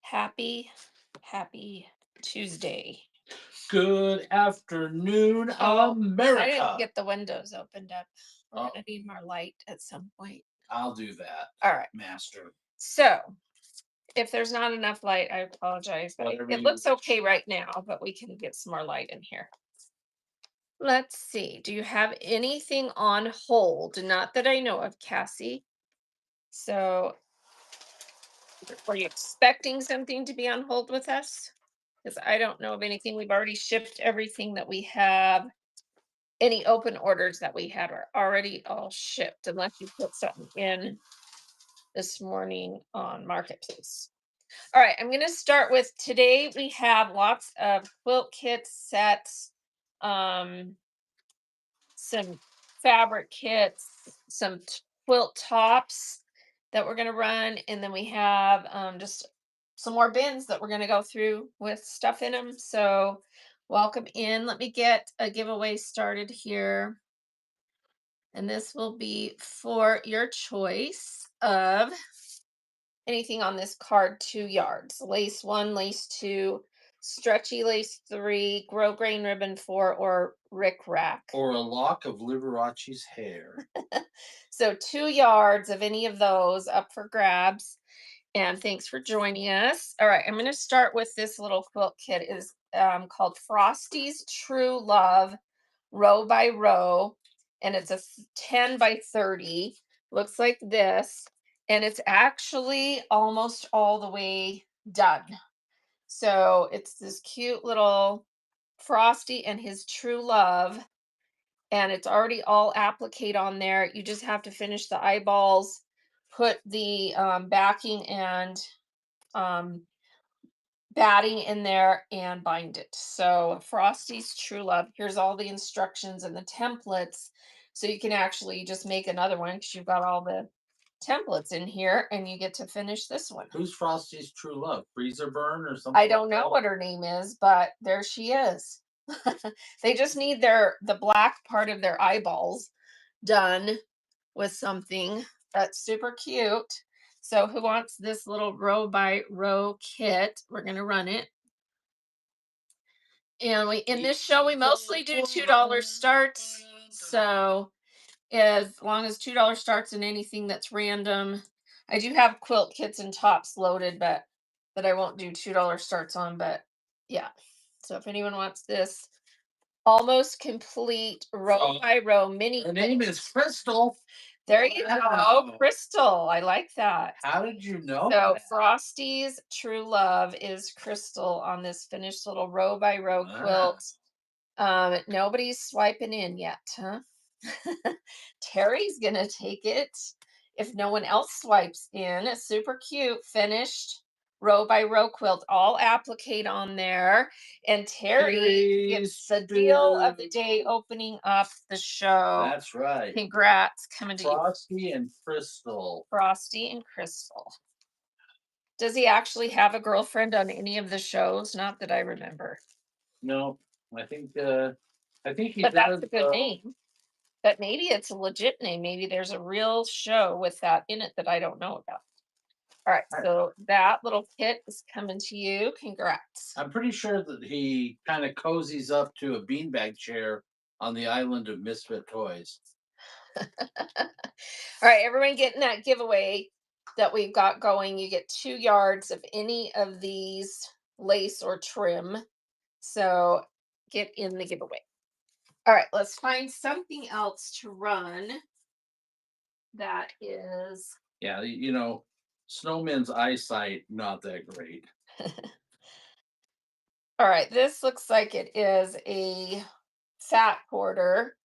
Happy, happy Tuesday. Good afternoon, Oh, I didn't America. get the windows opened up. We're Oh, gonna need more light at some point. I'll do that, All right. master. So if there's not enough light, I apologize. But Whatever it you looks wish. okay right now, but we can get some more light in here. Let's see. Do you have anything on hold? Not that I know of, Cassie. So were you expecting something to be on hold with us? Because I don't know of anything. We've already shipped everything that we have. Any open orders that we had are already all shipped unless you put something in this morning on Marketplace. All right, I'm going to start with today. We have lots of quilt kits, sets, um, some fabric kits, some quilt tops that we're going to run. And then we have just some more bins that we're going to go through with stuff in them. So, welcome in. Let me get a giveaway started here. And this will be for your choice of anything on this card, 2 yards. Lace 1, lace 2, stretchy lace 3, grow grain ribbon 4, or rick rack. Or a lock of Liberace's hair. So 2 yards of any of those up for grabs. And thanks for joining us. All right, I'm going to start with this little quilt kit. It is called Frosty's True Love row by row, and it's a 10 by 30. Looks like this, and it's actually almost all the way done. So it's this cute little Frosty and his true love, and it's already all applique on there. You just have to finish the eyeballs, put the backing and um, batting in there and bind it. So Frosty's True Love. Here's all the instructions and the templates. So you can actually just make another one because you've got all the templates in here and you get to finish this one. Who's Frosty's true love? Freezer burn or something I like don't know that? what her name is, but there she is. They just need the black part of their eyeballs done with something that's super cute. So who wants this little row by row kit? We're going to run it. And we in this show we mostly do $2 starts. So as long as $2 starts in anything that's random. I do have quilt kits and tops loaded, but that I won't do $2 starts on. But yeah. So if anyone wants this almost complete row by row mini. Her name is Crystal. There you go. Wow. Crystal. I like that. How did you know So that? Frosty's True Love is Crystal on this finished little row by row Ah, quilt. Nobody's swiping in yet, huh? Terry's gonna take it if no one else swipes in. A super cute finished row by row quilt, all applique on there. And Terry gets the deal of the day opening up the show. That's right. Congrats coming to you, Frosty and Crystal. Frosty and Crystal. Does he actually have a girlfriend on any of the shows? Not that I remember. No, I think he But that's does. a good name. But maybe it's a legit name. Maybe there's a real show with that in it that I don't know about. All right, so that little kit is coming to you. Congrats. I'm pretty sure that he kind of cozies up to a beanbag chair on the island of misfit toys. All right, everyone getting that giveaway that we've got going. You get 2 yards of any of these lace or trim. So get in the giveaway. All right, let's find something else to run that is. Yeah, snowman's eyesight not that great. All right, this looks like it is a fat quarter.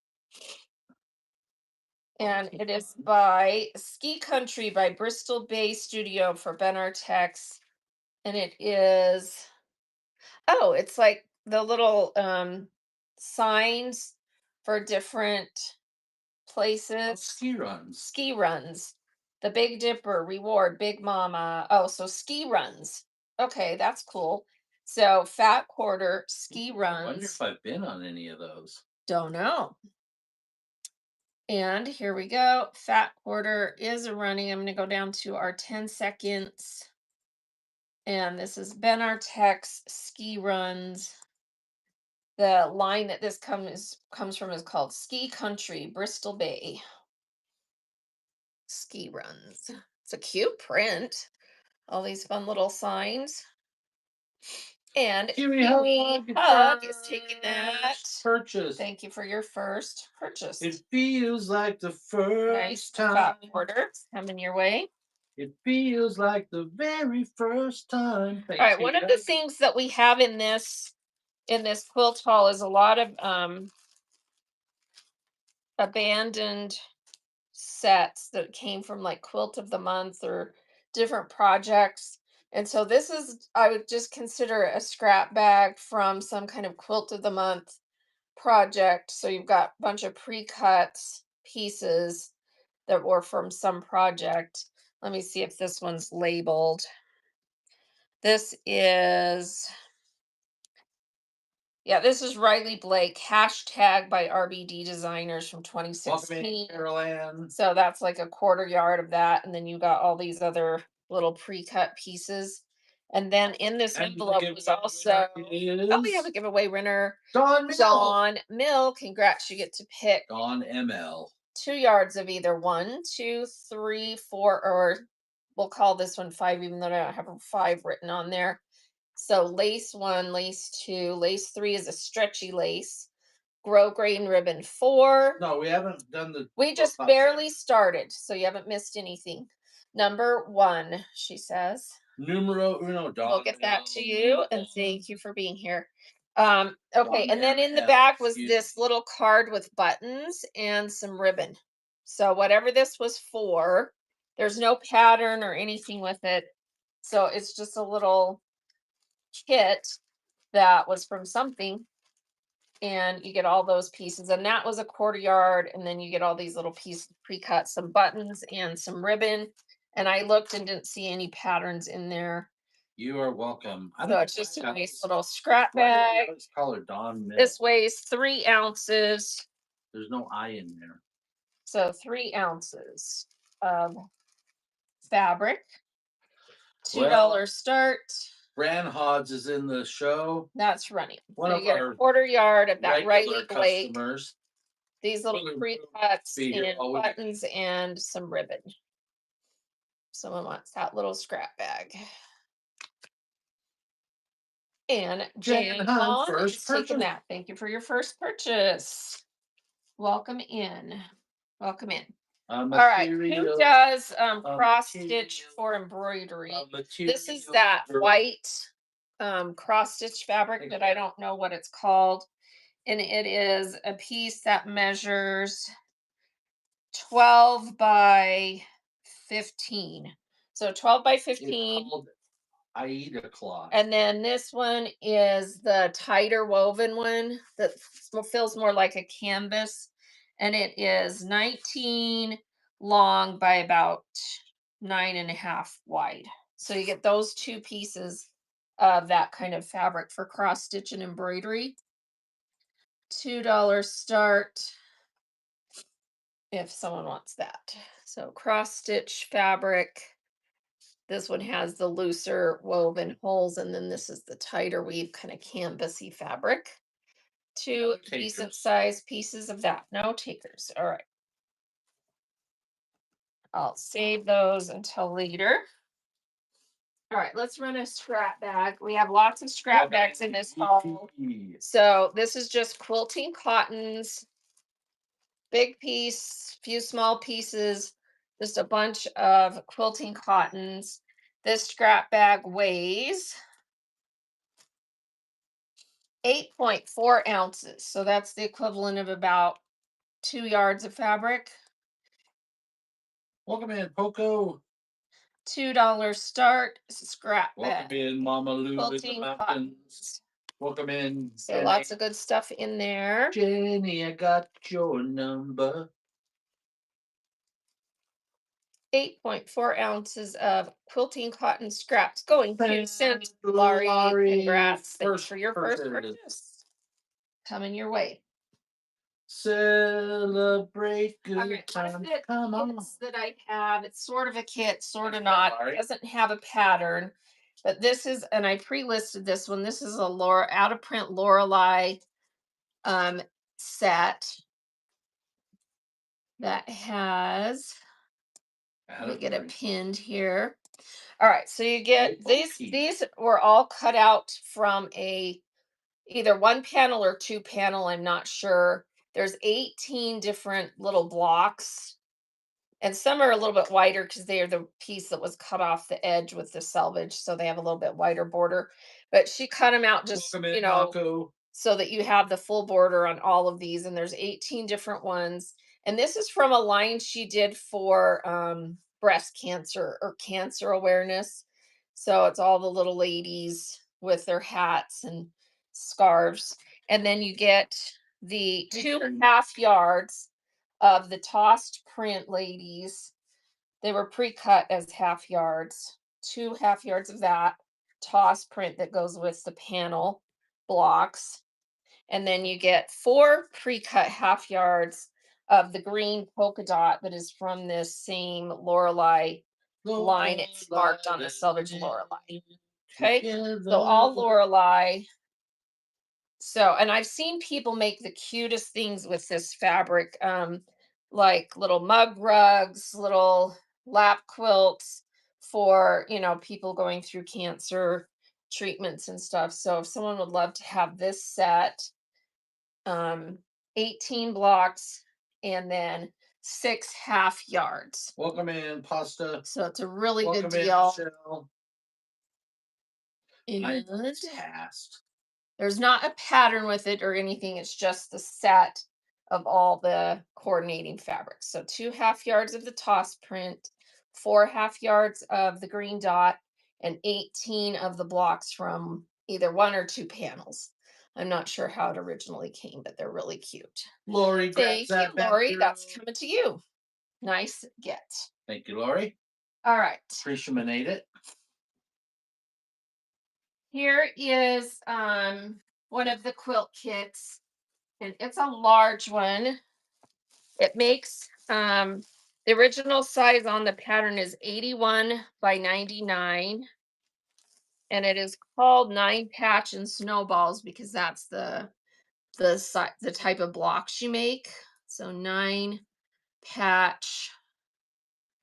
And it is by Ski Country by Bristol Bay Studio for Ben Artex. And it is, oh, it's like the little signs for different places. Ski runs. Ski runs. The Big Dipper, Reward, Big Mama. Oh, so ski runs. Okay, that's cool. So fat quarter, ski I wonder runs. if I've been on any of those. Don't know. And here we go. Fat quarter is running. I'm going to go down to our 10 seconds. And this is Ben Artek's Ski Runs. The line that this comes from is called Ski Country, Bristol Bay. Ski Runs. It's a cute print. All these fun little signs. And Kiwi Kiwi Hug Hug is taking that. purchase. Thank you for your first purchase. It feels like the Nice first fat time. order coming your way. It feels like the very first time. All Thanks, right, one Kiwi of the Hug. things that we have in this quilt haul is a lot of abandoned sets that came from like Quilt of the Month or different projects. And so this is, I would just consider a scrap bag from some kind of Quilt of the Month project. So you've got a bunch of pre-cuts pieces that were from some project. Let me see if this one's labeled. This is, yeah, this is Riley Blake, hashtag by RBD Designers from Welcome in, 2016. Carolyn. So that's like a quarter yard of that. And then you got all these other little pre-cut pieces. And then in this And the envelope was also, giveaway oh, we have is a giveaway winner, Dawn Mill. Dawn Mill. Congrats, you get to pick Dawn ML. 2 yards of either 1, 2, 3, 4, or we'll call this one 5, even though I don't have a 5 written on there. So lace 1, lace 2, lace 3 is a stretchy lace. Grosgrain ribbon 4. No, we haven't done the. We just barely started, so you haven't missed anything. Number 1, she says. Numero uno, Dawn. We'll get that to you, and thank you for being here. Okay, Dawn and then in the ML, back was excuse this me. little card with buttons and some ribbon. So whatever this was for, there's no pattern or anything with it. So it's just a little kit that was from something, and you get all those pieces. And that was a quarter yard, and then you get all these little pieces pre-cut, some buttons and some ribbon. And I looked and didn't see any patterns in there. You are welcome. I So don't it's just a know why nice little scrap why do they bag. always call her Dawn Mill? This weighs 3 ounces. There's no I in there. So 3 ounces of fabric. $2 start. Fran Hodge is in the show. That's running. One So of you get a our quarter yard of that regular Riley Blake. customers. These little Will pre-cuts be here and all week. buttons and some ribbon. Someone wants that little scrap bag. And Jan Jan Hunt, Hahn first is taking purchase. that. Thank you for your first purchase. Welcome in. Welcome in. All right. Who does cross stitch for embroidery? This is that white cross stitch fabric that I don't know what it's called. And it is a piece that measures 12 by 15. So 12 by It's 15. called Aida cloth. And then this one is the tighter woven one that feels more like a canvas. And it is 19 long by about 9.5 wide. So you get those two pieces of that kind of fabric for cross stitch and embroidery. $2 start if someone wants that. So cross stitch fabric. This one has the looser woven holes, and then this is the tighter weave kind of canvasy fabric. Two decent sized pieces of that. No takers. All right. I'll save those until later. All right, let's run a scrap bag. We have lots of scrap bags in this haul. So this is just quilting cottons, big piece, few small pieces, just a bunch of quilting cottons. This scrap bag weighs 8.4 ounces. So that's the equivalent of about 2 yards of fabric. Welcome in, Poco. $2 start. Scrap Welcome bag. in, Mama Lou in the Quilting mountains. cottons. Welcome in, So Jenny. lots of good stuff in there. Jenny, I got your number. 8.4 ounces of quilting cotton scraps going to Thanks, St. Laurie. Laurie. Congrats. Thanks First for your first purchase. purchase. Coming your way. Celebrate All good right, one of times. the Come on. kits that I have, it's sort of a kit, sort of not. It doesn't have a pattern. But this is, and I pre-listed this one. This is a Laura out of print Lorelei um set that has, let Out me of get it print. pinned here. All right, so you Very get these. bulky. These were all cut out from a either one panel or two panel. I'm not sure. There's 18 different little blocks, and some are a little bit wider because they are the piece that was cut off the edge with the selvage, so they have a little bit wider border. But she cut them out just, Welcome in, Baku. so that you have the full border on all of these, and there's 18 different ones. And this is from a line she did for breast cancer or cancer awareness. So it's all the little ladies with their hats and scarves. And then you get the two and a half yards of the tossed print ladies. They were pre-cut as half yards, 2 half yards of that toss print that goes with the panel blocks. And then you get 4 pre-cut half yards of the green polka dot that is from this same Lorelei line. It's marked on the selvage Lorelei. Okay. So Together. all Lorelei. So, and I've seen people make the cutest things with this fabric, like little mug rugs, little lap quilts for, people going through cancer treatments and stuff. So if someone would love to have this set, um, 18 blocks and then 6 half yards. Welcome in, Pasta. So it's a really good Welcome in, deal. Michelle. I And tasked. there's not a pattern with it or anything. It's just the set of all the coordinating fabrics. So 2 half yards of the toss print, 4 half yards of the green dot, and 18 of the blocks from either one or two panels. I'm not sure how it originally came, but they're really cute. Lori grabs Thank you, that back Lori. girl. That's coming to you. Nice get. Thank you, Lori. All right. Appreciate it. Here is one of the quilt kits, and it's a large one. It makes the original size on the pattern is 81 by 99, and it is called 9 patch and snowballs because that's the type of blocks you make. So 9 patch.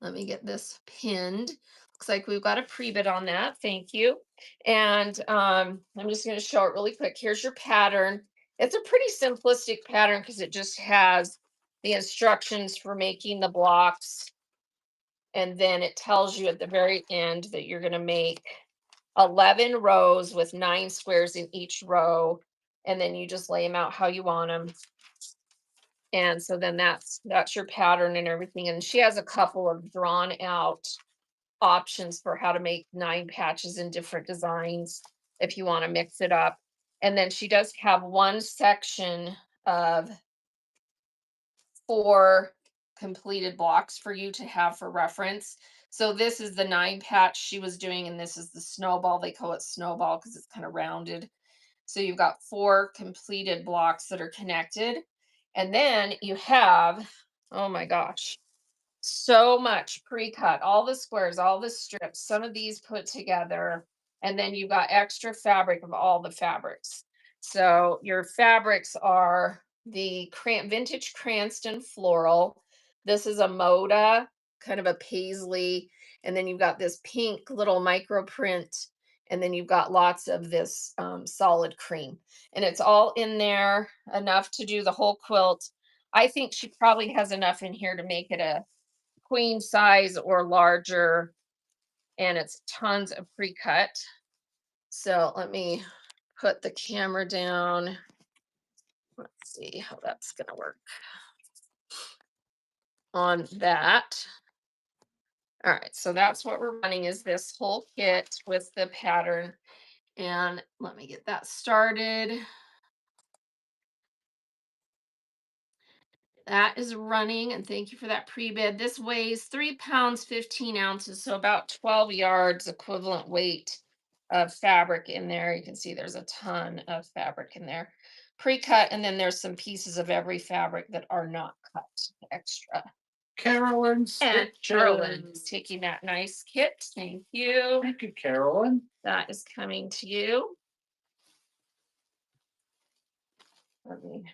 Let me get this pinned. Looks like we've got a pre-bid on that. Thank you. And I'm just going to show it really quick. Here's your pattern. It's a pretty simplistic pattern because it just has the instructions for making the blocks. And then it tells you at the very end that you're going to make 11 rows with 9 squares in each row. And then you just lay them out how you want them. And so then that's your pattern and everything. And she has a couple of drawn out options for how to make 9 patches in different designs if you want to mix it up. And then she does have one section of 4 completed blocks for you to have for reference. So this is the 9 patch she was doing, and this is the snowball. They call it snowball because it's kind of rounded. So you've got 4 completed blocks that are connected. And then you have, oh my gosh, so much pre-cut, all the squares, all the strips, some of these put together, and then you've got extra fabric of all the fabrics. So your fabrics are the vintage Cranston floral. This is a Moda, kind of a paisley, and then you've got this pink little micro print, and then you've got lots of this solid cream, and it's all in there enough to do the whole quilt. I think she probably has enough in here to make it a queen size or larger, and it's tons of pre-cut. So let me put the camera down. Let's see how that's gonna work on that. All right, so that's what we're running, is this whole kit with the pattern. And let me get that started. That is running, and thank you for that pre-bid. This weighs 3 pounds, 15 ounces, so about 12 yards equivalent weight of fabric in there. You can see there's a ton of fabric in there. Pre-cut, and then there's some pieces of every fabric that are not cut extra. Carolyn And Carolyn is Stitches. taking that nice kit. Thank you. Thank you, Carolyn. That is coming to you. Let me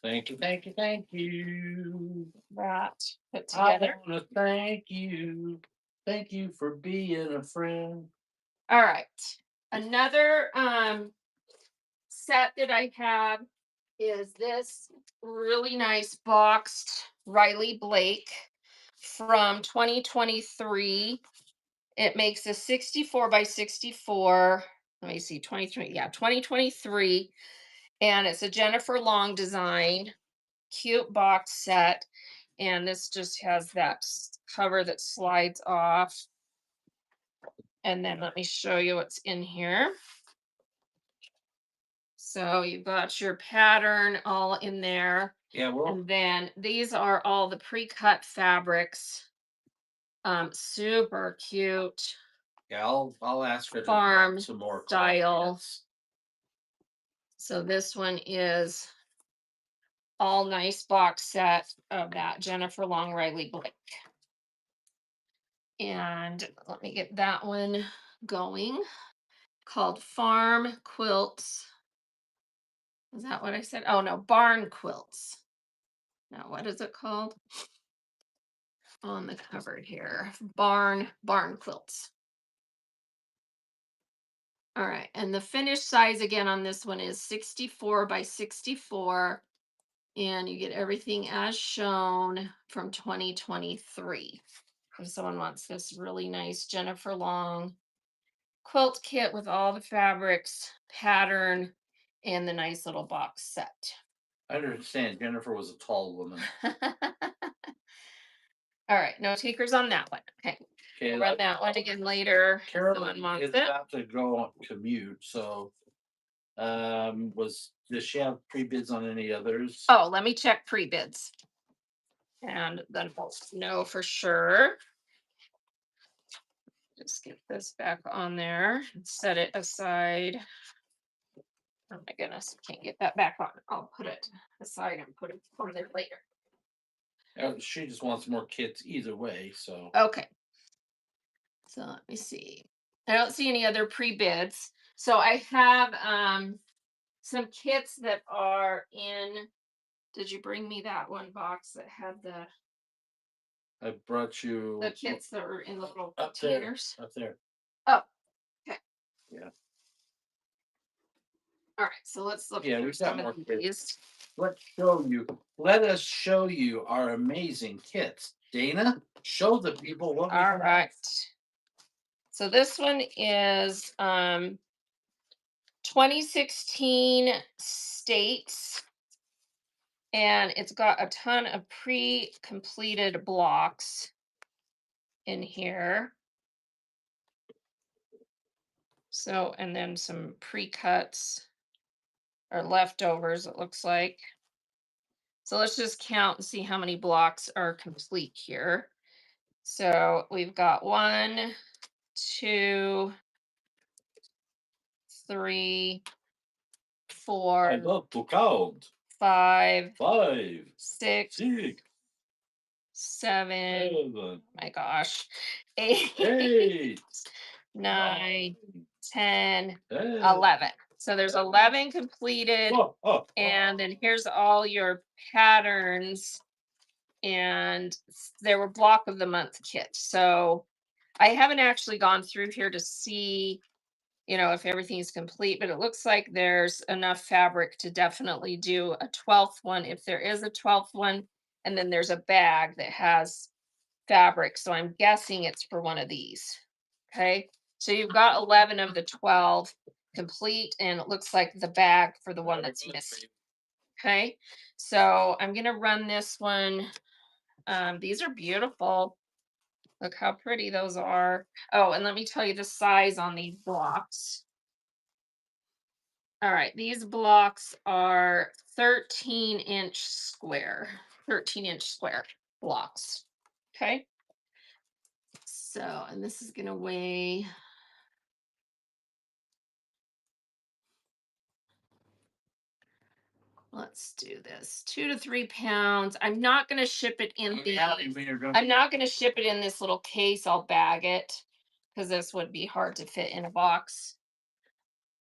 Thank you, thank you, thank you. that put I together. want to thank you. Thank you for being a friend. All right. Another set that I have is this really nice boxed Riley Blake from 2023. It makes a 64 by 64. Let me see, 23. Yeah, 2023. And it's a Jennifer Long design, cute box set. And this just has that cover that slides off. And then let me show you what's in here. So you've got your pattern all in there. Yeah, well, And then these are all the pre-cut fabrics. Super cute yeah, I'll ask her to farm some more style. questions. So this one is all nice box set of that Jennifer Long Riley Blake. And let me get that one going. Called Farm Quilts. Is that what I said? Oh no, Barn Quilts. Now what is it called? On the cover here. Barn Quilts. All right, and the finished size again on this one is 64 by 64, and you get everything as shown from 2023. If someone wants this really nice Jennifer Long quilt kit with all the fabrics, pattern, and the nice little box set. I understand Jennifer was a tall woman. All right, no takers on that one. Okay, Okay, we'll run that one again later. If someone Carolyn wants is it. about to go on commute, so was does she have pre-bids on any others? Oh, let me check pre-bids. And then we'll know for sure. Just get this back on there and set it aside. Oh my goodness, can't get that back on. I'll put it aside and put it on there later. She just wants more kits either way, so Okay, so let me see. I don't see any other pre-bids. So I have some kits that are in. Did you bring me that one box that had I brought the you kits that were in the little up there, containers? up there. Oh, okay. Yeah, All right. So let's look yeah, through we've got some more of kits. these. Let's show you. Let us show you our amazing kits. Dana, show the people what we All have. right. So this one is 2016 states, and it's got a ton of pre-completed blocks in here. So, and then some pre-cuts or leftovers, it looks like. So let's just count and see how many blocks are complete here. So we've got 1, 2, 3, I 4, love to count. 5, 5, 6, 6, 7. 7, My gosh. 8, 8, 9, 10, 10. 11. So there's 11 completed. Oh, oh, And then here's all your patterns. And there were block of the month kits. So I haven't actually gone through here to see, if everything's complete, but it looks like there's enough fabric to definitely do a 12th one if there is a 12th one. And then there's a bag that has fabric. So I'm guessing it's for one of these. Okay. So you've got 11 of the 12 complete, and it looks like the bag for the one that's missing. Okay. So I'm going to run this one. These are beautiful. Look how pretty those are. Oh, and let me tell you the size on these blocks. All right, these blocks are 13-inch square, 13-inch square blocks. Okay. So, and this is going to weigh, let's do this. 2 to 3 pounds. I'm not going to ship it in the. Yeah, you mean you're gonna- I'm not going to ship it in this little case. I'll bag it because this would be hard to fit in a box.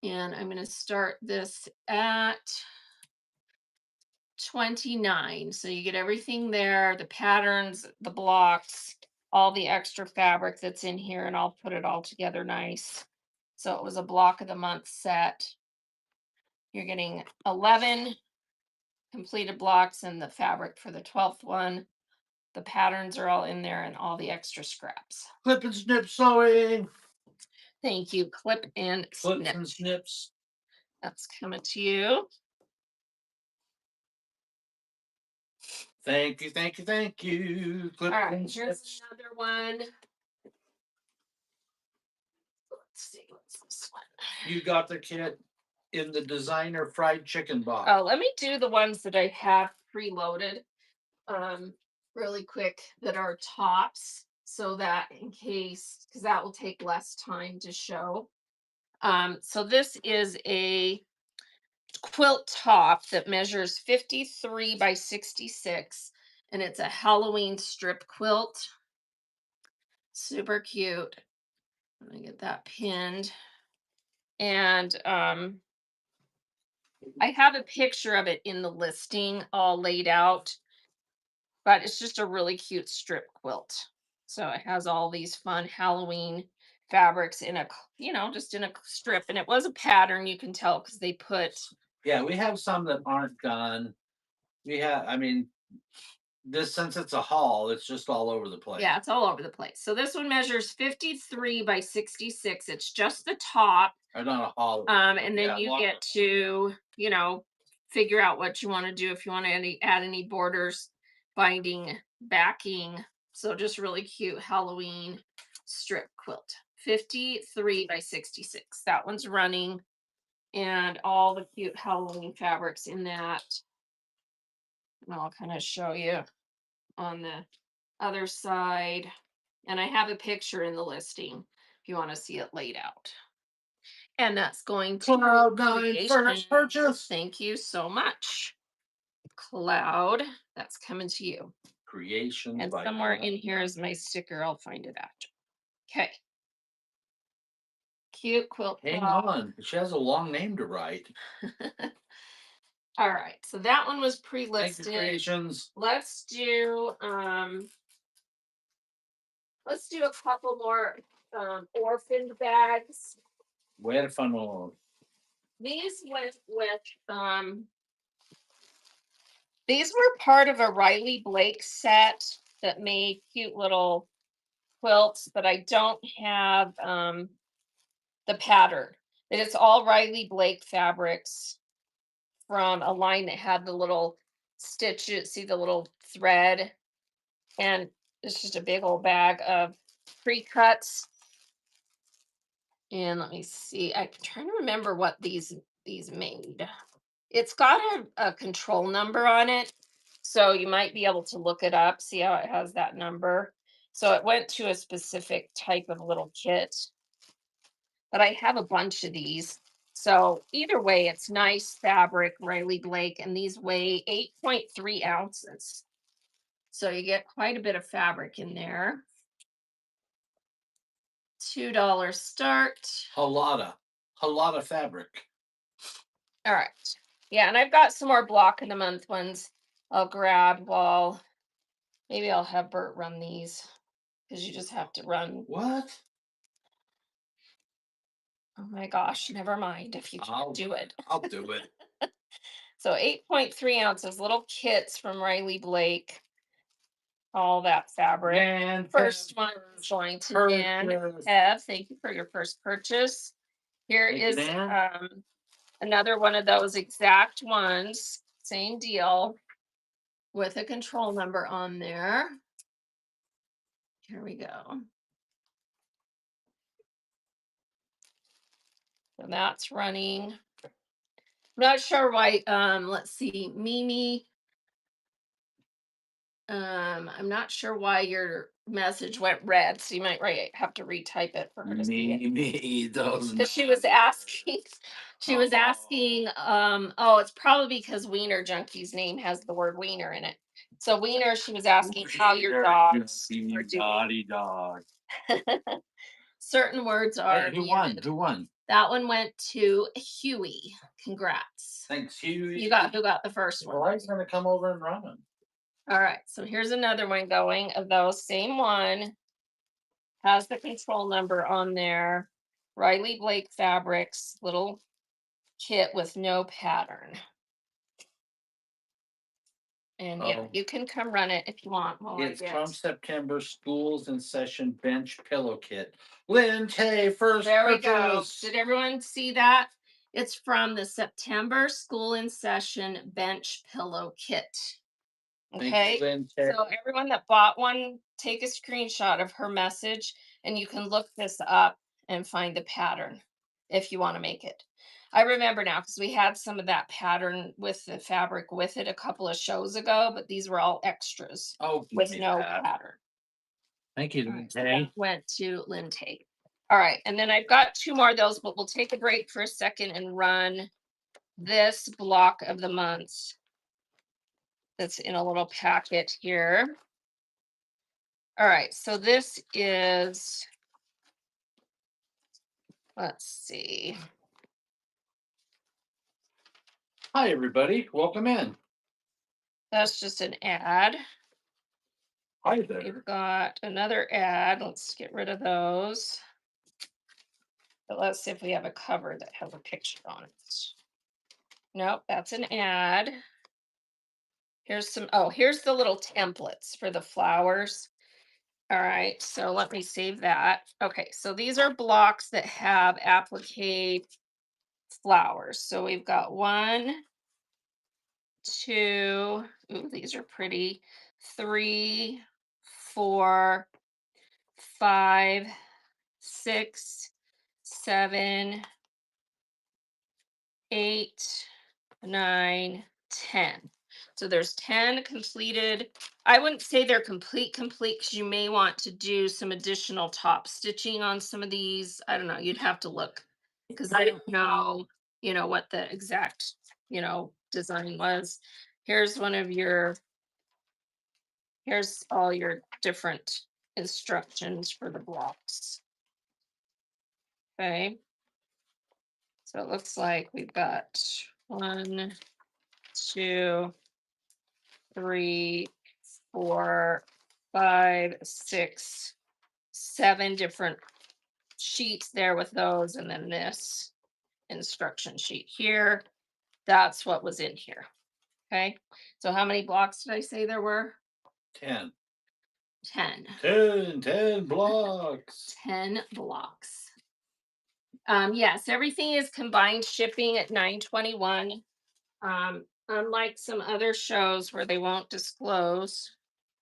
And I'm going to start this at 29. So you get everything there, the patterns, the blocks, all the extra fabric that's in here, and I'll put it all together nice. So it was a block of the month set. You're getting 11 completed blocks and the fabric for the 12th one. The patterns are all in there and all the extra scraps. Clip and snip sewing. Thank you. Clip and Clips snip. and snips. That's coming to you. Thank you, thank you, thank you. All Clips right, and here's snips. another one. Let's see, what's this one? You got the kit in the designer fried chicken box. Oh, let me do the ones that I have preloaded really quick that are tops so that in case, because that will take less time to show. So this is a quilt top that measures 53 by 66 and it's a Halloween strip quilt. Super cute. Let me get that pinned. And I have a picture of it in the listing all laid out, but it's just a really cute strip quilt. So it has all these fun Halloween fabrics in a, just in a strip. And it was a pattern, you can tell, because they put. Yeah, we have some that aren't done. I mean, this since it's a haul, it's just all over the place. Yeah, it's all over the place. So this one measures 53 by 66. It's just the top. Or not a haul. And then you get to, figure out what you want to do if you want to add any borders, binding, backing. So just really cute Halloween strip quilt. 53 by 66. That one's running. And all the cute Halloween fabrics in that. And I'll kind of show you on the other side. And I have a picture in the listing if you want to see it laid out. And that's going to Cloud9 furnace purchase. Thank you so much. Cloud, that's coming to you. Creations And by somewhere Cloud. in here is my sticker. I'll find it after. Okay. Cute quilt. Hang on. She has a long name to write. All right. So that one was Thank you, pre-listed. Creations. Let's do a couple more orphaned bags. Huérfano. These went with these were part of a Riley Blake set that made cute little quilts, but I don't have the pattern. It's all Riley Blake fabrics from a line that had the little stitches, see the little thread, and it's just a big old bag of pre-cuts. And let me see, I'm trying to remember what these made. It's got a control number on it, so you might be able to look it up, see how it has that number. So it went to a specific type of little kit, but I have a bunch of these. So either way, it's nice fabric, Riley Blake, and these weigh 8.3 ounces. So you get quite a bit of fabric in there. $2 start. A lot of fabric. All right. Yeah, and I've got some more block of the month ones I'll grab while maybe I'll have Bert run these because you just have to run. What? Oh my gosh, never mind if you can't do it. I'll do it. So 8.3 ounces, little kits from Riley Blake. All that fabric. And First one is going to Dan. Ev, thank you for your first purchase. Here is another one of those exact ones. Same deal with a control number on there. Here we go. So that's running. I'm not sure why. Let's see. Mimi I'm not sure why your message went red, so you might have to retype it for her to see it. Me, those Because she was asking, she was Oh, asking, oh, it's probably because Wiener Junkie's name has the word wiener in it. So Wiener, she was asking how your dogs are doing. naughty dog. Certain words Hey, are who won? muted. Who won? That one went to Huey. Congrats. Thanks, Huey. You got who got the first Well, one? I was gonna come over and run them. All right. So here's another one going of those. Same one has the control number on there. Riley Blake Fabrics little kit with no pattern. And yeah, Oh, you can come run it if you want while I it's from get. September schools in session bench pillow kit. Lynn Tay, first There we go. purchase. Did everyone see that? It's from the September School in Session Bench Pillow Kit. Thank you, Okay. Lynn Tay. So everyone that bought one, take a screenshot of her message and you can look this up and find the pattern if you want to make it. I remember now because we had some of that pattern with the fabric with it a couple of shows ago, but these were all extras Oh, give with me no that. pattern. Thank you, All Lynn right, so that Tay. went to Lynn Tate. All right, and then I've got two more of those, but we'll take a break for a second and run this block of the month that's in a little packet here. All right, so this is, let's see. Hi, everybody. Welcome in. That's just an ad. Hi there. We've got another ad. Let's get rid of those. But let's see if we have a cover that has a picture on it. Nope, that's an ad. Here's some, oh, here's the little templates for the flowers. All right, so let me save that. Okay, so these are blocks that have applique flowers. So we've got one, two, ooh, these are pretty, three, four, five, six, seven, eight, nine, 10. So there's 10 completed. I wouldn't say they're complete because you may want to do some additional top stitching on some of these. I don't know. You'd have to look because I don't know, what the exact, design was. Here's one of your, here's all your different instructions for the blocks. Okay. So it looks like we've got one, two, three, four, five, six, seven different sheets there with those, and then this instruction sheet here. That's what was in here. Okay. So how many blocks did I say there were? 10. 10. 10 blocks. 10 blocks. Yes, everything is combined shipping at 921. Unlike some other shows where they won't disclose,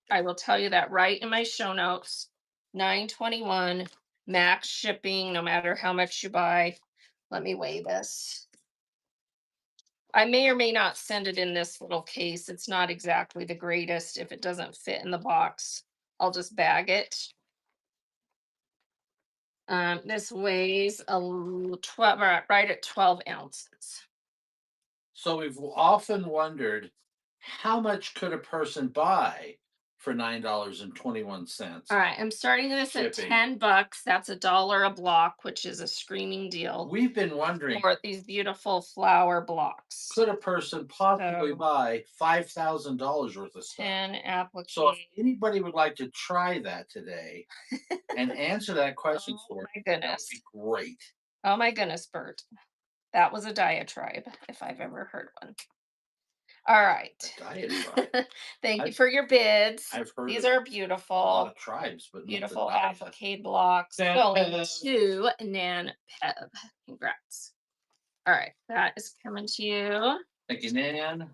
I will tell you that right in my show notes. 921 max shipping, no matter how much you buy. Let me weigh this. I may or may not send it in this little case. It's not exactly the greatest. If it doesn't fit in the box, I'll just bag it. This weighs 12, right at 12 ounces. So we've often wondered how much could a person buy for $9.21 All right, I'm starting this at shipping. $10. That's $1 a block, which is a screaming deal We've been wondering, for these beautiful flower blocks. could a person possibly So buy $5,000 worth of stuff? 10 So if applique. anybody would like to try that today and answer that question Oh for us, my that would goodness. be great. Oh my goodness, Bert. That was a diatribe, if I've ever heard one. All A right. diatribe. Thank you I've for your bids. I've heard These of are a lot beautiful, of tribes, but not the beautiful dia. applique blocks going That to Nan Peb. Congrats. All right, that is coming to you. Thank you, Nan.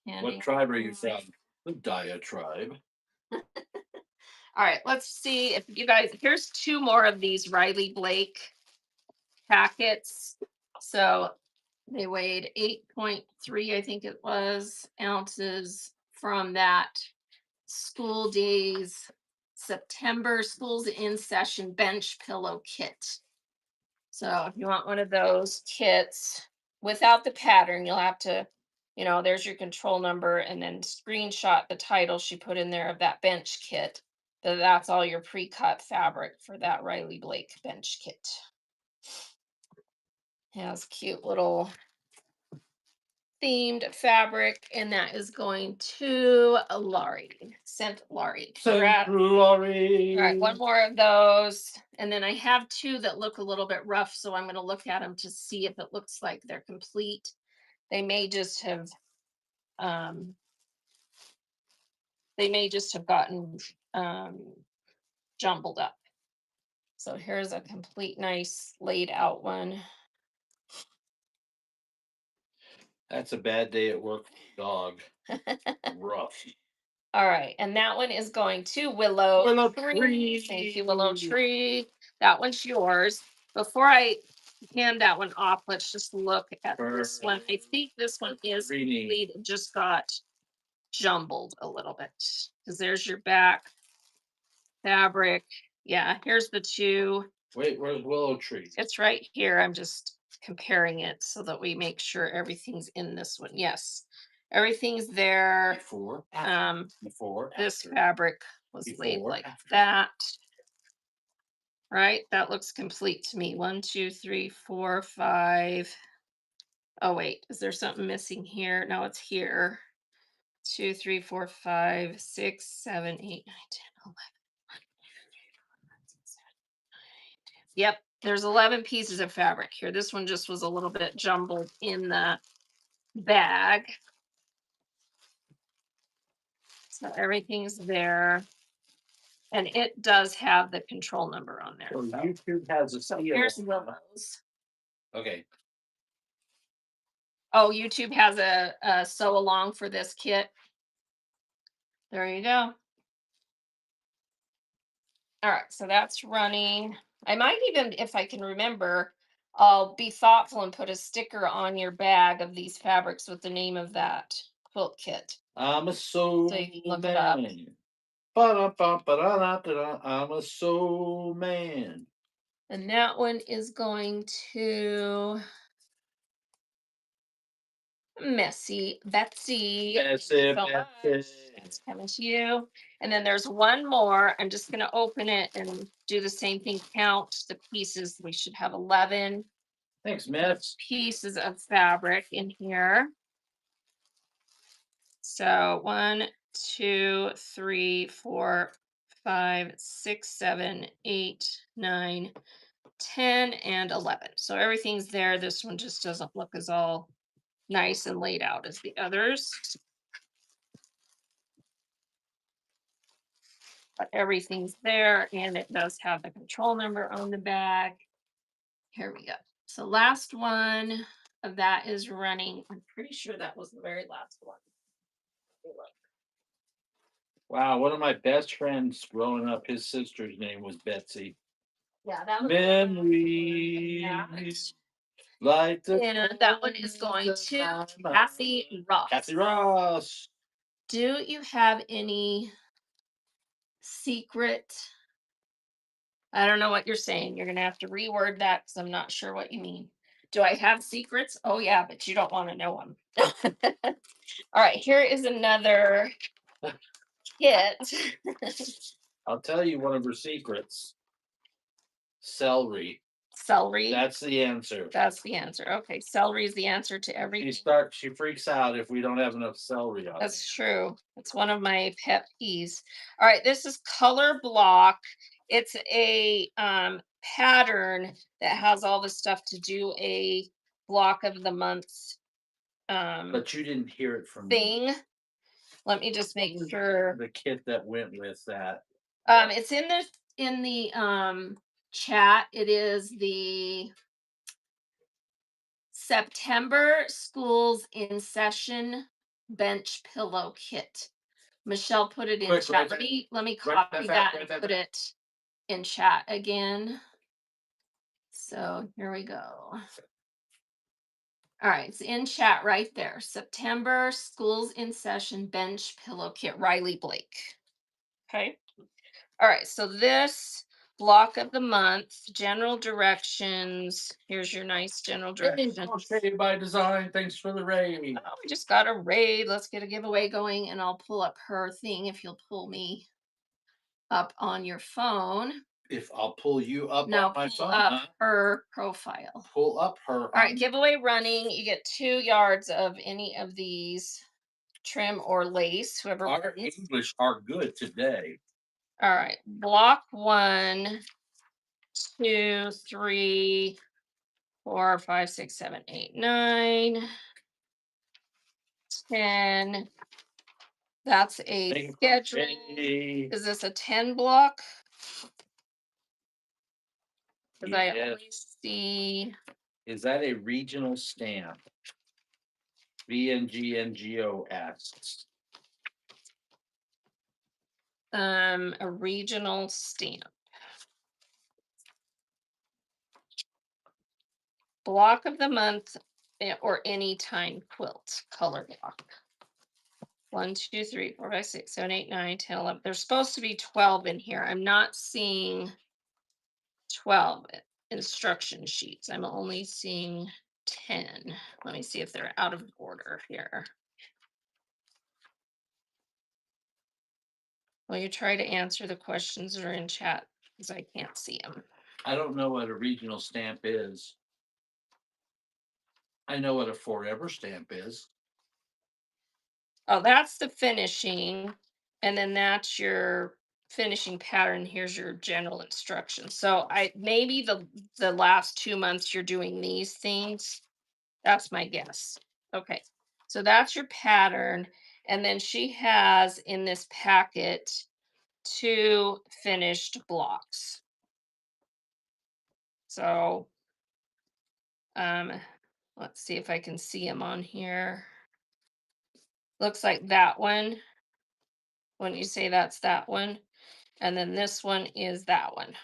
What Handing tribe are you over. from? The Dia tribe. All right, let's see if you guys, here's two more of these Riley Blake packets. So They weighed 8.3, I think it was, ounces from that school days, September schools in session bench pillow kit. So if you want one of those kits without the pattern, you'll have to, there's your control number and then screenshot the title she put in there of that bench kit. That's all your pre-cut fabric for that Riley Blake bench kit. Has cute little themed fabric, and that is going to Laurie. Sent Laurie. Saint All right, one Glory. more of those. And then I have two that look a little bit rough, so I'm going to look at them to see if it looks like they're complete. They may just have um gotten jumbled up. So here's a complete nice laid out one. That's a bad day at work for the dog. Rough. All right, and that one is going to Willow Willow Tree. Thank you, Willow tree. Tree. That one's yours. Before I hand that one off, let's just look at this one. I think this one is Greeny. complete. It just got jumbled a little bit because there's your back fabric. Yeah, here's the two. Wait, where's Willow Tree? It's right here. I'm just comparing it so that we make sure everything's in this one. Yes, everything's there. Before, before, This after. fabric was laid Before, like after. that. Right, that looks complete to me. 1, 2, 3, 4, 5. Oh wait, is there something missing here? No, it's here. 2, 3, 4, 5, 6, 7, 8, 9, 10, 11. Yep, there's 11 pieces of fabric here. This one just was a little bit jumbled in the bag. So everything's there. And it does have the control number on there. So YouTube has a So seal. here's Willow's. Okay. Oh, YouTube has a sew along for this kit. There you go. All right, so that's running. I might even, if I can remember, I'll be thoughtful and put a sticker on your bag of these fabrics with the name of that quilt kit. I'm a soul So you can look it up. man. Ba-da-ba-ba-da-da-da-da. I'm a soul man. And that one is going to Messy Betsy. That's Thank you it, so that's much. it. It's coming to you. And then there's one more. I'm just going to open it and do the same thing. Count the pieces. We should have 11 Thanks, Miss. pieces of fabric in here. So 1, 2, 3, 4, 5, 6, 7, 8, 9, 10, and 11. So everything's there. This one just doesn't look as all nice and laid out as the others. But everything's there, and it does have the control number on the bag. Here we go. So last one of that is running. I'm pretty sure that was the very last one. Wow, one of my best friends growing up, his sister's name was Betsy. Yeah, that was Memories like the and that one is going to Kathy Ross. Kathy Ross. Do you have any secret? I don't know what you're saying. You're gonna have to reword that because I'm not sure what you mean. Do I have secrets? Oh yeah, but you don't want to know them. All right, here is another kit. I'll tell you one of her secrets. Celery. Celery. That's the answer. That's the answer. Okay, celery is the answer to everything. She freaks out if we don't have enough celery on. That's true. It's one of my pet peeves. All right, this is color block. It's a pattern that has all the stuff to do a block of the month But you didn't hear it from me. thing. Let me just make sure. The kit that went with that. It's in the chat. It is the September schools in session bench pillow kit. Michelle put it in Quick, chat. right Let me right copy that, that right and that. put it in chat again. So here we go. All right, it's in chat right there. September, schools in session, bench pillow kit, Riley Blake. Okay. All right, so this block of the month, general directions. Here's your nice general Hey, directions. crochet by design. Thanks for the raid. Oh, we just got a raid. Let's get a giveaway going, and I'll pull up her thing if you'll pull me up on your phone. If I'll pull you up on No, my pull phone, up huh? her profile. Pull up her, All right, huh? giveaway running. You get 2 yards of any of these trim or lace, whoever Our wins. English are good today. All right, block 1, 2, 3, 4, 5, 6, 7, 8, 9, 10. That's a Thank you, schedule. crochet. Is this a 10 block? Because I only Yes. see Is that a regional stamp? VNGNGOS. a regional stamp. Block of the month or anytime quilt color block. 1, 2, 3, 4, 5, 6, 7, 8, 9, 10, 11. There's supposed to be 12 in here. I'm not seeing 12 instruction sheets. I'm only seeing 10. Let me see if they're out of order here. Well, you try to answer the questions that are in chat because I can't see them. I don't know what a regional stamp is. I know what a forever stamp is. Oh, that's the finishing. And then that's your finishing pattern. Here's your general instructions. So I maybe the last 2 months you're doing these things. That's my guess. Okay. So that's your pattern. And then she has in this packet 2 finished blocks. So um let's see if I can see them on here. Looks like that one. When you say that's that one. And then this one is that one.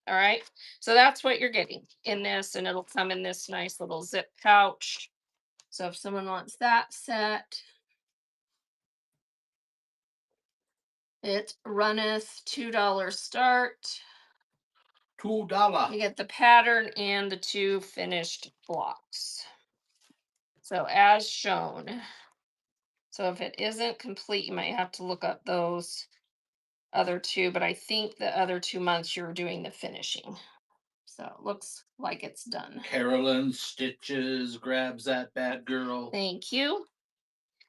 All right. So that's what you're getting in this, and it'll come in this nice little zip pouch. So if someone wants that set, it runneth $2 start. $2. You get the pattern and the 2 finished blocks. So as shown. So if it isn't complete, you might have to look up those other 2, but I think the other 2 months you're doing the finishing. So it looks like it's done. Carolyn Stitches grabs that bad girl. Thank you.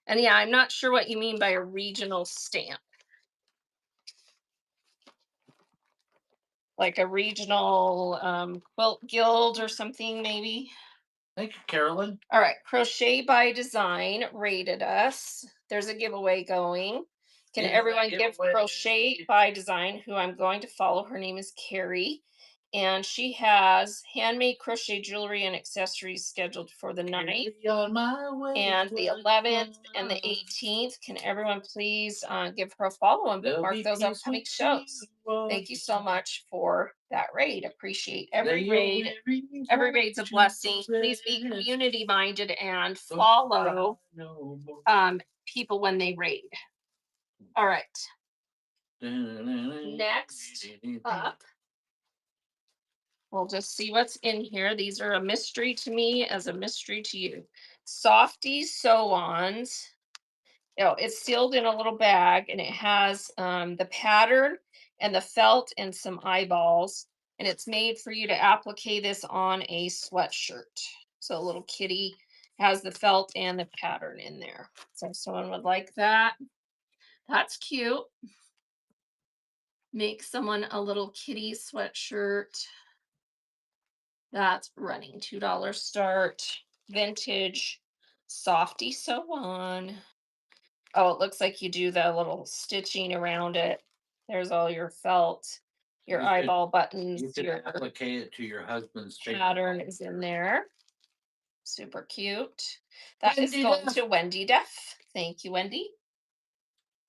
And yeah, I'm not sure what you mean by a regional stamp. Like a regional quilt guild or something, maybe. Thank you, Carolyn. All right, Crochet by Design rated us. There's a giveaway going. Can Is everyone that give giveaway? Crochet by Design, who I'm going to follow? Her name is Carrie. And she has handmade crochet jewelry and accessories scheduled for the 9th. Carry on my And the wayward 11th and the son. 18th. Can everyone please give her a follow and There'll bookmark be those peace upcoming when shows? you Thank you so much for that raid. Appreciate lay every your raid. weary Every head raid's a to blessing. Please be rest. community minded and Don't cry follow no more. people when they raid. All right. Next up, we'll just see what's in here. These are a mystery to me as a mystery to you. Softy sew-ons. Oh, it's sealed in a little bag and it has the pattern and the felt and some eyeballs. And it's made for you to applique this on a sweatshirt. So a little kitty has the felt and the pattern in there. So if someone would like that, that's cute. Make someone a little kitty sweatshirt. That's running $2 start. Vintage softy sew on. Oh, it looks like you do the little stitching around it. There's all your felt, your You could eyeball you buttons, could your applique it to your husband's favorite pattern color. is in there. Super cute. That is Wendy going Duff. to Wendy Def. Thank you, Wendy.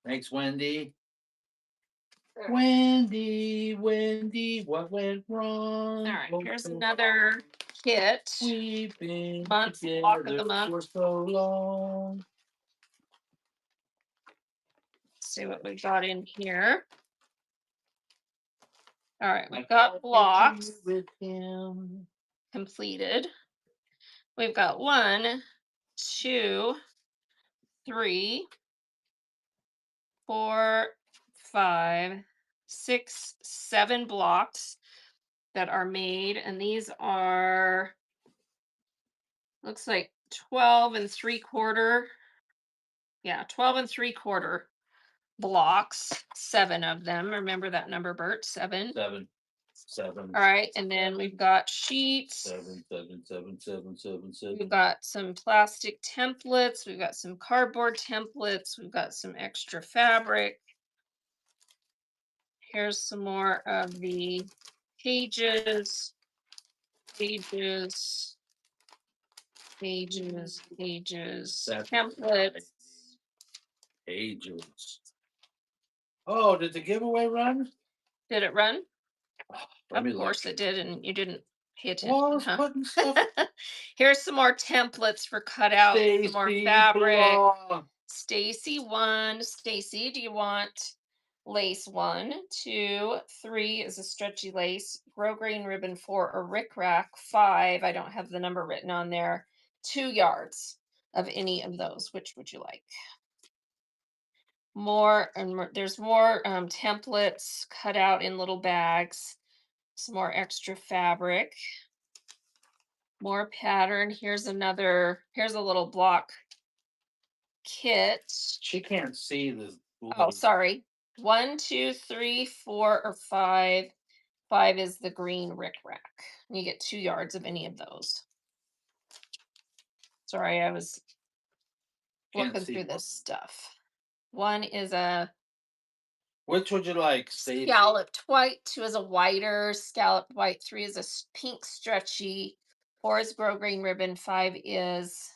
Thanks, Wendy. All Wendy, Wendy, what went wrong? right, Broke here's the another kit. We've been Month, block of together the month. for so long. See what we've got in here. All right, I we've got can't blocks get you with him. completed. We've got 1, 2, 3, 4, 5, 6, 7 blocks that are made, and these are looks like 12 and 3/4. Yeah, 12 and 3/4 blocks, 7 of them. Remember that number, Bert? 7. Seven, seven, All right, and then we've got sheets. seven, seven, seven, seven, seven, We've seven. got some plastic templates. We've got some cardboard templates. We've got some extra fabric. Here's some more of the pages, pages, pages, That's templates. ages. Oh, did the giveaway run? Did it run? Let Of me course look. it did, and you didn't pay Well, I attention, was huh? putting stuff. Here's some more templates for cutouts, some more Stacy fabric. Blah. Stacy 1. Stacy, do you want lace 1, 2, 3 is a stretchy lace, grosgrain ribbon 4, or rickrack 5? I don't have the number written on there. 2 yards of any of those. Which would you like? More and more. There's more templates cut out in little bags. Some more extra fabric. More pattern. Here's another. Here's a little block kit. She can't see the Oh, lady. sorry. 1, 2, 3, 4, or 5. 5 is the green rickrack. You get 2 yards of any of those. Sorry, I was Can't looking see through one. this stuff. 1 is a Which would you like, Stacy? scalloped white. 2 is a whiter scalloped white. 3 is a pink stretchy. 4 is grosgrain ribbon. 5 is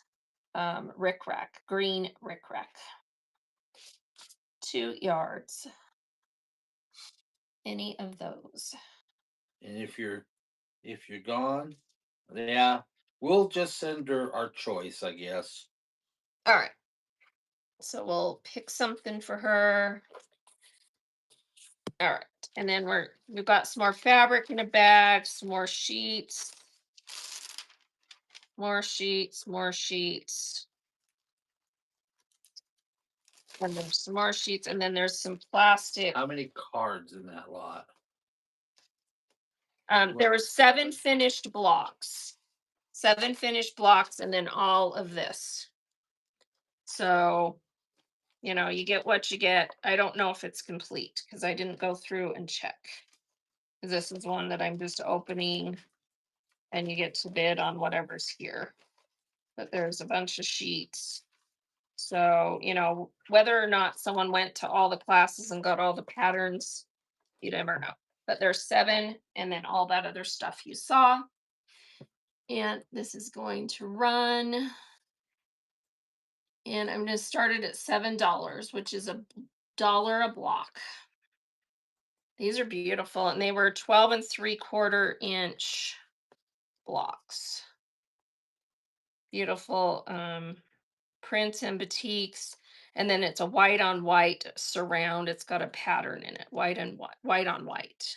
rickrack, green rickrack. 2 yards. Any of those. And if you're gone, yeah, we'll just send her our choice, I guess. All right. So we'll pick something for her. All right. And then we've got some more fabric in a bag, some more sheets, more sheets, more sheets. And there's some more sheets, and then there's some plastic. How many cards in that lot? There were 7 finished blocks. 7 finished blocks, and then all of this. So, you get what you get. I don't know if it's complete because I didn't go through and check. 'Cause this is one that I'm just opening, and you get to bid on whatever's here. But there's a bunch of sheets. So, whether or not someone went to all the classes and got all the patterns, you never know. But there's 7, and then all that other stuff you saw. And this is going to run. And I'm going to start it at $7, which is $1 a block. These are beautiful, and they were 12 and 3/4 inch blocks. Beautiful prints and batiks. And then it's a white on white surround. It's got a pattern in it, white and white on white.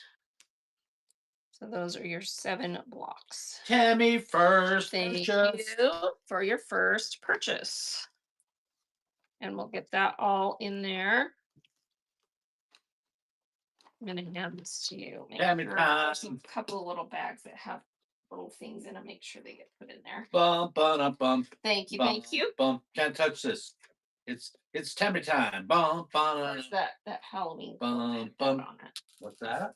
So those are your 7 blocks. Tammy first. Thank Purchase. you for your first purchase. And we'll get that all in there. I'm going to hand this to you. Tammy There's time. a couple of little bags that have little things in them. Make sure they get put in there. Bump, bump, bump. Thank you. Bump, Thank you. bump. Can't touch this. It's Tammy time. Bump, bump. There's that Halloween quilt Bum, I had bum. on it. What's that?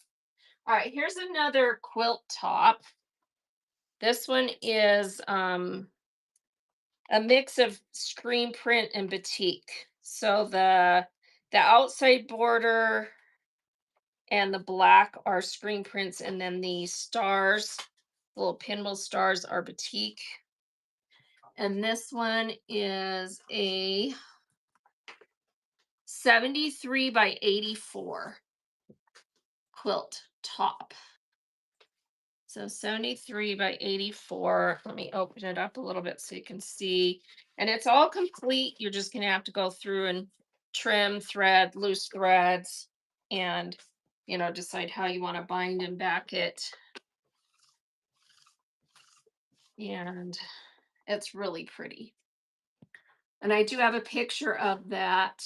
All right, here's another quilt top. This one is a mix of screen print and batik. So the outside border and the black are screen prints, and then the stars, little pinwheel stars, are batik. And this one is a 73 by 84 quilt top. So 73 by 84. Let me open it up a little bit so you can see. And it's all complete. You're just going to have to go through and trim thread, loose threads, and, decide how you want to bind and back it. And it's really pretty. And I do have a picture of that.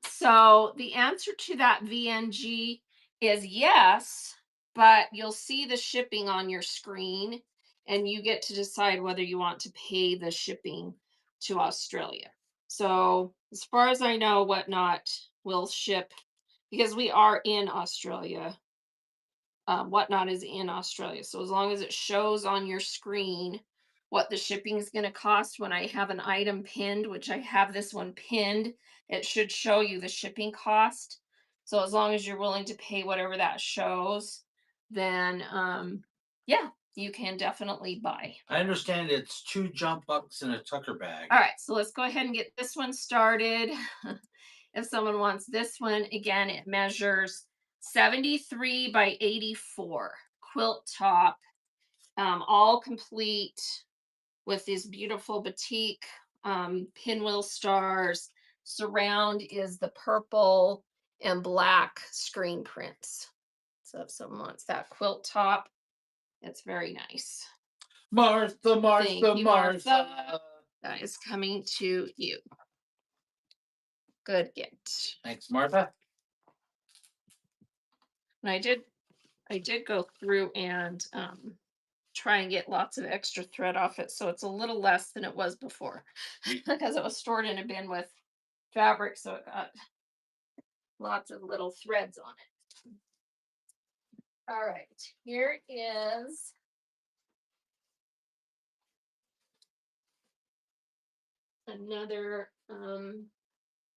So the answer to that VNG is yes, but you'll see the shipping on your screen and you get to decide whether you want to pay the shipping to Australia. So as far as I know, Whatnot will ship because we are in Australia. Whatnot is in Australia. So as long as it shows on your screen what the shipping is going to cost when I have an item pinned, which I have this one pinned, it should show you the shipping cost. So as long as you're willing to pay whatever that shows, then yeah, you can definitely buy. I understand it's 2 jump bucks and a tucker bag. All right, so let's go ahead and get this one started. If someone wants this one, again, it measures 73 by 84 quilt top, all complete with these beautiful batik pinwheel stars. Surround is the purple and black screen prints. So if someone wants that quilt top, it's very nice. Martha, Thank Martha, you, Martha. Martha. That is coming to you. Good get. Thanks, Martha. And I did go through and try and get lots of extra thread off it so it's a little less than it was before because it was stored in a bin with fabric, so it got lots of little threads on it. All right, here is another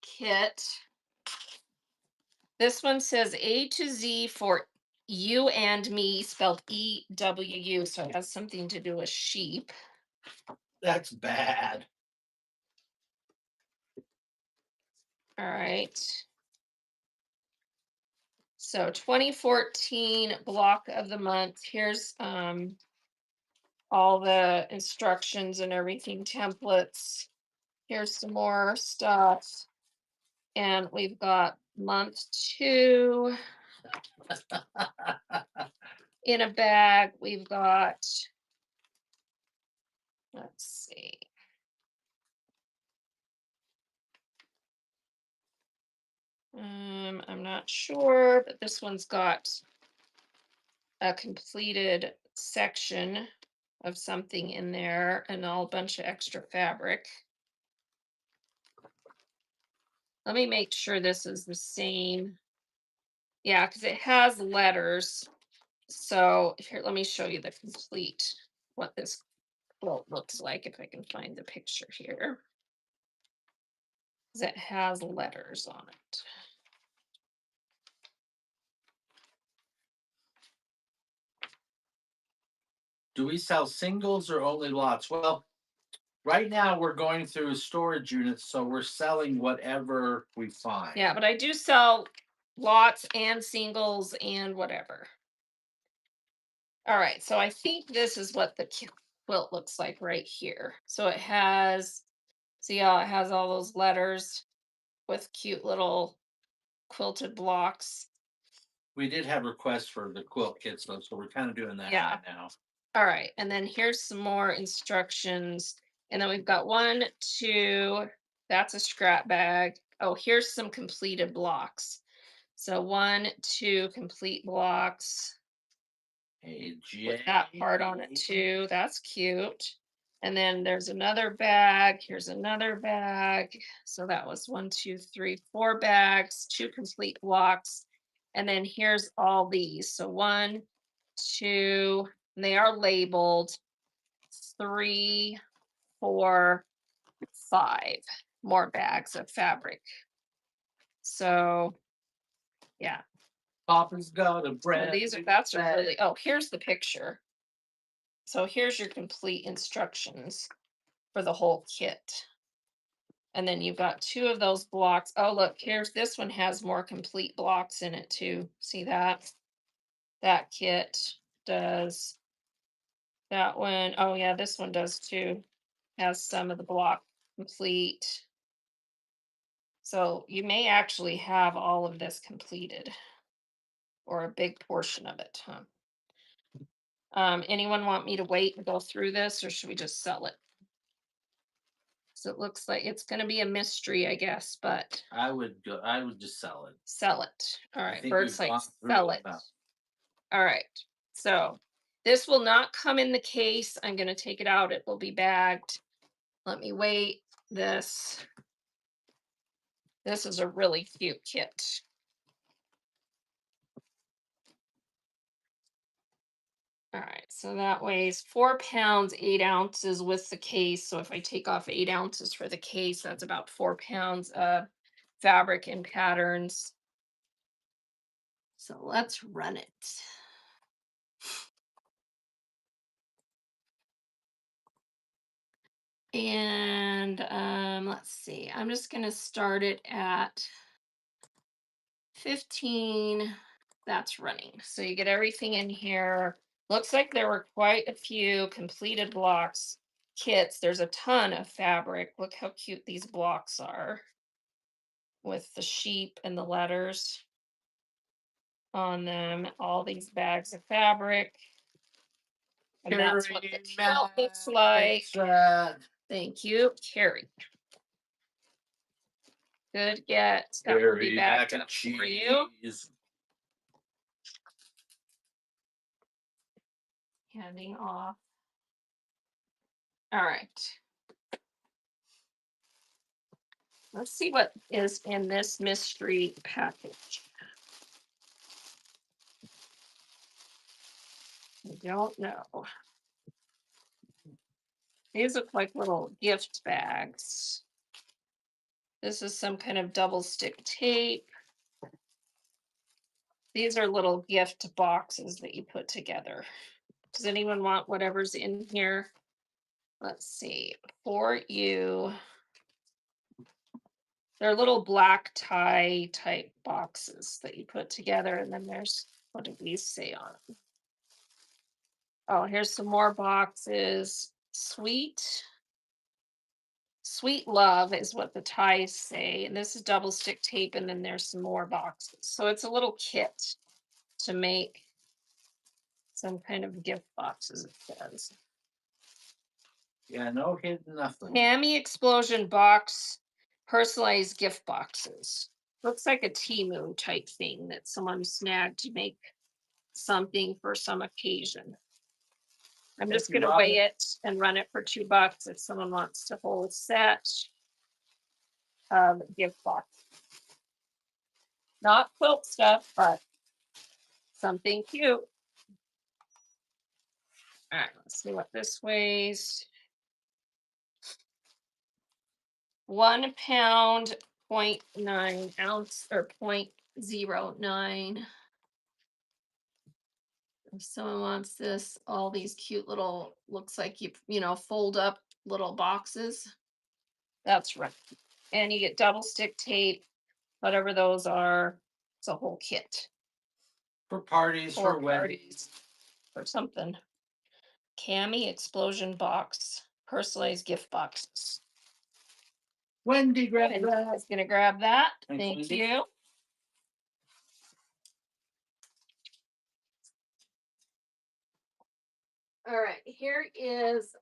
kit. This one says A to Z for you and me, spelled EWU, so it has something to do with sheep. That's bad. All right. So 2014 block of the month. Here's all the instructions and everything, templates. Here's some more stuff. And we've got month 2 in a bag. We've got, let's see. I'm not sure, but this one's got a completed section of something in there and a whole bunch of extra fabric. Let me make sure this is the same. Yeah, because it has letters. So here, let me show you the complete what this quilt looks like if I can find the picture here. Because it has letters on it. Do we sell singles or only lots? Well, right now we're going through storage units, so we're selling whatever we find. Yeah, but I do sell lots and singles and whatever. All right, so I think this is what the quilt looks like right here. So it has, see how it has all those letters with cute little quilted blocks. We did have requests for the quilt kits, though, so we're kind of doing that Yeah. right now. All right, and then here's some more instructions. And then we've got 1, 2, that's a scrap bag. Oh, here's some completed blocks. So 1, 2 complete blocks Hey, with Jay. that part on it too. That's cute. And then there's another bag. Here's another bag. So that was 1, 2, 3, 4 bags, 2 complete blocks. And then here's all these. So 1, 2, and they are labeled 3, 4, 5 more bags of fabric. So yeah. Papa's got a So brand these are new that's a bag. really, oh, here's the picture. So here's your complete instructions for the whole kit. And then you've got 2 of those blocks. Oh, look, here's this one has more complete blocks in it too. See that? That kit. does. That one, oh yeah, this one does too. Has some of the block complete. So you may actually have all of this completed or a big portion of it, huh? Anyone want me to wait and go through this or should we just sell it? So it looks like it's going to be a mystery, I guess, but I would just sell it. sell it. All I right. think Bird's we've like, gone through sell it it. enough. All right. So this will not come in the case. I'm going to take it out. It will be bagged. Let me wait. This is a really cute kit. All right, so that weighs 4 pounds, 8 ounces with the case. So if I take off 8 ounces for the case, that's about 4 pounds of fabric and patterns. So let's run it. And let's see, I'm just going to start it at 15. That's running. So you get everything in here. Looks like there were quite a few completed blocks kits. There's a ton of fabric. Look how cute these blocks are with the sheep and the letters on them. All these bags of fabric. And that's what the Carrie quilt looks Mack, like. fix that. Thank you, Carrie. Good get. That will be Carrie backed mac and up for you. cheese. Handing off. All right. Let's see what is in this mystery package. I don't know. These look like little gift bags. This is some kind of double stick tape. These are little gift boxes that you put together. Does anyone want whatever's in here? Let's see. For you. They're little black tie type boxes that you put together. And then there's, what do these say on them? Oh, here's some more boxes. Sweet love is what the ties say. And this is double stick tape. And then there's some more boxes. So it's a little kit to make some kind of gift boxes, it says. Yeah, no hidden nothing. Hammy Explosion box, personalized gift boxes. Looks like a Timu type thing that someone snagged to make something for some occasion. I'm Thank just you, going to Robin. weigh it and run it for $2 if someone wants to whole set of gift box. Not quilt stuff, but something cute. All right, let's see what this weighs. 1 pound, 0.9 ounce or 0.09. If someone wants this, all these cute little, looks like fold up little boxes. That's right. And you get double stick tape, whatever those are. It's a whole kit For parties, for for weddings. parties or something. Cami Explosion box, personalized gift boxes. Wendy, grab And that. I was gonna grab that. Thanks, Thank Wendy. you. All right, here is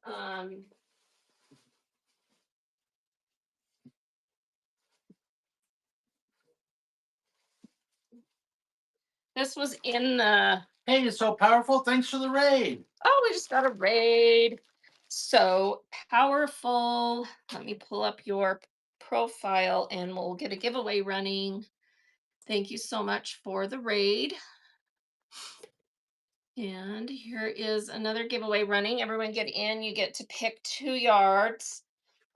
this was in the, Hey, it's so powerful. Thanks for the raid. oh, we just got a raid. So powerful. Let me pull up your profile and we'll get a giveaway running. Thank you so much for the raid. And here is another giveaway running. Everyone get in. You get to pick 2 yards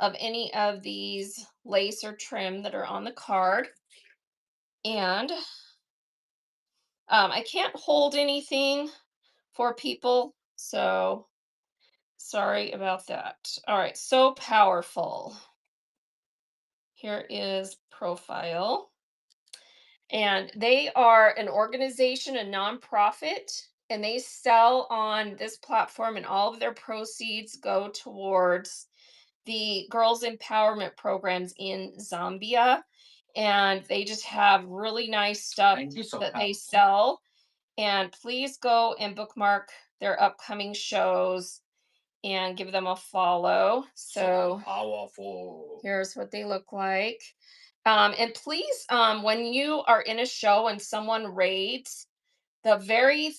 of any of these lace or trim that are on the card. And I can't hold anything for people. So sorry about that. All right. So powerful. Here is profile. And they are an organization, a nonprofit. and they sell on this platform, and all of their proceeds go towards the girls empowerment programs in Zambia, and they just have really nice stuff Thank you, so that they powerful. sell. And please go and bookmark their upcoming shows and give them a follow. So So powerful. here's what they look like. And please, when you are in a show and someone raids, the very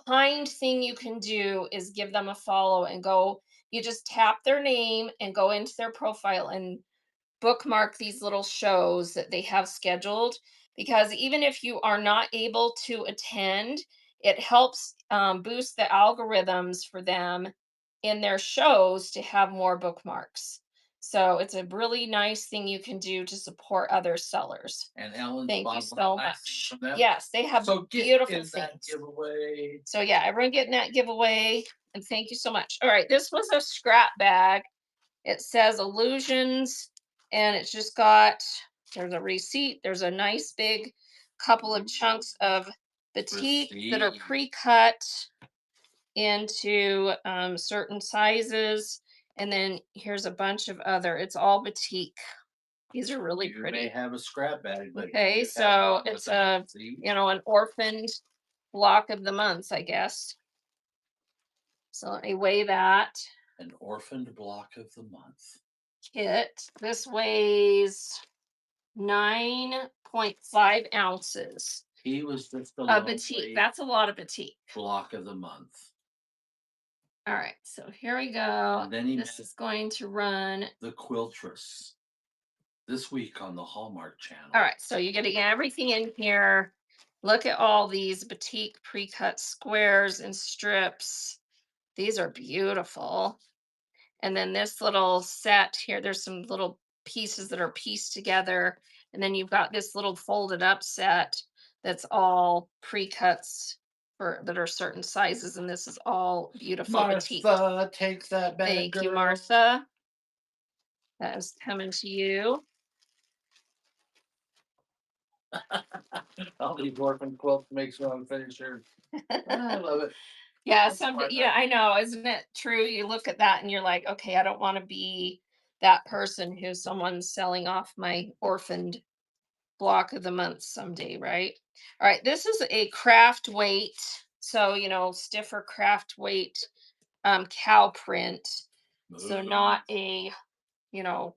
kind thing you can do is give them a follow and go. You just tap their name and go into their profile and bookmark these little shows that they have scheduled, because even if you are not able to attend, it helps boost the algorithms for them in their shows to have more bookmarks. So it's a really nice thing you can do to support other sellers. And Ellen's Thank you bought one so nice thing much. from them. Yes, they have So get beautiful in that things. giveaway. So yeah, everyone getting that giveaway. And thank you so much. All right, this was a scrap bag. It says illusions, and it's just got, there's a receipt. There's a nice big couple of chunks of batik that are Prestige. pre-cut into certain sizes. And then here's a bunch of other, it's all batik. These are really You may pretty. have a scrap bag, but Okay, you have so one with it's a a, receipt. an orphaned block of the month, I guess. So let me weigh that. An orphaned block of the month. Kit. This weighs 9.5 ounces He was just a of batik. lonely That's a lot of batik. block of the month. All right, so here we go. And then he This met is going to run. the quiltress this week on the Hallmark All Channel. right, so you're getting everything in here. Look at all these batik pre-cut squares and strips. These are beautiful. And then this little set here, there's some little pieces that are pieced together. And then you've got this little folded up set that's all pre-cuts for that are certain sizes. And this is all beautiful batik. Martha takes that bad Thank you, girl. Martha. That is coming to you. All these orphan quilts makes one finisher. I love it. Yeah, Thanks, yeah, Martha. I know. Isn't it true? You look at that and you're like, okay, I don't want to be that person who's someone's selling off my orphaned block of the month someday, right? All right, this is a craft weight. So, stiffer craft weight cow print. So Moo. not a, you know,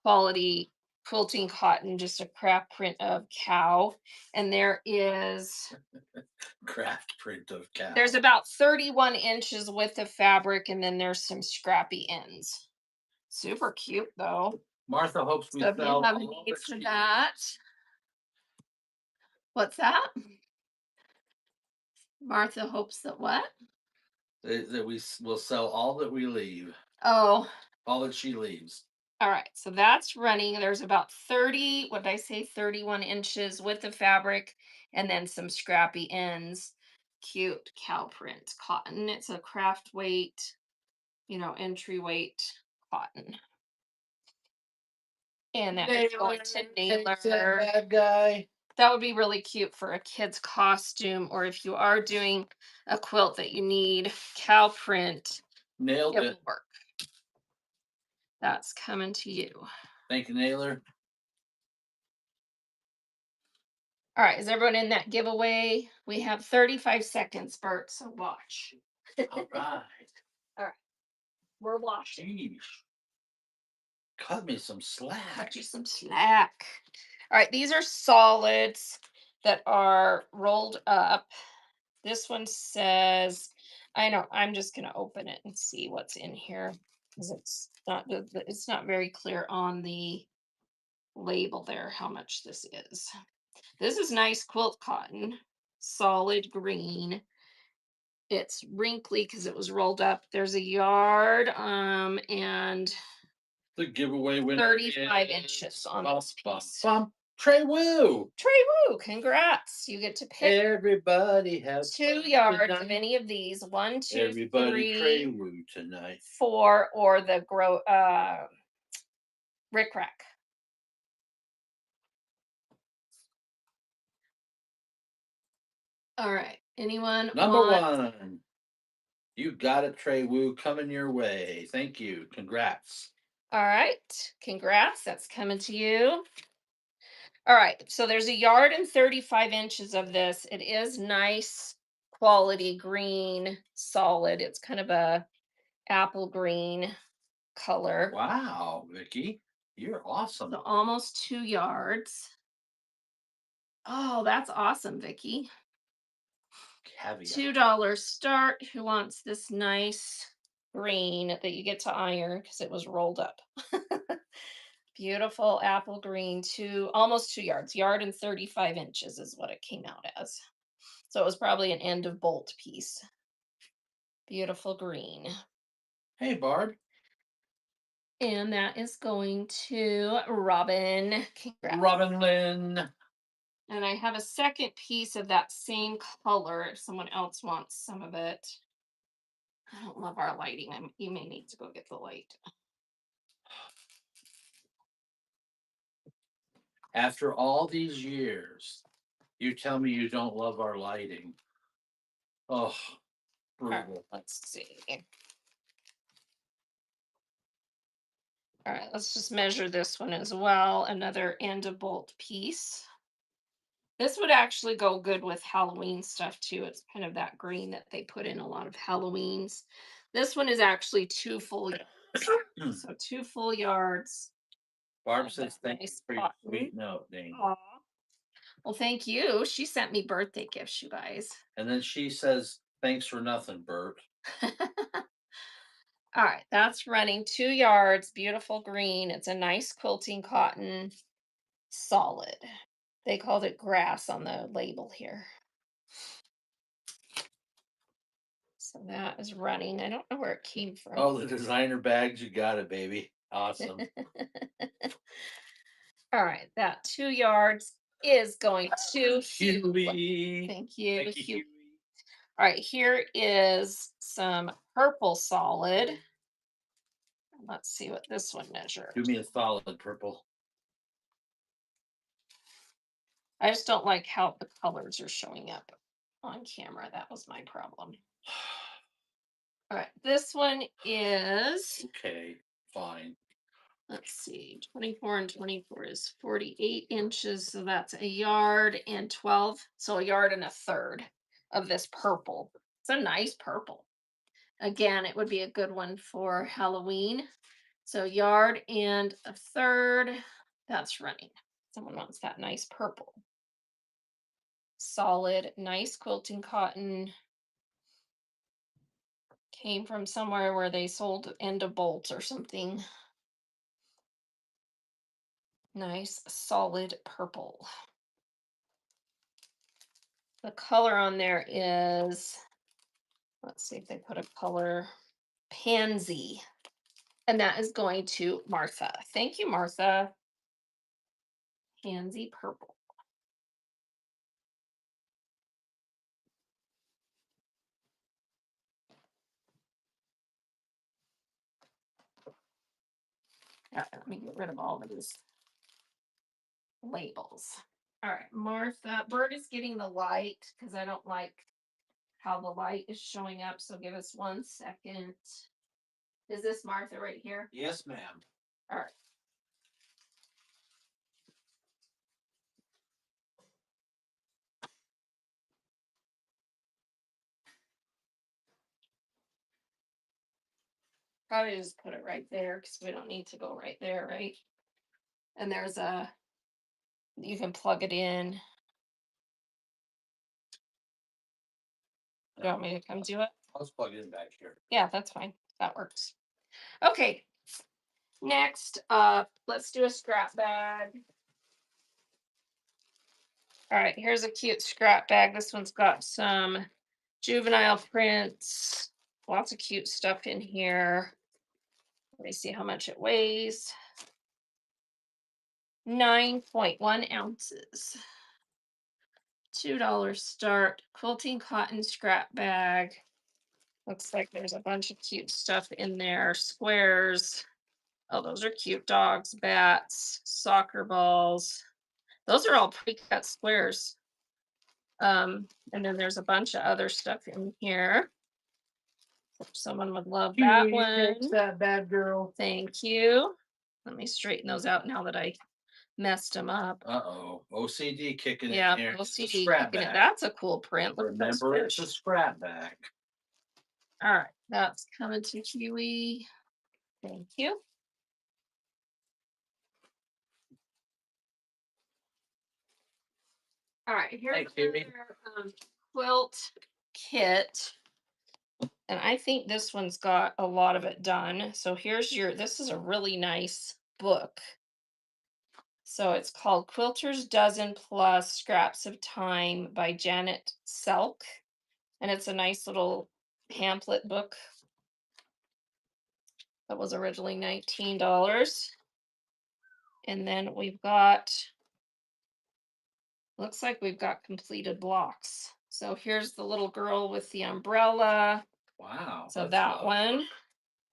quality quilting cotton, just a craft print of cow. And Craft print of there's cow. about 31 inches width of fabric, and then there's some scrappy ends. Super cute though. Martha hopes we So if you sell have a all need that for she that, what's that? Martha hopes that what? that will sell all that we leave, Oh, all that she leaves. all right. So that's running. There's about 30, what did I say? 31 inches width of fabric, and then some scrappy ends. Cute cow print cotton. It's a craft weight, entry weight cotton. And that is Nailer going to takes that nailer. bad guy. That would be really cute for a kid's costume, or if you are doing a quilt that you need cow print, Nailed it it. will work. That's coming to you. Thank you, Nailer. All right, is everyone in that giveaway? We have 35 seconds, Bert, so watch. All right. All right, we're watching. Sheesh. Cut me some Cut slack. you some slack. All right, these are solids that are rolled up. This one says, I know, I'm just gonna open it and see what's in here because it's not very clear on the label there how much this is. This is nice quilt cotton, solid green. It's wrinkly because it was rolled up. There's a yard, and The giveaway winner 35 is inches on bum, this bum, piece. bum. Trey Woo. Trey Woo, congrats. You get to pick Everybody have two fun yards of tonight. any of these. One, two, Everybody Trey three, Woo tonight. four, or the Rick Rack. All right. Anyone Number want? one. You got it, Trey Woo. Coming your way. Thank you. Congrats. All right. Congrats. That's coming to you. All right. So there's a yard and 35 inches of this. It is nice quality green, solid. It's kind of a apple green color. Wow, Vicky. You're awesome. So almost 2 yards. Oh, that's awesome, Vicky. Caveat. $2 start. Who wants this nice green that you get to iron because it was rolled up? Beautiful apple green, almost 2 yards, yard and 35 inches is what it came out as. So it was probably an end of bolt piece. Beautiful green. Hey, Barb. And that is going to Robin. Congrats. Robin Lynn. And I have a second piece of that same color if someone else wants some of it. I don't love our lighting. You may need to go get the light. After all these years, you tell me you don't love our lighting. Oh, All right, brutal. let's see. All right, let's just measure this one as well. Another end of bolt piece. This would actually go good with Halloween stuff too. It's kind of that green that they put in a lot of Halloweens. This one is actually 2 full yards. So 2 full yards Barb of says that thank you nice for your cotton. sweet note, Dane. Aw. Well, thank you. She sent me birthday gifts, you guys. And then she says, thanks for nothing, Bert. All right, that's running 2 yards, beautiful green. It's a nice quilting cotton, solid. They called it grass on the label here. So that is running. I don't know where it came from. Oh, the designer bags. You got it, baby. Awesome. All right, that 2 yards is going to Huey. Thank you. Thank you, Huey. All right, here is some purple solid. Let's see what this one measures. Do me a solid, purple. I just don't like how the colors are showing up on camera. That was my problem. All right, this one is, Okay, fine. let's see, 24 and 24 is 48 inches. So that's a yard and 12. So a yard and a third of this purple. It's a nice purple. Again, it would be a good one for Halloween. So yard and a third. That's running. Someone wants that nice purple. Solid, nice quilting cotton. Came from somewhere where they sold end of bolts or something. Nice, solid purple. The color on there is, let's see if they put a color, pansy. And that is going to Martha. Thank you, Martha. Pansy purple. Let me get rid of all of these labels. All right, Martha. Bert is getting the light because I don't like how the light is showing up. So give us 1 second. Is this Martha right here? Yes, ma'am. All right. Probably just put it right there because we don't need to go right there, right? And there's you can plug it in. Do you want me to come do it? Let's plug it in back here. Yeah, that's fine. That works. Okay. Next up, let's do a scrap bag. All right, here's a cute scrap bag. This one's got some juvenile prints, lots of cute stuff in here. Let me see how much it weighs. 9.1 ounces. $2 start. Quilting cotton scrap bag. Looks like there's a bunch of cute stuff in there. Squares. Oh, those are cute. Dogs, bats, soccer balls. Those are all pre-cut squares. And then there's a bunch of other stuff in here. If someone would love that She takes one. that bad girl. Thank you. Let me straighten those out now that I messed them up. Uh-oh. OCD kicking in Yeah, here. It's a OCD scrap kicking it. bag. That's a cool print. Look at those Remember, it's a fish. scrap bag. All right, that's coming to Kiwi. Thank you. All right, here's Thanks, Kiwi. another quilt kit. And I think this one's got a lot of it done. So here's your, this is a really nice book. So it's called Quilter's Dozen Plus Scraps of Time by Janet Selk. And it's a nice little pamphlet book that was originally $19. And then we've got, looks like we've got completed blocks. So here's the little girl with the umbrella. Wow, So that's that lovely. one,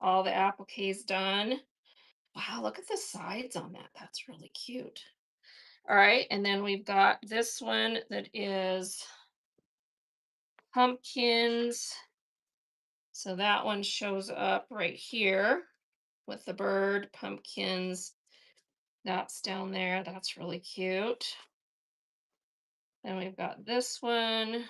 all the appliques done. Wow, look at the sides on that. That's really cute. All right, and then we've got this one that is pumpkins. So that one shows up right here with the bird, pumpkins. That's down there. That's really cute. Then we've got this one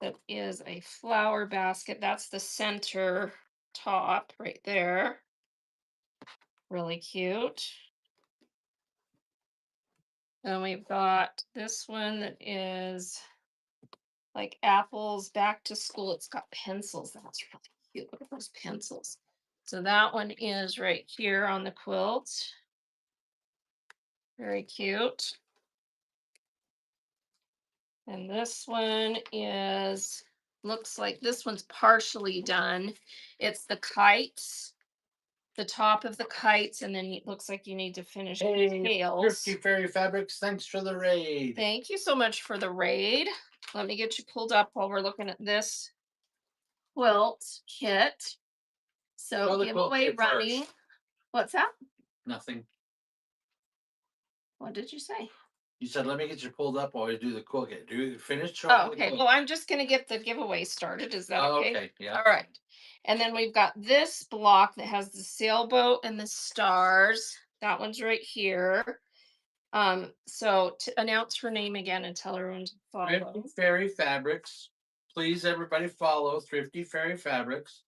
that is a flower basket. That's the center top right there. Really cute. Then we've got this one that is like apples back to school. It's got pencils. That's really cute. Look at those pencils. So that one is right here on the quilt. Very cute. And this one is, looks like this one's partially done. It's the kites, the top of the kites, and then it looks like you need to finish the Hey, Thrifty tails. Fairy Fabrics, thanks for the raid. Thank you so much for the raid. Let me get you pulled up while we're looking at this quilt kit. So Show the quilt giveaway kit running. first. What's that? Nothing. What did you say? You said, let me get you pulled up while we do the quilt kit. Do finish Oh, showing the okay. quilt Well, kit. I'm just gonna get the giveaway started. Is that Oh, okay? okay, yeah. All right. And then we've got this block that has the sailboat and the stars. That one's right here. So to announce her name again and tell everyone to Thrifty follow. Fairy Fabrics. Please, everybody, follow Thrifty Fairy Fabrics.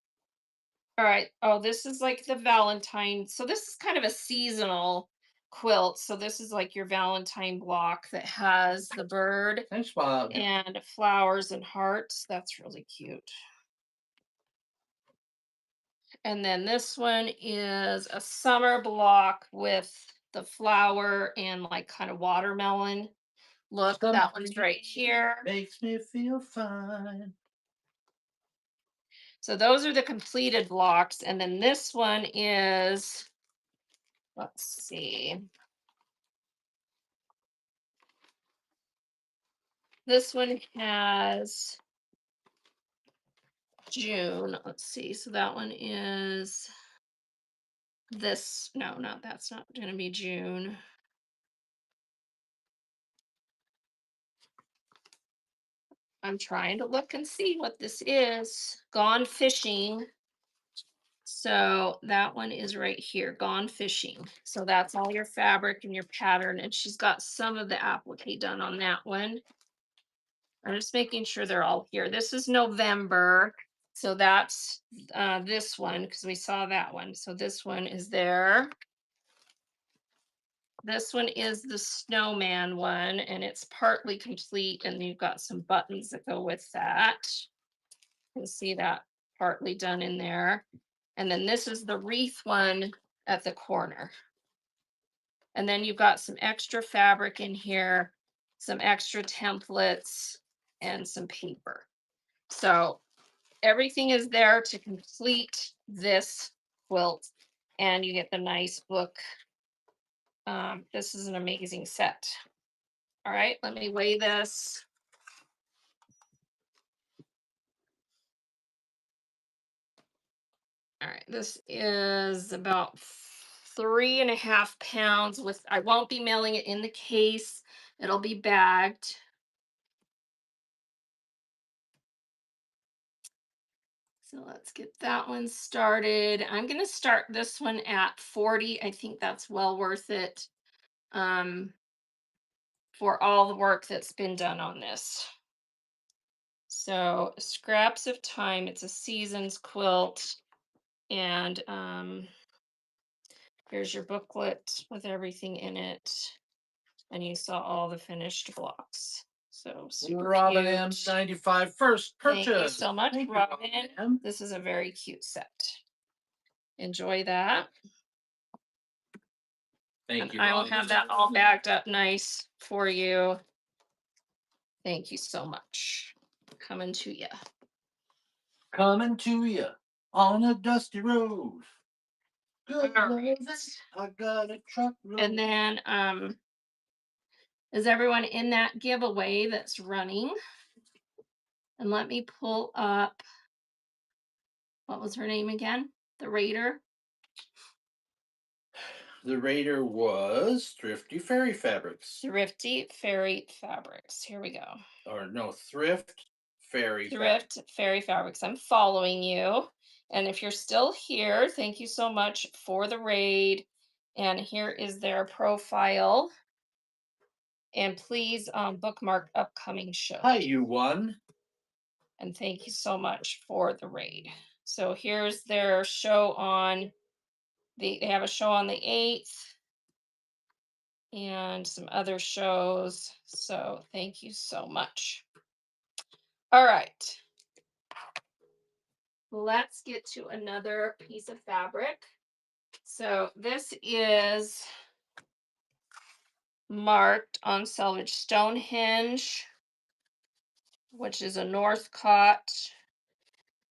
All right. Oh, this is like the Valentine. So this is kind of a seasonal quilt. So this is like your Valentine block that has the bird Thanks, Bob. and flowers and hearts. That's really cute. And then this one is a summer block with the flower and like kind of watermelon look. That one's right here. Makes me feel fine. So those are the completed blocks. And then this one is, let's see. This one has June. Let's see. So that one is this. No, not that's not going to be June. I'm trying to look and see what this is. Gone fishing. So that one is right here, Gone Fishing. So that's all your fabric and your pattern. And she's got some of the applique done on that one. I'm just making sure they're all here. This is November. So that's this one because we saw that one. So this one is there. This one is the snowman one, and it's partly complete. And you've got some buttons that go with that. You can see that partly done in there. And then this is the wreath one at the corner. And then you've got some extra fabric in here, some extra templates, and some paper. So everything is there to complete this quilt, and you get the nice book. This is an amazing set. All right, let me weigh this. All right, this is about 3.5 pounds with, I won't be mailing it in the case. It'll be bagged. So let's get that one started. I'm going to start this one at 40. I think that's well worth it, um, for all the work that's been done on this. So, Scraps of Time, it's a seasons quilt. And here's your booklet with everything in it. And you saw all the finished blocks. So super Robin cute. M95 first Thank you purchase. so much, Thank you, Robin. M. This is a very cute set. Enjoy that. Thank And you, I will Robin. have that all bagged up nice for you. Thank you so much. Coming to you. Coming to you on a dusty road. Good All loving, right. I got a truckload. And then is everyone in that giveaway that's running? And let me pull up, what was her name again? The Raider. The raider was Thrifty Fairy Fabrics. Thrifty Fairy Fabrics. Here we go. Or no, Thrift Fairy Fabrics. Thrift Fairy Fabrics. I'm following you. And if you're still here, thank you so much for the raid. And here is their profile. And please bookmark upcoming shows. Hi, you won. And thank you so much for the raid. So here's their show on they have a show on the 8th and some other shows. So thank you so much. All right. Let's get to another piece of fabric. So this is marked on Selvage Stonehenge, which is a Northcott.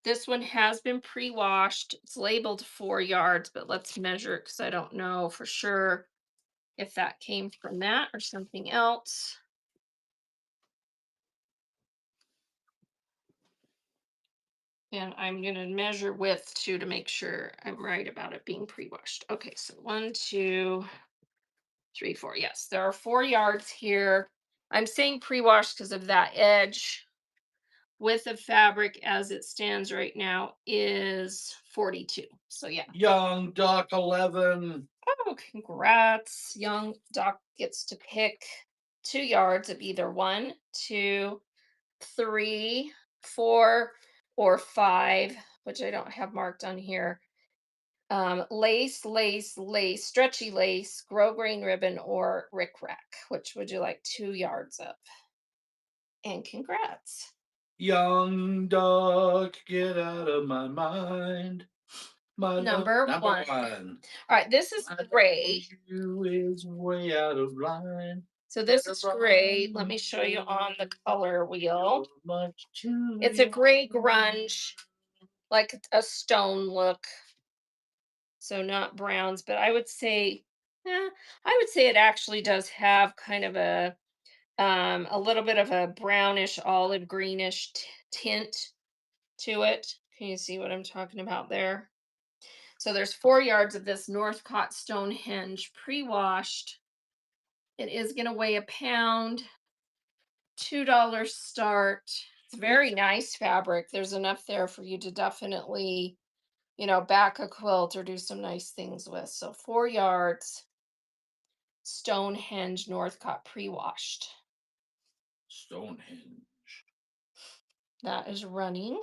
This one has been pre-washed. It's labeled 4 yards, but let's measure it because I don't know for sure if that came from that or something else. And I'm going to measure width too to make sure I'm right about it being pre-washed. Okay, so 1, 2, 3, 4. Yes, there are 4 yards here. I'm saying pre-washed because of that edge. Width of fabric as it stands right now is 42. So yeah. Young Duck 11. Oh, congrats. Young Doc gets to pick 2 yards of either 1, 2, 3, 4, or 5, which I don't have marked on here. Lace, lace, lace, stretchy lace, grosgrain ribbon, or rickrack. Which would you like 2 yards of? And congrats. Young Duck, get out of my mind. My love, Number number 1. one. All right, this is I know gray. you is way out of line. So this is great. Let me show you on the color wheel. Much too It's a gray grunge, like a stone look. So not browns, but I would say it actually does have kind of a little bit of a brownish olive greenish tint to it. Can you see what I'm talking about there? So there's 4 yards of this Northcott Stonehenge pre-washed. It is going to weigh a pound, $2 start. It's very nice fabric. There's enough there for you to definitely, back a quilt or do some nice things with. So 4 yards, Stonehenge Northcott pre-washed. Stonehenge. That is running.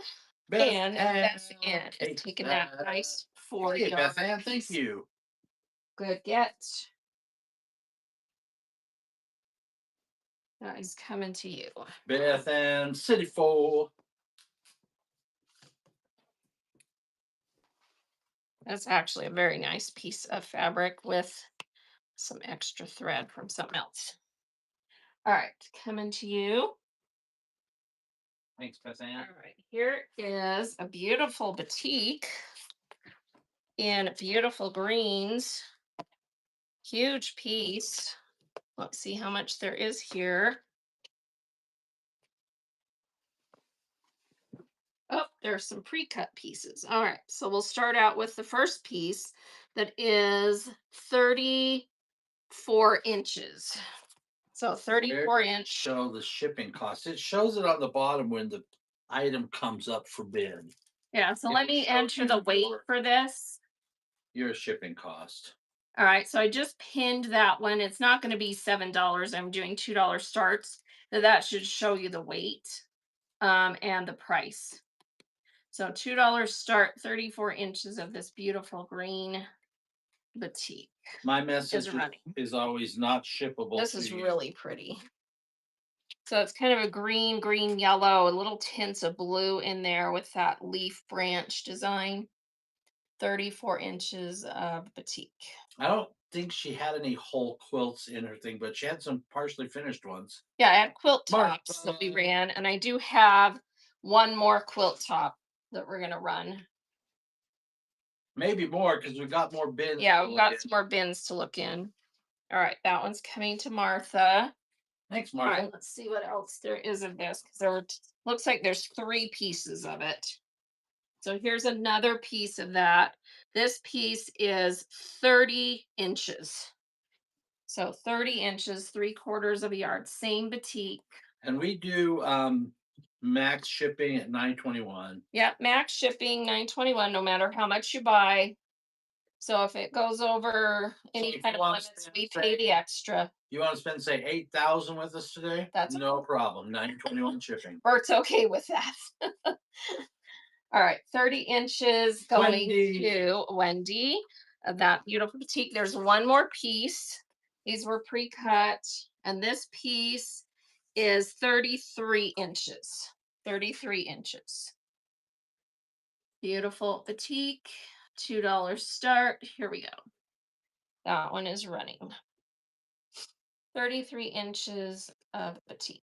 Beth And that's it. It's taking that nice 4 Hey, yard Beth Ann, thank piece. you. Good get. That is coming to you. Beth Ann, City 4. That's actually a very nice piece of fabric with some extra thread from something else. All right, coming to you. Thanks, Beth Ann. All right, here is a beautiful batik in beautiful greens. Huge piece. Let's see how much there is here. Oh, there's some pre-cut pieces. All right, so we'll start out with the first piece that is 34 inches. So 34-inch. Show the shipping cost. It shows it on the bottom when the item comes up for bid. Yeah, so It let will me show enter the you weight for this. your shipping cost. All right, so I just pinned that one. It's not going to be $7. I'm doing $2 starts. So that should show you the weight and the price. So $2 start, 34 inches of this beautiful green batik My is message running. is always not shippable This to is you. really pretty. So it's kind of a green, green, yellow, a little tints of blue in there with that leaf branch design. 34 inches of batik. I don't think she had any whole quilts in her thing, but she had some partially finished ones. Yeah, I had quilt tops that we Martha. ran, and I do have one more quilt top that we're gonna run. Maybe more because we got more bins Yeah, to we've look got at. some more bins to look in. All right, that one's coming to Martha. Thanks, All Martha. right, let's see what else there is of this because looks like there's three pieces of it. So here's another piece of that. This piece is 30 inches. So 30 inches, 3/4 of a yard, same batik. And we do max shipping at 921. Yep, max shipping 921 no matter how much you buy. So if it goes over So any if kind you of want to limits, spend we pay the say extra. you want to spend say 8,000 with us today, That's no problem. 921 shipping. Bert's okay with that. All right, 30 inches going Wendy. to Wendy. That beautiful boutique. There's one more piece. These were pre-cut, and this piece is 33 inches. 33 inches. Beautiful batik. $2 start. Here we go. That one is running. 33 inches of batik.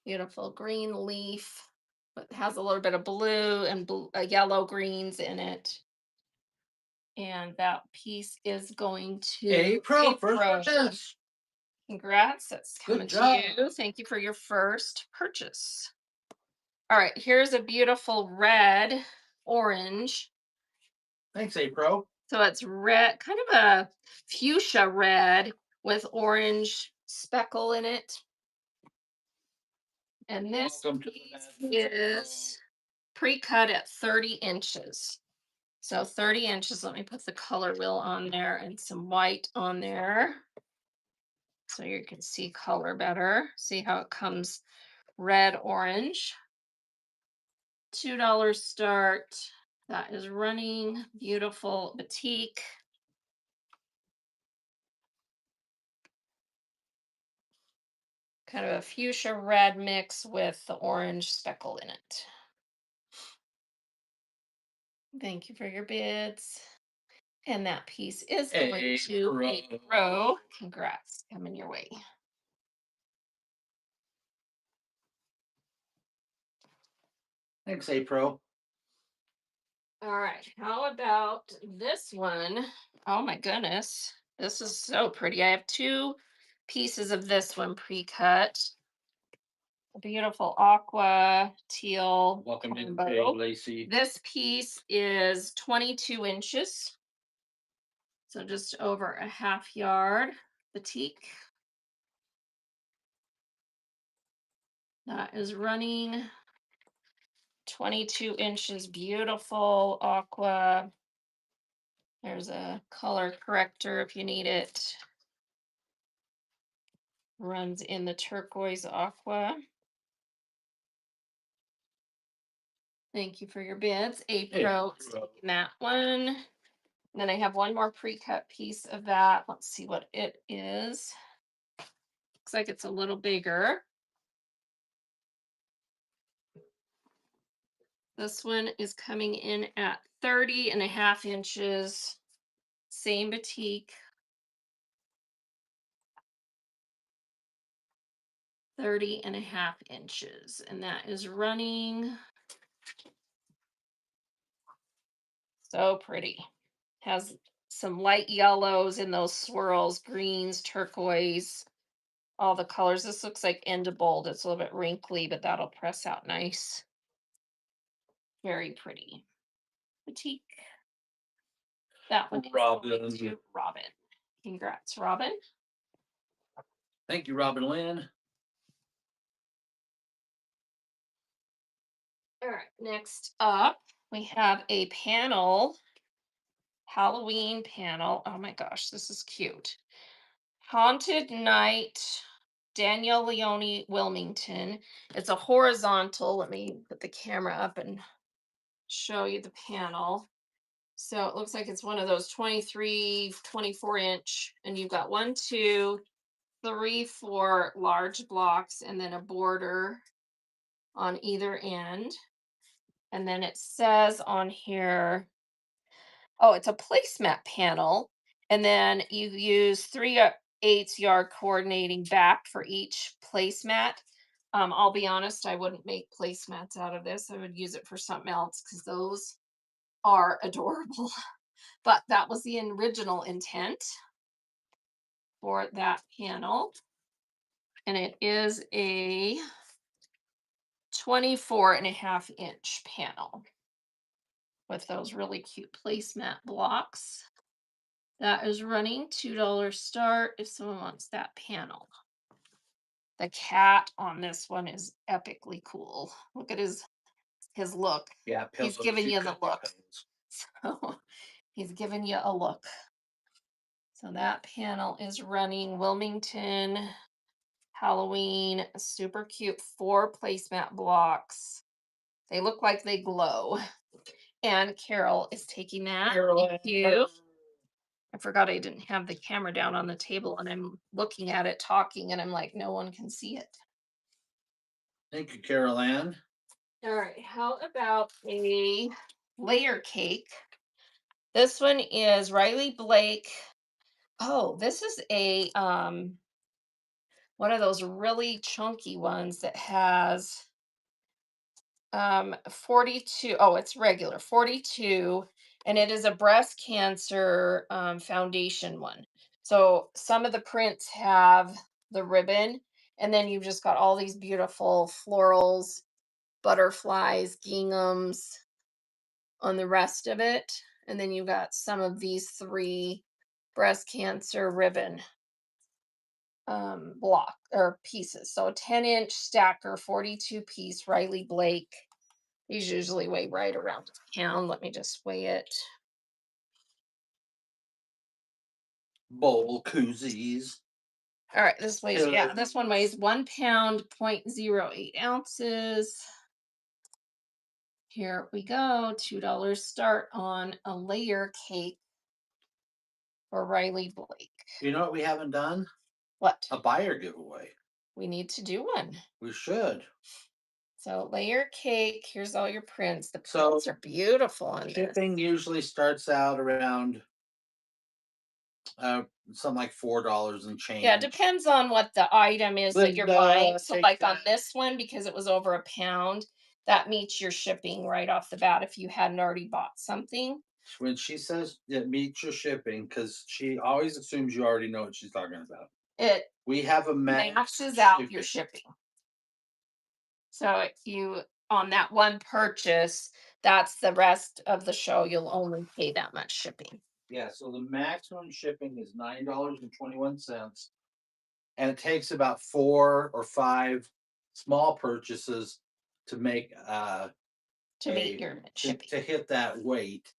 Beautiful green leaf, but has a little bit of blue and yellow greens in it. And that piece is going to April, first April. purchase. Congrats, that's Good coming to job. you. Thank you for your first purchase. All right, here's a beautiful red orange. Thanks, April. So it's red, kind of a fuchsia red with orange speckle in it. And this Welcome to the piece madness, is pre-cut at 30 inches. So 30 inches, let me put the color wheel on there and some white on there. So you can see color better. See how it comes red, orange. $2 start. That is running. Beautiful batik. Kind of a fuchsia red mix with the orange speckle in it. Thank you for your bids. And that piece is going to April. a pro. Congrats, coming your way. Thanks, April. All right, how about this one? Oh my goodness, this is so pretty. I have two pieces of this one pre-cut. A beautiful aqua teal Welcome in, combo. Lacey. This piece is 22 inches, so just over a half yard batik. That is running 22 inches, beautiful aqua. There's a color corrector if you need it. Runs in the turquoise aqua. Thank you for your bids. A Pro is April. taking that one. Then I have one more pre-cut piece of that. Let's see what it is. Looks like it's a little bigger. This one is coming in at 30 and a half inches. Same batik. 30 and a half inches. And that is running so pretty. Has some light yellows in those swirls, greens, turquoise, all the colors. This looks like Enda Bold. It's a little bit wrinkly, but that'll press out nice. Very pretty. Boutique. That one is going Robin. to Robin. Congrats, Robin. Thank you, Robin Lynn. All right, next up, we have a panel, Halloween panel. Oh my gosh, this is cute. Haunted Night, Danielle Leone Wilmington. It's a horizontal. Let me put the camera up and show you the panel. So it looks like it's one of those 23, 24 inch, and you've got one, two, three, four large blocks, and then a border on either end. And then it says on here, oh, it's a placemat panel. And then you use 3/8 yard coordinating back for each placemat. I'll be honest, I wouldn't make placemats out of this. I would use it for something else because those are adorable. But that was the original intent for that panel. And it is a 24.5 inch panel with those really cute placemat blocks. That is running $2 start if someone wants that panel. The cat on this one is epically cool. Look at his look. Yeah, He's pillows. giving You you the cut your look. pillows. So he's giving you a look. So that panel is running Wilmington Halloween, super cute 4 placemat blocks. They look like they glow. And Carol is taking that. Thank you. I forgot I didn't have the camera down on the table and I'm looking at it talking and I'm like, no one can see it. Thank you, Carol Ann. All right, how about a layer cake? This one is Riley Blake. Oh, this is a one of those really chunky ones that has 42. Oh, it's regular 42, and it is a breast cancer foundation one. So some of the prints have the ribbon, and then you've just got all these beautiful florals, butterflies, ginghams on the rest of it. And then you've got some of these 3 breast cancer ribbon block or pieces. So a 10-inch stacker, 42 piece Riley Blake. These usually weigh right around a pound. Let me just weigh it. Bowl koozies. All right, this weighs, Hello. yeah, this one weighs 1 pound, 0.08 ounces. Here we go. $2 start on a layer cake for Riley Blake. You know what we haven't done? What? A buyer giveaway. We need to do one. We should. So layer cake, here's all your prints. The So prints are beautiful on this. shipping usually starts out around uh something like $4 and Yeah, it change. depends on what the item is that you're Linda, buying. So take like on that. this one, because it was over a pound, that meets your shipping right off the bat if you hadn't already bought something. When she says it meets your shipping, because she always assumes you already know what she's talking about. It We have a maxes out your shipping. So if you on that one purchase, that's the rest of the show. You'll only pay that much shipping. Yeah, so the maximum shipping is $9.21, and it takes about 4 or 5 small purchases to make To meet your shipping. to hit that weight.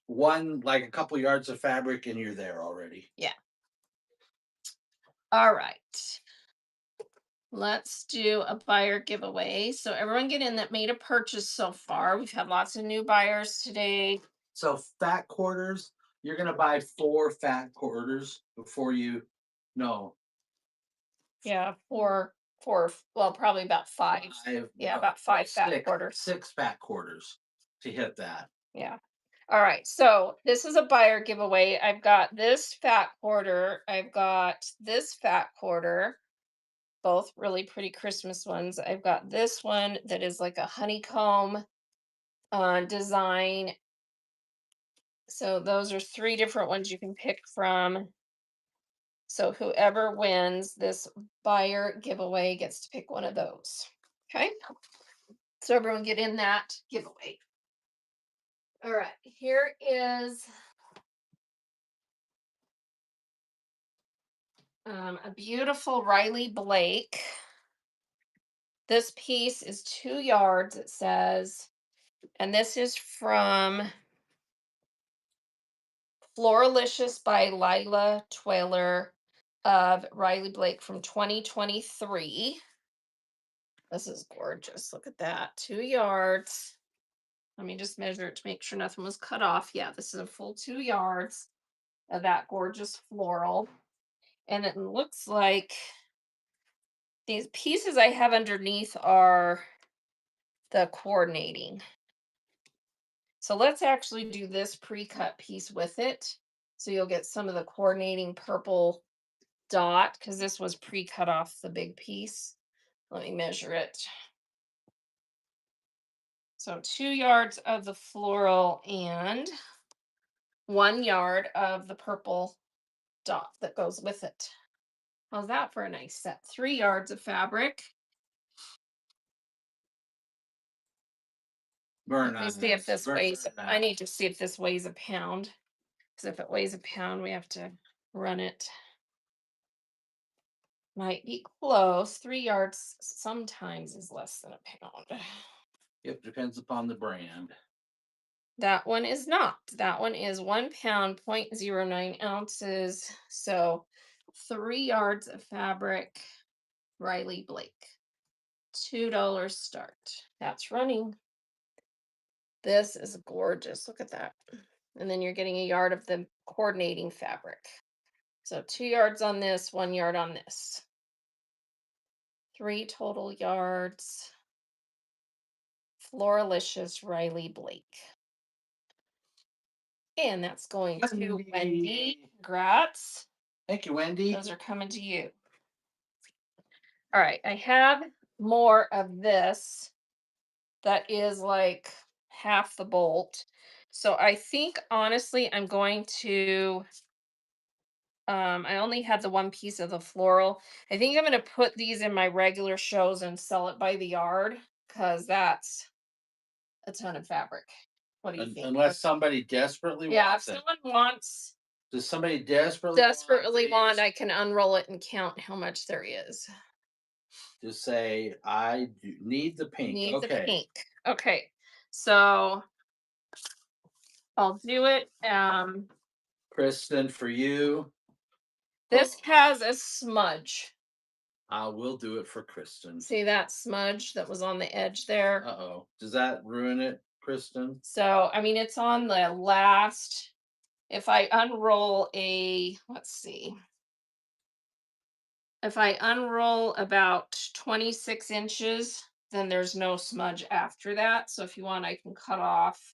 One like a couple yards of fabric and you're there already. Yeah. All right. Let's do a buyer giveaway. So everyone get in that made a purchase so far. We've had lots of new buyers today. So fat quarters, you're gonna buy 4 fat quarters before you no Yeah, four, well, probably about 5. Yeah, about 5 fat quarters. 6 fat quarters to hit that. Yeah. All right. So this is a buyer giveaway. I've got this fat quarter. I've got this fat quarter, both really pretty Christmas ones. I've got this one that is like a honeycomb design. So those are 3 different ones you can pick from. So whoever wins this buyer giveaway gets to pick one of those. Okay. So everyone get in that giveaway. All right. Here is a beautiful Riley Blake. This piece is 2 yards, it says, and this is from Floralicious by Lila Twailer of Riley Blake from 2023. This is gorgeous. Look at that. 2 yards. Let me just measure it to make sure nothing was cut off. Yeah, this is a full 2 yards of that gorgeous floral. And it looks like these pieces I have underneath are the coordinating. So let's actually do this pre-cut piece with it. So you'll get some of the coordinating purple dot because this was pre-cut off the big piece. Let me measure it. So 2 yards of the floral and 1 yard of the purple dot that goes with it. How's that for a nice set? 3 yards of fabric. Burn Let me on see if this. this Burn weighs. on I that. need to see if this weighs a pound. Because if it weighs a pound, we have to run it. Might be close. 3 yards sometimes is less than a pound. It depends upon the brand. That one is not. That one is 1 pound, 0.09 ounces. So 3 yards of fabric, Riley Blake. $2 start. That's running. This is gorgeous. Look at that. And then you're getting a yard of the coordinating fabric. So 2 yards on this, 1 yard on this. 3 total yards. Floralicious Riley Blake. And that's going to Wendy Gratz. Thank you, Wendy. Those are coming to you. All right, I have more of this that is like half the bolt. So I think honestly, I'm going to I only had the one piece of the floral. I think I'm going to put these in my regular shows and sell it by the yard because that's a ton of fabric. What do you think? Unless somebody desperately Yeah, if wants it. someone wants Does somebody desperately want, I can unroll it and count how much there is. just say, I need the pink. Need the Okay. pink. Okay. So I'll do it. Kristen, for you, This has a smudge. I will do it for Kristen. See that smudge that was on the edge there? Uh-oh. Does that ruin it, Kristen? So, I mean, it's on the last. If I unroll let's see. If I unroll about 26 inches, then there's no smudge after that. So if you want, I can cut off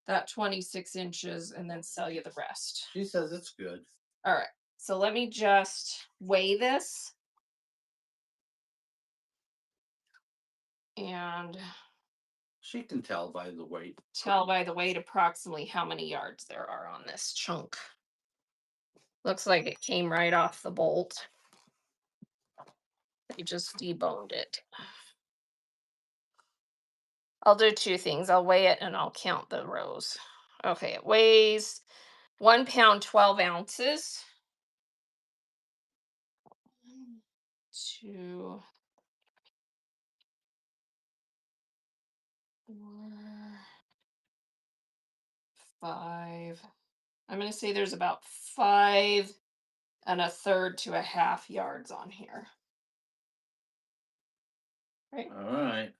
that 26 inches and then sell you the rest. She says it's good. All right. So let me just weigh this. And She can tell by the weight. tell by the weight approximately how many yards there are on this chunk. Looks like it came right off the bolt. They just deboned it. I'll do two things. I'll weigh it and I'll count the rows. Okay, it weighs 1 pound, 12 ounces. 1, 2, 4, 5. I'm going to say there's about 5 1/3 to a half yards on here. Right. All right.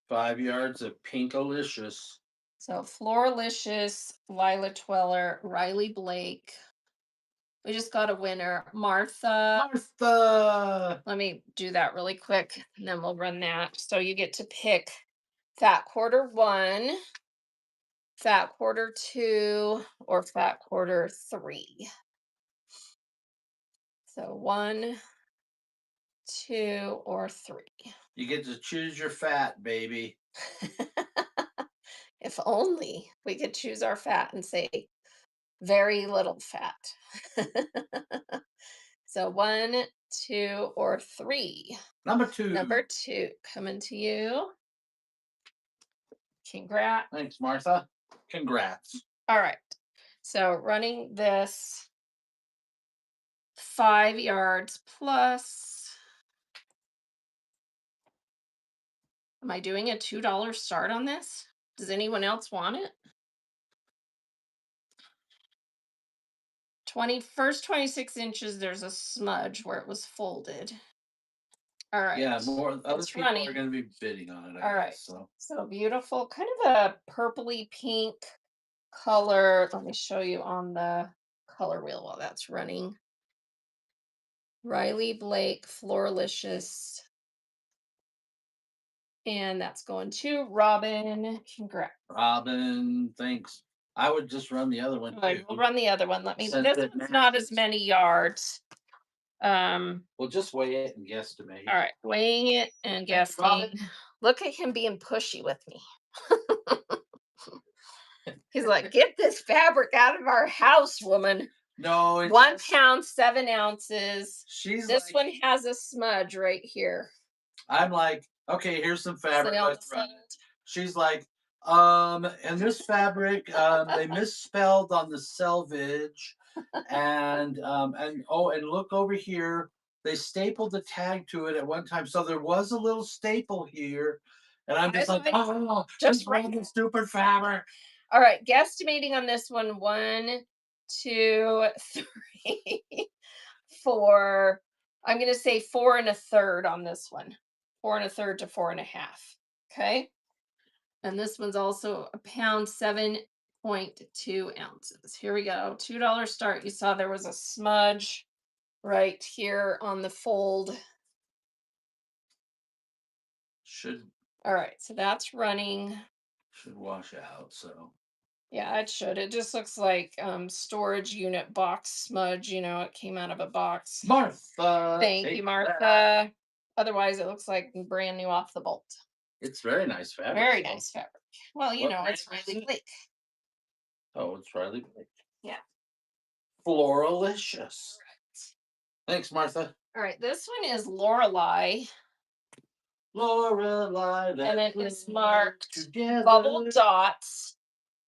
5 yards of Pinkalicious. So Floralicious, Lila Tweller, Riley Blake. We just got a winner, Martha. Martha! Let me do that really quick and then we'll run that. So you get to pick fat quarter 1, fat quarter 2, or fat quarter 3. So 1, 2, or 3. You get to choose your fat, baby. If only we could choose our fat and say very little fat. So 1, 2, or 3. Number 2. Number 2 coming to you. Congrats. Thanks, Martha. Congrats. All right. So running this 5 yards plus Am I doing a $2 start on this? Does anyone else want it? 26 inches, there's a smudge where it was folded. All right. Yeah, more other It's people are running. gonna be bidding on it, I All right. guess, so. So beautiful. Kind of a purpley pink color. Let me show you on the color wheel while that's running. Riley Blake Floralicious. And that's going to Robin. Congrats. Robin, thanks. I would just run the other one All right, too, we'll run the other one. Let me. since This it one's not as matches. many yards. Um, We'll just weigh it and guesstimate. all right, weighing it and Thanks, guessing. Robin. Look at him being pushy with me. He's like, get this fabric out of our house, woman. No, it's 1 pound, 7 ounces. she's This like one has a smudge right here. I'm like, "Okay, here's some Sit fabric, on the let's run fold. it." She's like, and this fabric, they misspelled on the selvage, and oh, and look over here, they stapled the tag to it at one time, so there was a little staple here, and I'm I just like, like "Oh, just just right. run the stupid fabric." All right, guesstimating on this one, 1, 2, 3, 4. I'm going to say 4 1/3 on this one. 4 1/3 to 4 1/2. Okay. And this one's also a pound, 7.2 ounces. Here we go. $2 start. You saw there was a smudge right here on the fold. Should All right. So that's running. should wash out, so. Yeah, it should. It just looks like storage unit box smudge. It came out of a box. Martha, Thank you, take that. Martha. Otherwise, it looks like brand new off the bolt. It's very nice fabric, Very though. nice fabric. Well, What brand it's is really it? Blake. Oh, it's Riley Blake. Yeah. Floralicious. Correct. Thanks, Martha. All right. This one is Lorelei, Lorelei, and let's it is live marked Bubble together. Dots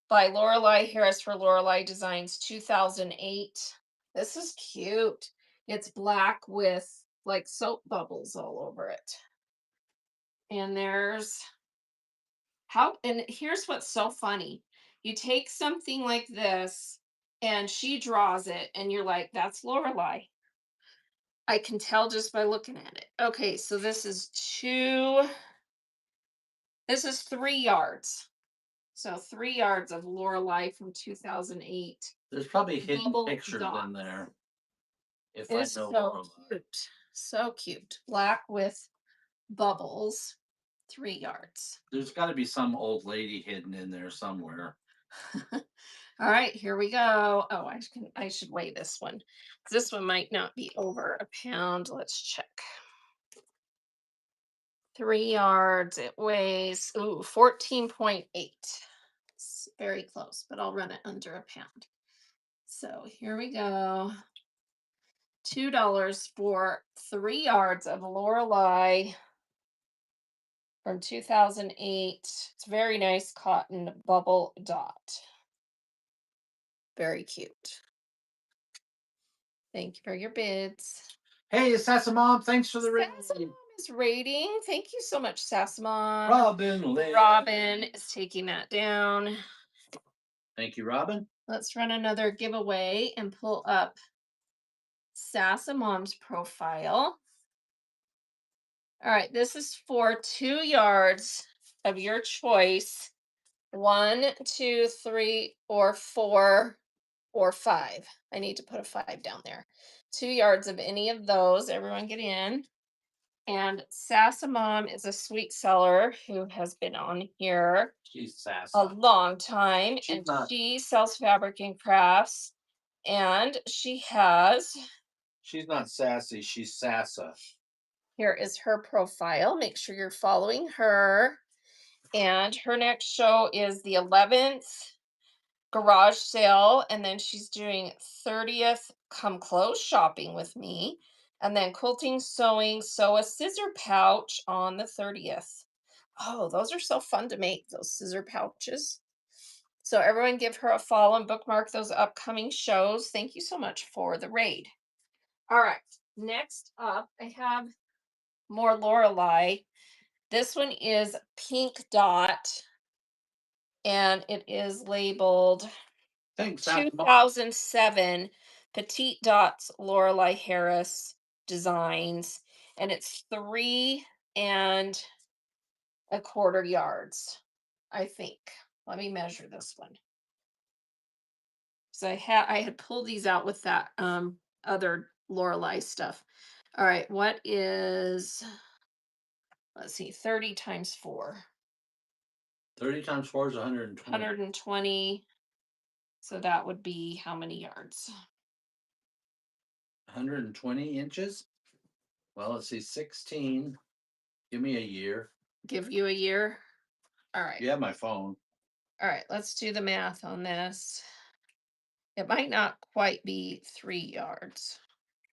by Lorelei Harris for Lorelei Designs 2008. This is cute. It's black with like soap bubbles all over it. And and here's what's so funny. You take something like this and she draws it and you're like, that's Lorelei. I can tell just by looking at it. Okay, so this is 3 yards. So 3 yards of Lorelei from 2008. There's probably hidden Bubble pictures dot. in there if It I is know so Lorelei. cute. So cute. Black with bubbles. 3 yards. There's got to be some old lady hidden in there somewhere. All right, here we go. Oh, I should weigh this one. This one might not be over a pound. Let's check. 3 yards. It weighs 14.8. It's very close, but I'll run it under a pound. So here we go. $2 for 3 yards of Lorelei from 2008. It's very nice cotton bubble dot. Very cute. Thank you for your bids. Hey, Assassin Mom, thanks for the rating. Sassamom is rating. Thank you so much, Sassamom. Robin Lynn. Robin is taking that down. Thank you, Robin. Let's run another giveaway and pull up Sassamom's profile. All right, this is for 2 yards of your choice. 1, 2, 3, or 4 or 5. I need to put a 5 down there. 2 yards of any of those. Everyone get in. And Sassamom is a sweet seller who has been on here She's a sassy. long time, She's and not. she sells fabric and crafts. And She's not sassy. She's sassa. here is her profile. Make sure you're following her. And her next show is the 11th garage sale. And then she's doing 30th come close shopping with me. And then quilting, sewing, sew a scissor pouch on the 30th. Oh, those are so fun to make, those scissor pouches. So everyone give her a follow and bookmark those upcoming shows. Thank you so much for the raid. All right. Next up, I have more Lorelei. This one is pink dot, and it is labeled Thanks, Sasma. 2007 Petite Dots Lorelei Harris Designs, and it's 3 1/4 yards, I think. Let me measure this one. So I had pulled these out with that other Lorelei stuff. All right, what is, let's see, 30 times 4. 30 times 4 is 120. 120. So that would be how many yards? 120 inches. Well, let's see, 16. Give me a year. Give you a year. All right. You have my phone. All right, let's do the math on this. It might not quite be 3 yards.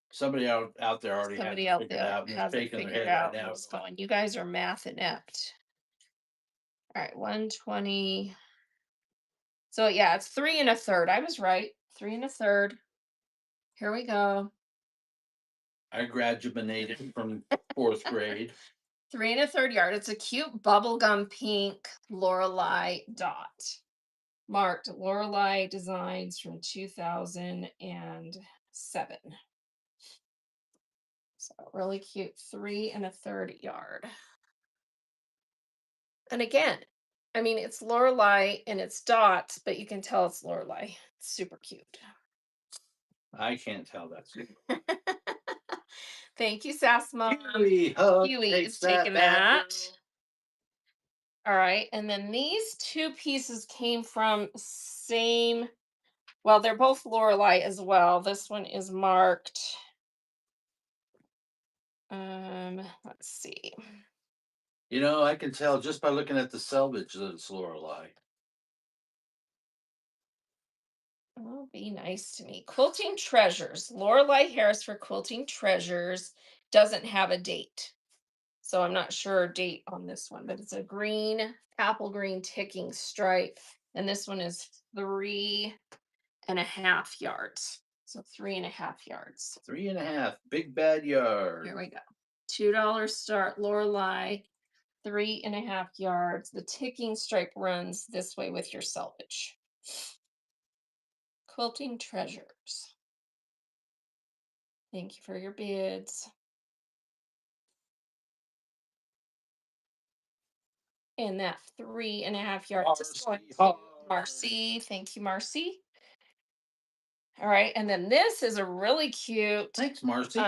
Somebody out there already has Somebody it out figured there out, and they're has it shaking their figured head right out now. who's going. You guys are math inept. All right, 120. So yeah, it's 3 1/3. I was right. 3 1/3. Here we go. I graduated from 4th grade. 3 1/3 yard. It's a cute bubblegum pink Lorelei dot. Marked Lorelei Designs from 2007. So really cute, 3 1/3 yard. And again, I mean, it's Lorelei and it's dots, but you can tell it's Lorelei. It's super cute. I can't tell that's it. Thank you, Sasma. Huey Hug Huey is takes that taking bad that. girl. All right. And then these two pieces came from same, well, they're both Lorelei as well. This one is marked. Let's see. You know, I can tell just by looking at the selvage that it's Lorelei. Oh, be nice to me. Quilting Treasures. Lorelei Harris for Quilting Treasures doesn't have a date. So I'm not sure a date on this one, but it's a green, apple green ticking stripe. And this one is 3 1/2 yards. So 3 1/2 yards. 3.5. Big bad yard. Here we go. $2 start, Lorelei, 3 1/2 yards. The ticking stripe runs this way with your selvage. Quilting Treasures. Thank you for your bids. And that 3 1/2 yards is going Marcy to Hard. Marcy. Thank you, Marcy. All right, and then this is a really cute Thanks, Marcy.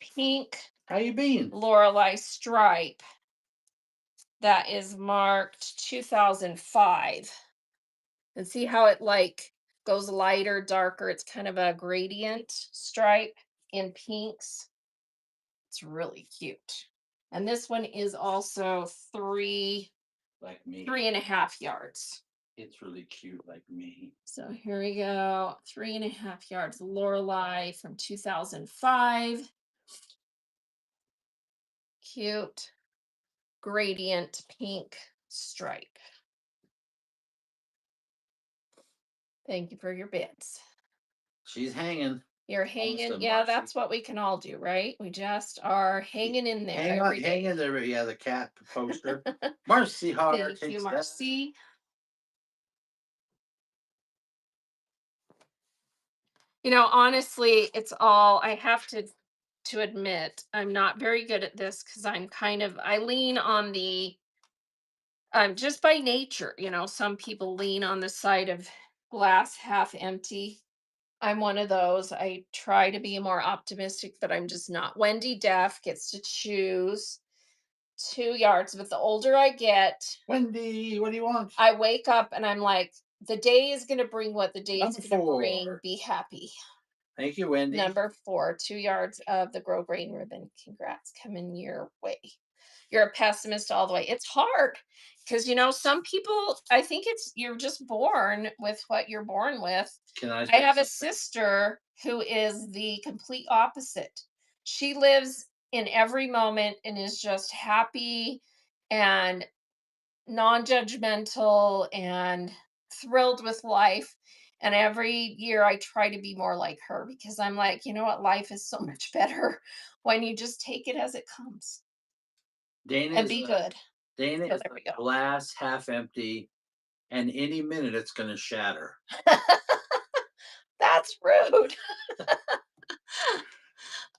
pink How you been? Lorelei stripe that is marked 2005. And see how it like goes lighter, darker. It's kind of a gradient stripe in pinks. It's really cute. And this one is also Like me. 3 1/2 yards. It's really cute, like me. So here we go. 3 1/2 yards. Lorelei from 2005. Cute gradient pink stripe. Thank you for your bids. She's hanging. You're Almost hanging. a Yeah, Marcy. that's what we can all do, right? We just are hanging in there Hang on, every hang day. in there. Yeah, the cat poster. Marcy Hard Thank you, takes that. Marcy. Honestly, it's all I have to admit, I'm not very good at this because I lean on the just by nature, some people lean on the side of glass half empty. I'm one of those. I try to be more optimistic, but I'm just not. Wendy Deaf gets to choose 2 yards, but the older I get, Wendy, what do you want? I wake up and I'm like, the day is going to bring what the day is Number going to bring. 4. Be happy. Thank you, Wendy. Number 4, 2 yards of the Grow Grain ribbon. Congrats, coming your way. You're a pessimist all the way. It's hard because some people. I think you're just born with what you're born with. Can I I say have a something? sister who is the complete opposite. She lives in every moment and is just happy and non-judgmental and thrilled with life. And every year I try to be more like her because I'm like, you know what? Life is so much better when you just take it as it comes and Dana's be good. Dana So is there the we go. glass half empty, and any minute it's gonna shatter. That's rude.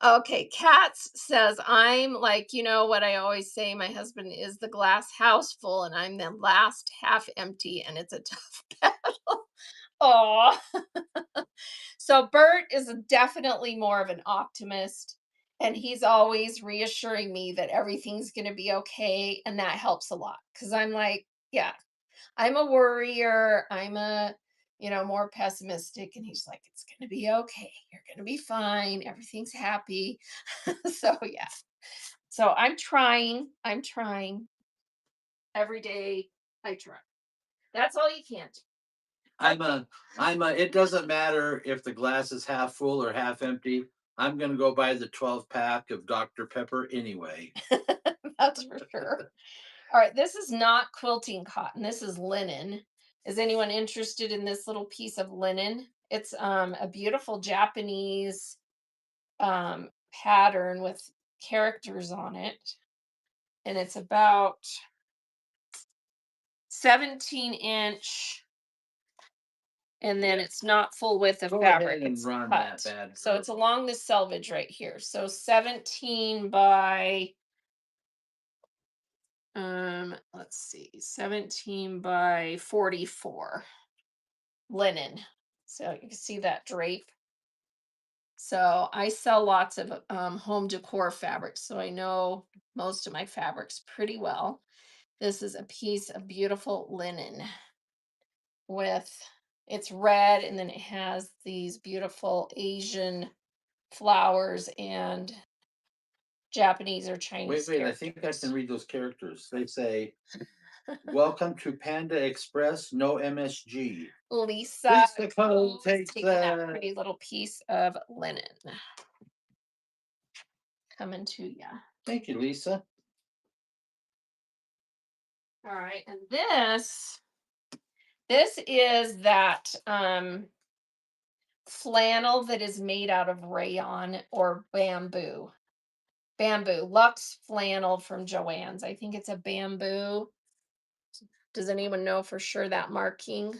Okay, Katz says, I'm like, you know what I always say, my husband is the glass house full and I'm the last half empty, and it's a tough battle. Oh, so Bert is definitely more of an optimist, and he's always reassuring me that everything's going to be okay. And that helps a lot because I'm like, yeah, I'm a worrier. I'm a, more pessimistic. And he's like, it's going to be okay. You're going to be fine. Everything's happy. So, yeah. So I'm trying every day. I try. That's all you can do. I'm Okay. a it doesn't matter if the glass is half full or half empty. I'm gonna go buy the 12 pack of Dr. Pepper anyway. That's for sure. All right. This is not quilting cotton. This is linen. Is anyone interested in this little piece of linen? It's a beautiful Japanese pattern with characters on it, and it's about 17-inch, and then it's not full width of Go fabric, ahead and it's run that cut. bad So girl. it's along the selvage right here. So 17 by let's see, 17 by 44 linen. So you can see that drape. So I sell lots of home decor fabrics, so I know most of my fabrics pretty well. This is a piece of beautiful linen with, it's red, and then it has these beautiful Asian flowers and Japanese or Wait, Chinese wait, I think I characters. can read those characters. They say, "Welcome to Panda Express, no MSG." Lisa Lisa Cole Cole is takes taking that that. pretty little piece of linen coming to you. Thank you, Lisa. All right, and this is that flannel that is made out of rayon or bamboo. Bamboo, Luxe flannel from Joann's. I think it's a bamboo. Does anyone know for sure that marking?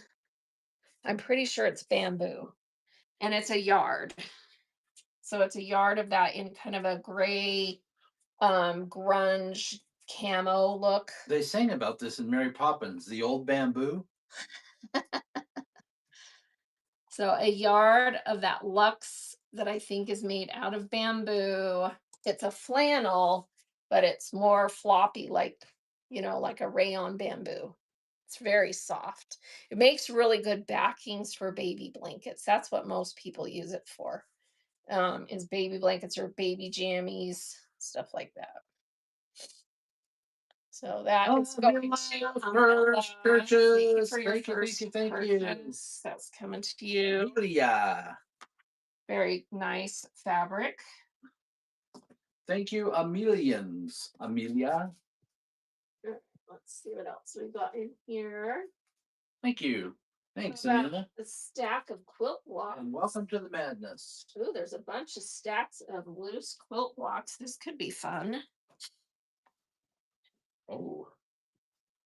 I'm pretty sure it's bamboo. And it's a yard. So it's a yard of that in kind of a gray grunge camo look. They sang about this in Mary Poppins, the old bamboo. So a yard of that luxe that I think is made out of bamboo. It's a flannel, but it's more floppy, like, like a rayon bamboo. It's very soft. It makes really good backings for baby blankets. That's what most people use it for. Is baby blankets or baby jammies, stuff like that. So that is Oh, going to first Thank you purchase. for your Thank you, thank first you, thank you. purchase. That's coming to you. Amelia. Very nice fabric. Thank you, Amelians. Amelia. Let's see what else we got in here. Thank you. Thanks, About Amelia. a stack of quilt blocks. And welcome to the madness. Ooh, there's a bunch of stacks of loose quilt blocks. This could be fun. Oh.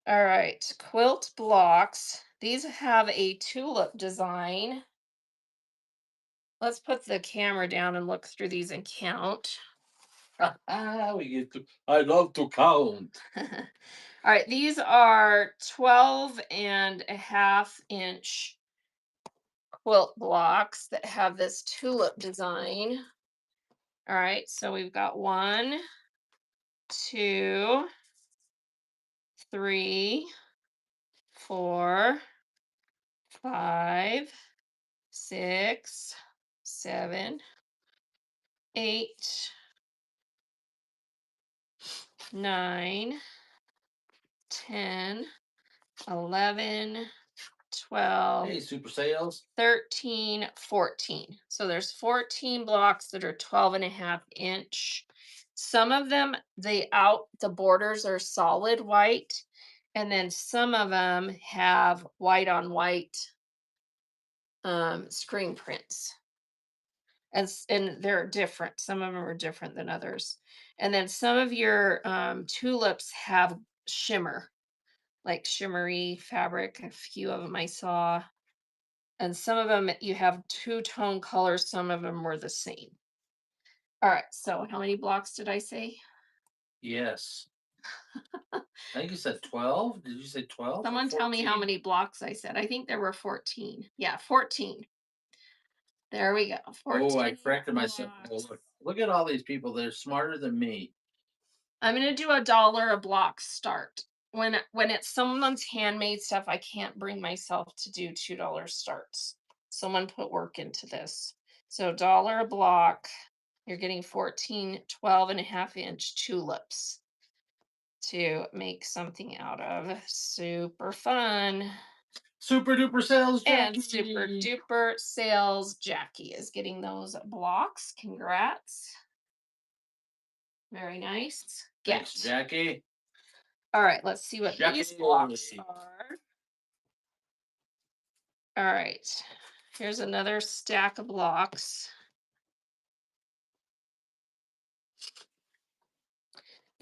All right, quilt blocks. These have a tulip design. Let's put the camera down and look through these and count. We get to, I love to count. All right, these are 12.5-inch quilt blocks that have this tulip design. All right, so we've got 1, 2, 3, 4, 5, 6, 7, 8, 9, 10, 11, 12, Hey, super sales. 13, 14. So there's 14 blocks that are 12.5-inch. Some of them, the borders are solid white, and then some of them have white on white screen prints. And they're different. Some of them are different than others. And then some of your tulips have shimmer, like shimmery fabric. A few of them I saw. And some of them you have two-tone colors, some of them were the same. All right, so how many blocks did I say? Yes. I think you said 12. Did you say 12 or Someone tell me how 14? many blocks I said. I think there were 14. Yeah, 14. There we go. Oh, I 14 corrected myself. Oh, blocks. look at all these people. They're smarter than me. I'm gonna do $1 a block start. When it's someone's handmade stuff, I can't bring myself to do $2 starts. Someone put work into this. So dollar a block, you're getting 14 12.5-inch tulips to make something out of. Super fun. Super duper sales, And super Jackie. duper sales. Jackie is getting those blocks. Congrats. Very nice. Thanks, Get. Jackie. All right, let's see what these blocks Jackie. are. All right, here's another stack of blocks.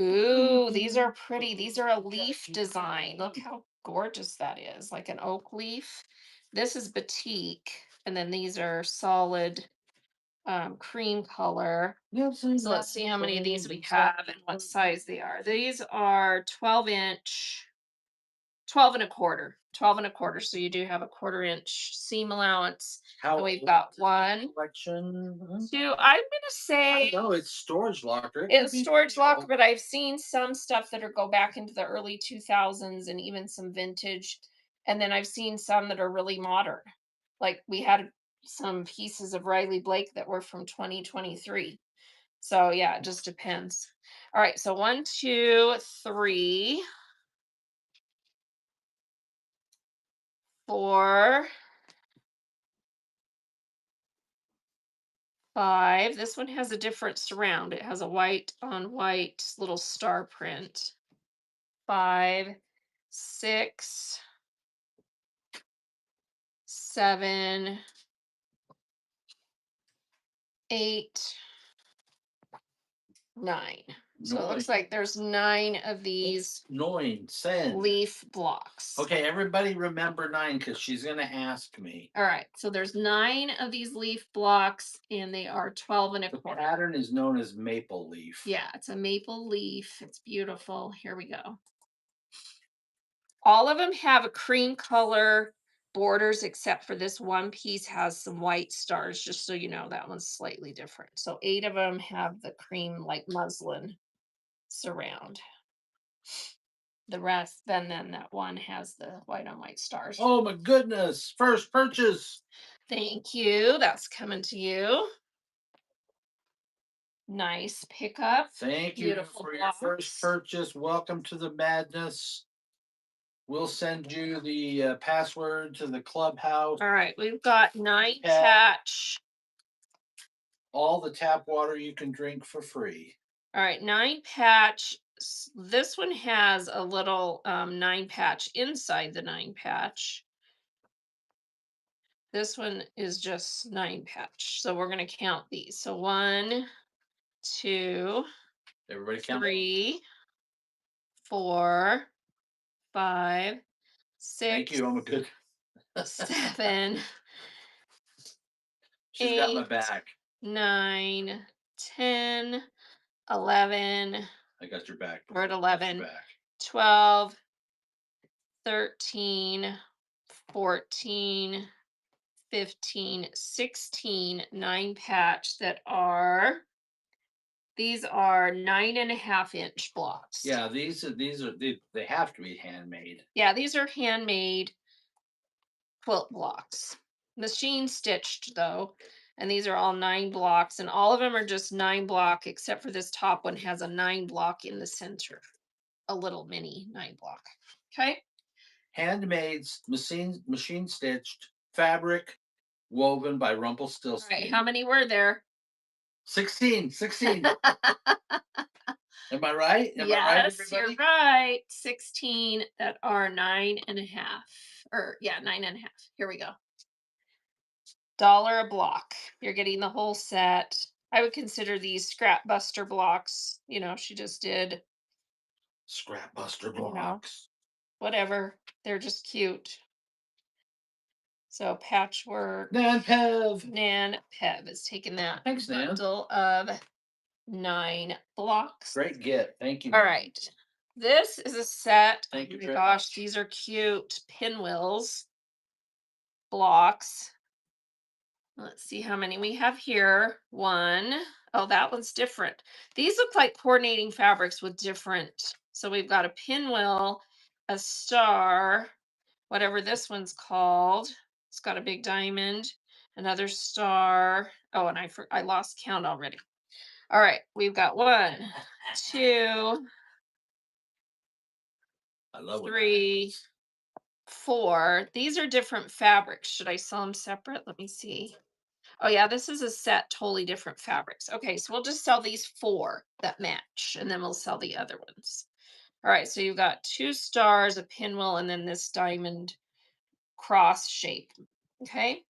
Ooh, these are pretty. These are a leaf design. Look how gorgeous that is, like an oak leaf. This is batik, and then these are solid cream color. So let's see how many of these we have and what size they are. These are 12-inch, 12 and a quarter, 12 and a quarter. So you do have a 1/4 inch seam allowance. How And old we've is got this one, collection? two, I'm gonna I say know it's storage locker. It could it's be storage pretty locker, old. but I've seen some stuff that are go back into the early 2000s and even some vintage. And then I've seen some that are really modern. Like we had some pieces of Riley Blake that were from 2023. So yeah, it just depends. All right, so 1, 2, 3, 4, 5. This one has a different surround. It has a white on white little star print. 5, 6, 7, 8, 9. So it Nine. looks like there's 9 of these Nine. Send. leaf blocks. Okay, everybody remember 9 because she's going to ask me. All right, so there's 9 of these leaf blocks and they are 12 and a The quarter. pattern is known as maple leaf. Yeah, it's a maple leaf. It's beautiful. Here we go. All of them have a cream color borders except for this one piece has some white stars, just so you know, that one's slightly different. So 8 of them have the cream like muslin surround. The rest, then that one has the white on white stars. Oh my goodness. First purchase. Thank you. That's coming to you. Nice pickup. Thank you Beautiful for your first blocks. purchase. Welcome to the madness. We'll send you the password to the clubhouse. All right, we've got 9 Pat. patch. All the tap water you can drink for free. All right, 9 patch. This one has a little 9 patch inside the 9 patch. This one is just 9 patch. So we're going to count these. So 1, 2, Everybody count. 3, 4, 5, Thank 6, you. I'm a good. 7, She's got my 8, back. 9, 10, 11. I got your back. We're at Got your 11, back. 12, 13, 14, 15, 16, 9 patch that are, these are 9.5-inch blocks. Yeah, these are they have to be handmade. Yeah, these are handmade quilt blocks. Machine stitched though. And these are all 9 blocks, and all of them are just 9 block, except for this top one has a 9 block in the center. A little mini 9 block. Okay. Handmade, machine stitched, fabric woven by All right. Rumpelstiltskin. How many were there? 16. 16. Am I right? Am I right, Yes, you're everybody? right. 16 that are 9.5. Or yeah, 9.5. Here we go. Dollar a block. You're getting the whole set. I would consider these scrap buster blocks. You know, she just did Scrap buster I know. blocks. Whatever. They're just cute. So patchwork. Nan Pev. Nan Pev is taking that Thanks, Nan. bundle of 9 blocks. Great get. Thank you. All right. This is a set. Thank Oh you my very gosh, much. these are cute pinwheels blocks. Let's see how many we have here. One. Oh, that one's different. These look like coordinating fabrics with different. So we've got a pinwheel, a star, whatever this one's called. It's got a big diamond, another star. Oh, and I lost count already. All right, we've got one, two, I love when that three, happens. 4. These are different fabrics. Should I sell them separate? Let me see. Oh yeah, this is a set, totally different fabrics. Okay, so we'll just sell these 4 that match, and then we'll sell the other ones. All right, so you've got 2 stars, a pinwheel, and then this diamond cross shape. Okay.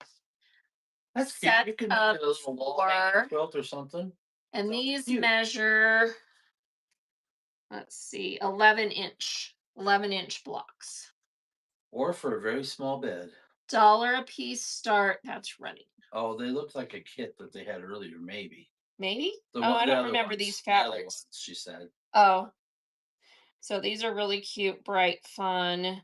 That's cute. Set You can make of a little wall hanging 4, quilt or something. and So these cute. measure, let's see, 11-inch blocks. Or for a very small bed. $1 a piece start. That's running. Oh, they looked like a kit that they had earlier, maybe. Maybe? The Oh, one, I the don't other remember these ones. The other fabrics. ones, she said. Oh, so these are really cute, bright, fun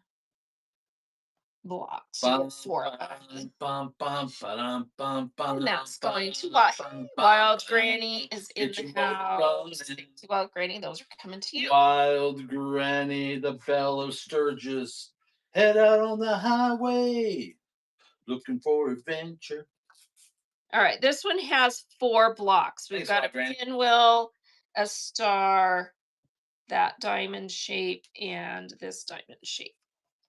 blocks. You Bum, get 4 of them. bum, bum, ba-dum, bum, bum, And that's bum, going to bum, Wild bum. Granny is in Get the your boat house. running. Thank you, Wild Granny. Those are coming to you. Wild Granny, the belle of Sturgis, head out on the highway, looking for adventure. All right, this one has 4 blocks. We've Thanks, got Wild a Granny. pinwheel, a star, that diamond shape, and this diamond shape.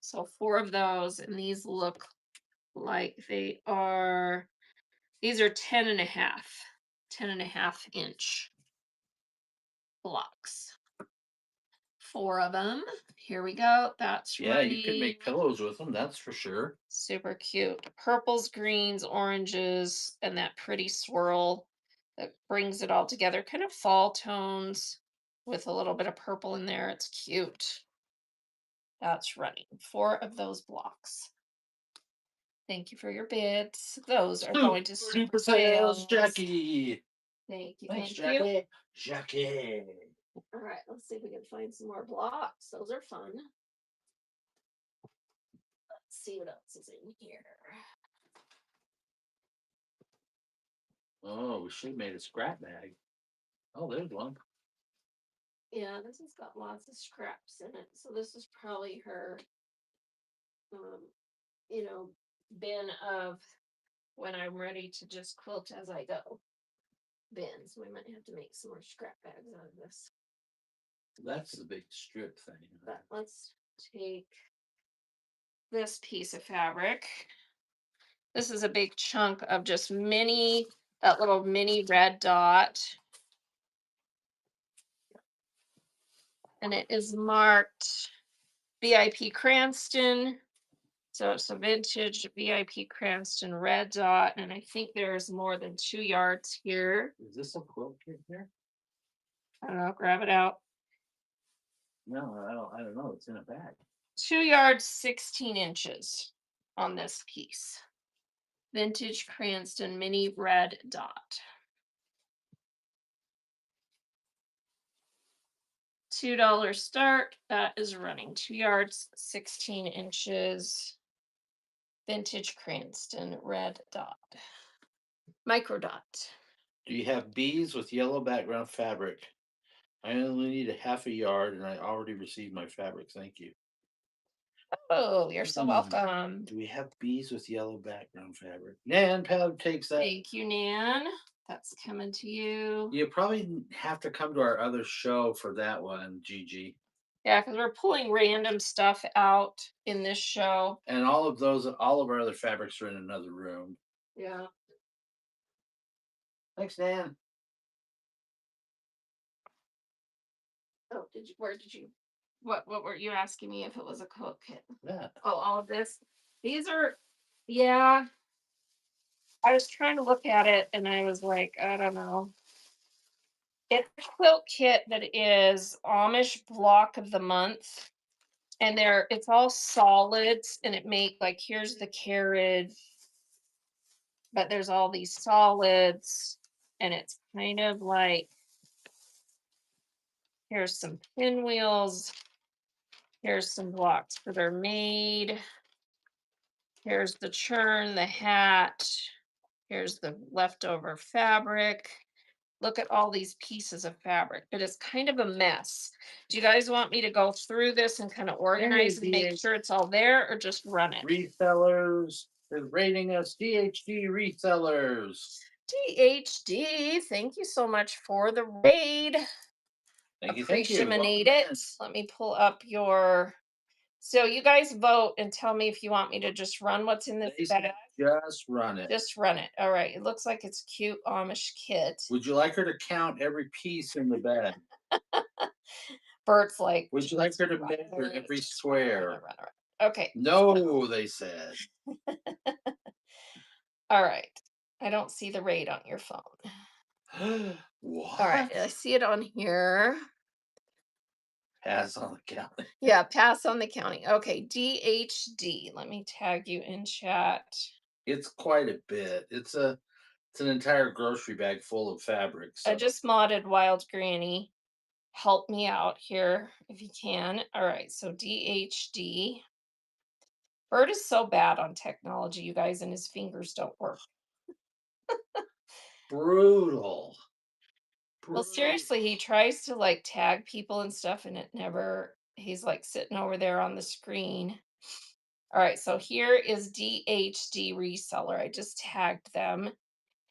So 4 of those, and these look like these are 10.5 inch blocks. 4 of them. Here we go. That's Yeah, you could ready. make pillows with them, that's for sure. Super cute. Purples, greens, oranges, and that pretty swirl that brings it all together. Kind of fall tones with a little bit of purple in there. It's cute. That's running. 4 of those blocks. Thank you for your bids. Those are going to Super super duper sales, sales. Jackie. Thank you. Thanks, Thank you. Jackie. Jackie. All right, let's see if we can find some more blocks. Those are fun. Let's see what else is in here. Oh, we should have made a scrap bag. Oh, there's one. Yeah, this has got lots of scraps in it. So this is probably her um, you know, bin of when I'm ready to just quilt as I go. Bins. We might have to make some more scrap bags out of this. That's the big strip thing. But let's take this piece of fabric. This is a big chunk of just that little mini red dot. And it is marked VIP Cranston. So it's a vintage VIP Cranston red dot. And I think there's more than 2 yards here. Is this a quilt kit here? I don't know, grab it out. No, I don't know. It's in a bag. 2 yards, 16 inches on this piece. Vintage Cranston mini red dot. $2 start. That is running 2 yards, 16 inches. Vintage Cranston red dot. Micro dot. Do you have bees with yellow background fabric? I only need a half a yard and I already received my fabric. Thank you. Oh, you're so Hmm. welcome. Do we have bees with yellow background fabric? Nan Pab takes that. Thank you, Nan. That's coming to you. You probably have to come to our other show for that one, Gigi. Yeah, because we're pulling random stuff out in this show. And all of our other fabrics are in another room. Yeah. Thanks, Nan. Oh, what were you asking me if it was a coat kit? Yeah. Oh, all of this. These are, yeah. I was trying to look at it and I was like, I don't know. It's a quilt kit that is Amish block of the month. And it's all solids and it make like here's the carriage, but there's all these solids and it's kind of like here's some pinwheels, here's some blocks that are made, here's the churn, the hat, here's the leftover fabric. Look at all these pieces of fabric, but it's kind of a mess. Do you guys want me to go through this and kind of organize and make sure it's all there or just run it? Resellers is rating us DHD resellers. DHD, thank you so much for the raid. Thank you. Thank you. Appreciate Welcome it. in. Let me pull up your. So you guys vote and tell me if you want me to just run what's in this They bag. said just run it. Just run it. All right. It looks like it's cute Amish kit. Would you like her to count every piece in the bag? Bert's like. Would you like her to measure every square? Run. Okay. No, they said. All right. I don't see the rate on your phone. What? All right. I see it on here. Pass on the count. Yeah, pass on the counting. Okay, DHD. Let me tag you in chat. It's quite a bit. It's an entire grocery bag full of fabric. I So just modded Wild Granny. Help me out here if you can. All right, so DHD. Bert is so bad on technology, you guys, and his fingers don't work. brutal. Well, seriously, he tries to like tag people and stuff, and it never, he's like sitting over there on the screen. All right, so here is DHD reseller. I just tagged them.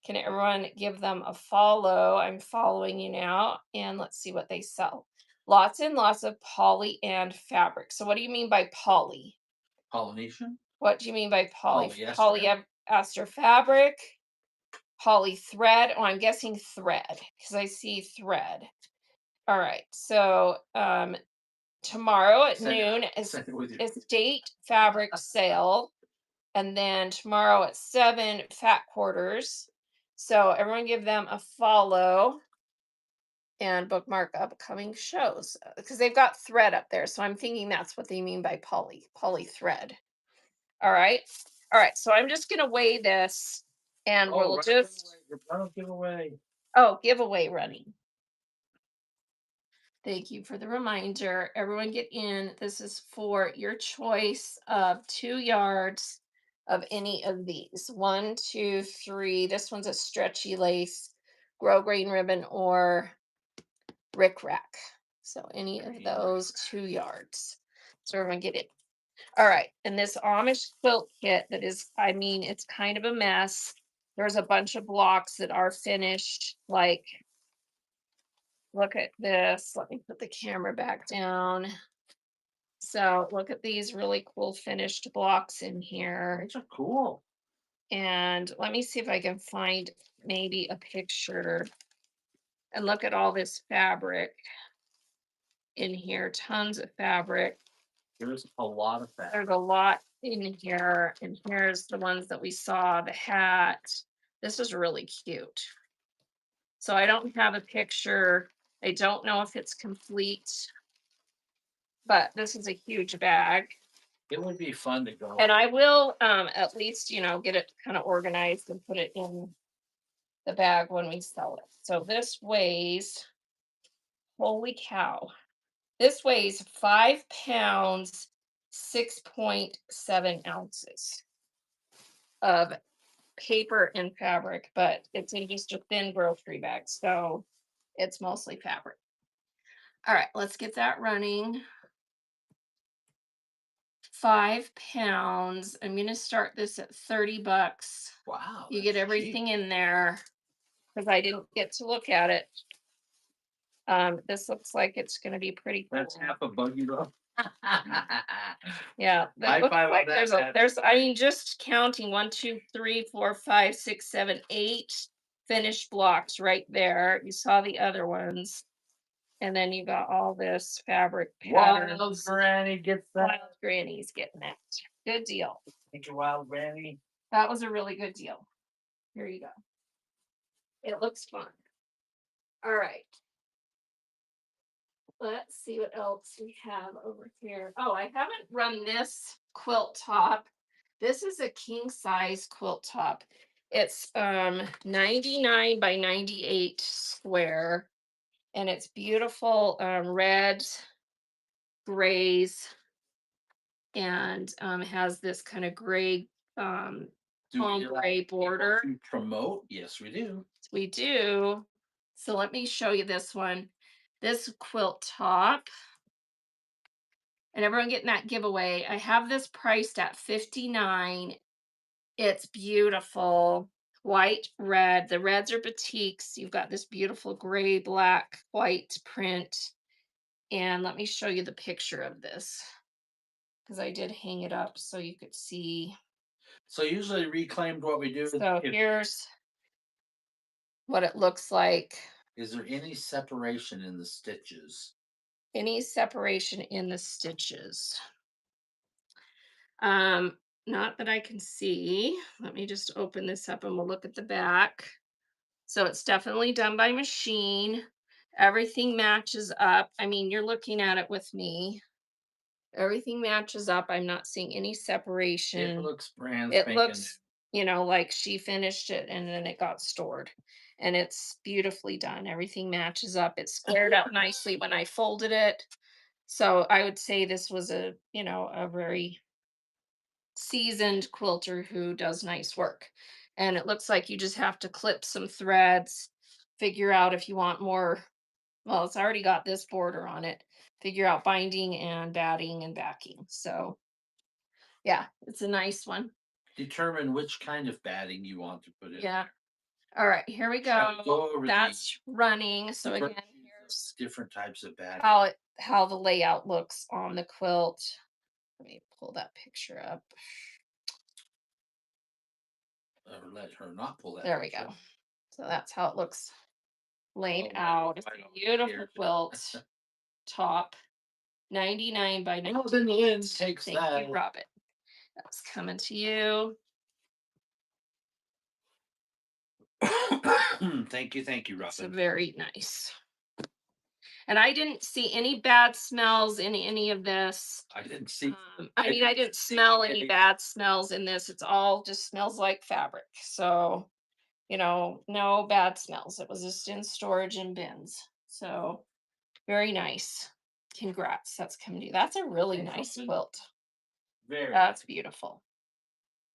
Can everyone give them a follow? I'm following you now, and let's see what they sell. Lots and lots of poly and fabric. So, what do you mean by poly? Polynesian? What do you mean by poly? Polyester? Polyester fabric, poly thread. Oh, I'm guessing thread because I see thread. All right. So, tomorrow at noon is Send it with your estate fabric sale. And then tomorrow at 7, fat quarters. So everyone give them a follow and bookmark upcoming shows because they've got thread up there. So I'm thinking that's what they mean by poly thread. All right. All right. So I'm just going to weigh this and we'll just. giveaway. Oh, giveaway running. Thank you for the reminder. Everyone get in. This is for your choice of 2 yards of any of these. 1, 2, 3. This one's a stretchy lace, grosgrain ribbon, or rickrack. So any of those 2 yards. So everyone get it. All right. And this Amish quilt kit that is, I mean, it's kind of a mess. There's a bunch of blocks that are finished, like look at this. Let me put the camera back down. So look at these really cool finished blocks in here. These are cool. And let me see if I can find maybe a picture. And look at all this fabric in here. Tons of fabric. There's a lot of fabric. There's a lot in here. And here's the ones that we saw, the hat. This is really cute. So I don't have a picture. I don't know if it's complete, but this is a huge bag. It would be fun to go. And I will at least, get it kind of organized and put it in the bag when we sell it. So this weighs, holy cow, this weighs 5 pounds, 6.7 ounces of paper and fabric, but it's in just a thin grocery bag. So it's mostly fabric. All right, let's get that running. 5 pounds. I'm going to start this at $30. Wow. You get everything in there because I didn't get to look at it. This looks like it's going to be pretty cool. That's half a buggy roll. Yeah, that High looks five on like that, there's I mean just counting 1, 2, 3, 4, 5, 6, 7, 8 finished blocks right there. You saw the other ones. And then you got all this fabric patterns. Wild Granny gets that. Wild Granny's getting that. Good deal. Thank you, Wild Granny. That was a really good deal. Here you go. It looks fun. All right. Let's see what else we have over here. Oh, I haven't run this quilt top. This is a king size quilt top. It's 99 by 98 square, and it's beautiful reds, grays, and has this kind of gray Do we allow ombre people border. to promote? Yes, we do. We do. So let me show you this one. This quilt top, and everyone getting that giveaway. I have this priced at 59. It's beautiful. White, red. The reds are batiks. You've got this beautiful gray, black, white print. And let me show you the picture of this because I did hang it up so you could see. So usually reclaimed what we do So here's what it looks like. is there any separation in the stitches? Any separation in the stitches? Um, Not that I can see. Let me just open this up and we'll look at the back. So it's definitely done by machine. Everything matches up. I mean, you're looking at it with me. Everything matches up. I'm not seeing any It separation. looks brand It spanking new. looks, like she finished it and then it got stored. And it's beautifully done. Everything matches up. It squared up nicely when I folded it. So I would say this was a very seasoned quilter who does nice work. And it looks like you just have to clip some threads, figure out if you want more. Well, it's already got this border on it. Figure out binding and batting and backing. So, yeah, it's a nice one. Determine which kind of batting you want to put in Yeah. there. All right, here we Shall we go. go over That's running. So the again, virtues of here's the different types of batting? how the layout looks on the quilt. Let me pull that picture up. Or let her not pull that There we picture. go. So that's how it looks laid Oh, out. It's I a don't beautiful care. quilt top, 99 by Well, 90. then Lynn takes Thank you, that. Robin. That's coming to you. Thank you, It's a Robin. very nice. And I didn't see any bad smells in any of this. I didn't see. I didn't smell any bad smells in this. It's all just smells like fabric. So, no bad smells. It was just in storage in bins. So, very nice. Congrats. That's coming to you. That's a really Thanks, nice Robin. quilt. Very, That's beautiful.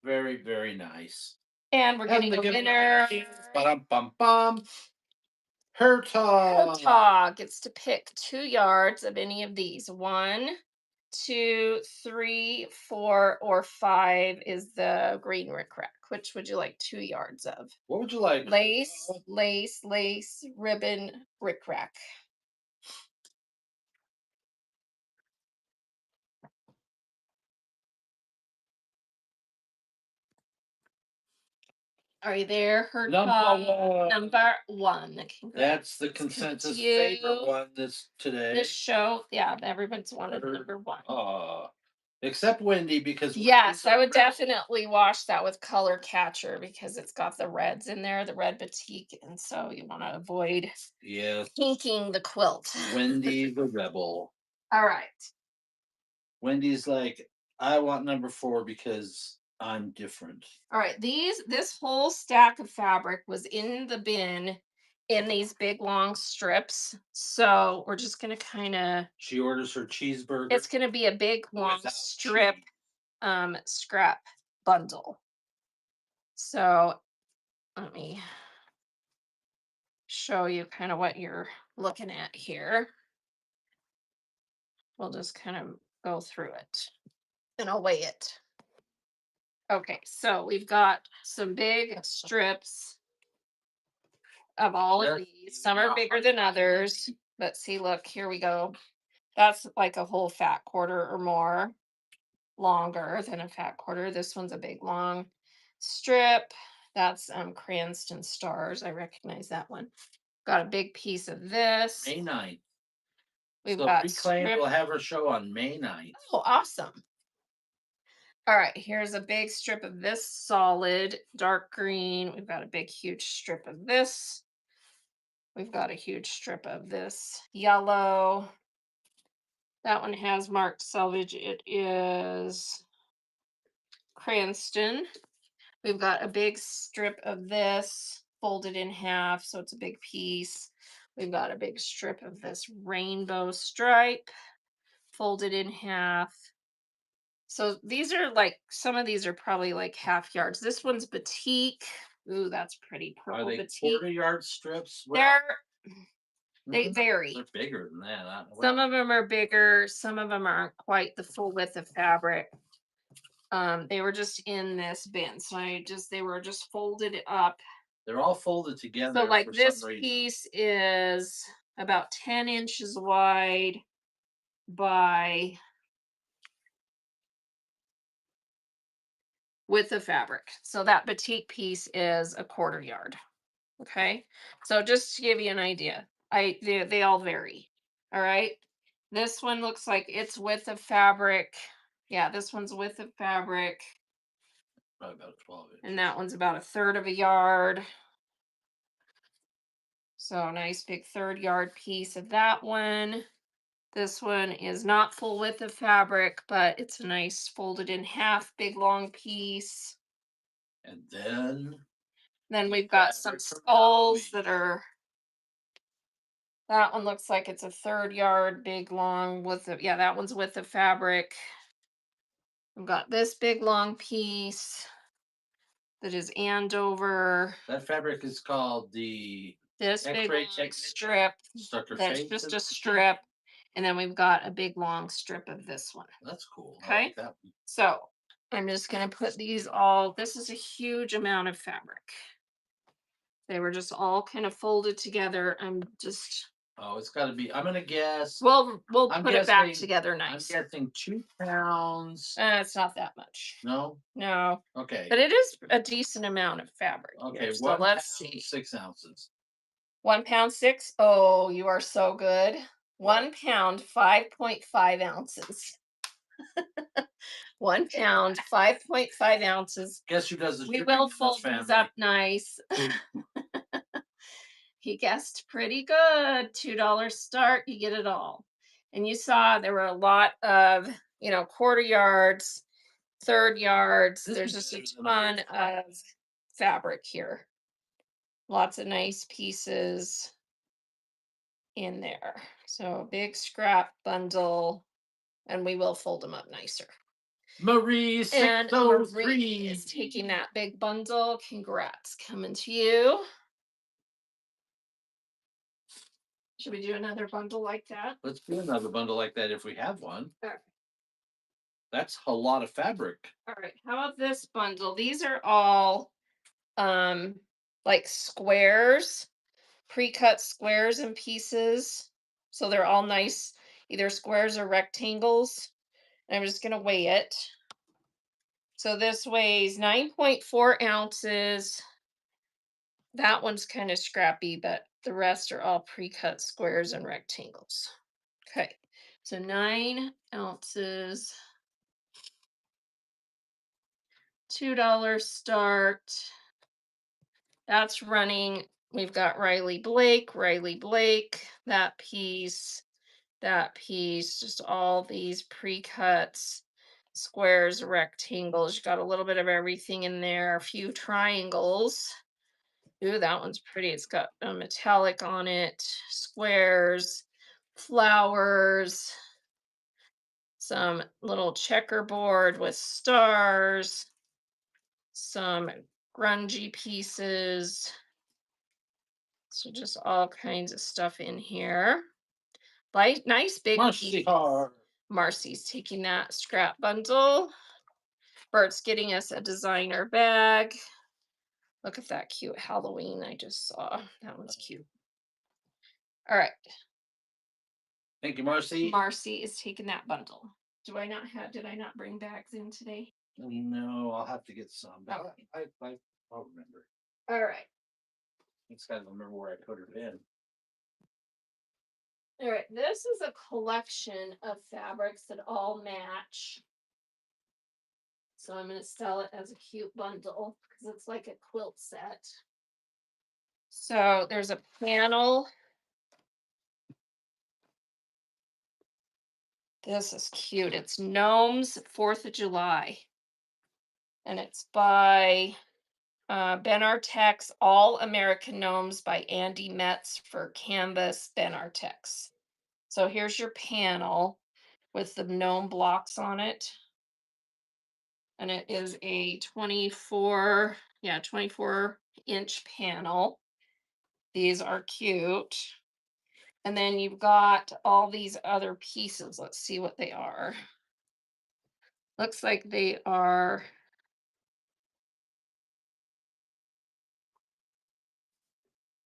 very, very nice. And we're And getting the a giveaway winner. is bum bum bum. Her talk. Dog gets to pick 2 yards of any of these. 1, 2, 3, 4, or 5 is the green rickrack. Which would you like 2 yards of? What would you like? Lace, lace, lace, ribbon, rickrack. Are you there? Number one. Number one. That's Congrats. the It's coming to consensus favorite you. one this This today. show, yeah, everyone's wanted Her- number one. Except Wendy because Yes, Wendy's I a would rebel. definitely wash that with color catcher because it's got the reds in there, the red batik, and so you want to avoid Yes, pinking the quilt. Wendy the rebel. All right. Wendy's like, I want number 4 because I'm different. All right. This whole stack of fabric was in the bin in these big long strips. So we're just gonna kind of She orders her cheeseburger it's gonna be a big long without strip cheese. scrap bundle. So let me show you kind of what you're looking at here. We'll just kind of go through it and I'll weigh it. Okay, so we've got some big strips of all of That's these. Some are bigger than others. But see, look, here we go. That's like a whole fat quarter or more longer than a fat quarter. This one's a big long strip. That's Cranston Stars. I recognize that one. Got a big piece of this. May 9th. We've So got Reclaim strip. will have her show on May 9th. Oh, awesome. All right, here's a big strip of this solid dark green. We've got a big, huge strip of this. We've got a huge strip of this yellow. That one has marked selvage. It is Cranston. We've got a big strip of this folded in half, so it's a big piece. We've got a big strip of this rainbow stripe folded in half. So these are like, some of these are probably like half yards. This one's batik. Ooh, that's pretty. Are Purple they batik. quarter-yard strips? Well, They vary. they're bigger than that. Some Well, of them are bigger, some of them aren't quite the full width of fabric. They were just in this bin, so they were just folded up. they're all folded So together like for some this reason. piece is about 10 inches wide by width of fabric. So that batik piece is a quarter yard. Okay. So just to give you an idea, they all vary. All right. This one looks like it's width of fabric. Yeah, this one's width of fabric. Probably about 12 And inches. that one's about a third of a yard. So nice big third yard piece of that one. This one is not full width of fabric, but it's a nice folded in half, big long piece. And then Then we've got some fabric from skulls Halloween. that are, that one looks like it's a third yard, big long with the, yeah, that one's width of fabric. We've got this big long piece that is Andover. That fabric is called the This big X-ray long technician. strip, Stuck her that's face just in a the machine. strip. And then we've got a big long strip of this one. That's cool. I Okay. like that one. So I'm just going to put these all, this is a huge amount of fabric. They were just all kind of folded together. I'm just, Oh, it's got to be. I'm gonna guess. we'll I'm put it back guessing. together I'm nice. guessing 2 pounds. It's not that much. No. No, Okay. but it is a decent amount of fabric here. Okay. So 1 pound, let's see. 6 ounces. 1 pound six. Oh, you are so good. What? 1 pound, 5.5 ounces. 1 pound, 5.5 ounces. Guess who does the We shipping will in this fold these family? up nice. He guessed pretty good. $2 start, you get it all. And you saw there were a lot of, quarter yards, third yards. This There's is just a better than the ton first one. of fabric here. Lots of nice pieces in there. So big scrap bundle, and we will fold them up nicer. Marie And Marie 603. is taking that big bundle. Congrats, coming to you. Should we do another bundle like that? Let's do another bundle like that if we have one. All right. That's a lot of fabric. All right. How about this bundle? These are all um like squares, pre-cut squares and pieces. So they're all nice, either squares or rectangles. And I'm just gonna weigh it. So this weighs 9.4 ounces. That one's kind of scrappy, but the rest are all pre-cut squares and rectangles. Okay, so 9 ounces, $2 start. That's running. We've got Riley Blake, that piece, just all these pre-cuts, squares, rectangles. You got a little bit of everything in there, a few triangles. Ooh, that one's pretty. It's got a metallic on it, squares, flowers, some little checkerboard with stars, some grungy pieces. So just all kinds of stuff in here. Like nice big Mushy piece. heart. Marcy's taking that scrap bundle. Bert's getting us a designer bag. Look at that cute Halloween I just saw. That one's cute. All right. Thank you, Marcy. Marcy is taking that bundle. Did I not bring bags in today? No, I'll have to get some. All right. I'll remember. All right. I just gotta remember where I put her in. All right. This is a collection of fabrics that all match. So I'm going to sell it as a cute bundle because it's like a quilt set. So there's a panel. This is cute. It's Gnomes 4th of July. And it's by Ben Artek's All American Gnomes by Andy Metz for Canvas Ben Artek's. So here's your panel with the gnome blocks on it. And it is a 24-inch panel. These are cute. And then you've got all these other pieces. Let's see what they are. Looks like they are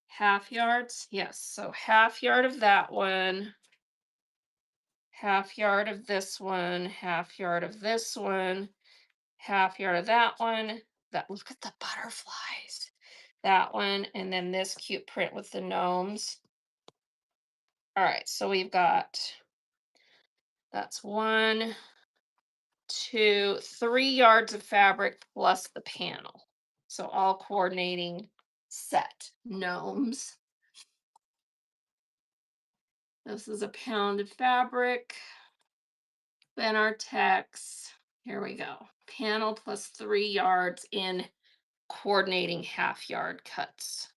half yards. Yes. So half yard of that one, half yard of this one, half yard of this one, half yard of that one. That look at the butterflies. That one, and then this cute print with the gnomes. All right, so we've got that's 3 yards of fabric plus the panel. So all coordinating set gnomes. This is a pound of fabric. Then our text. Here we go. Panel plus 3 yards in coordinating half yard cuts.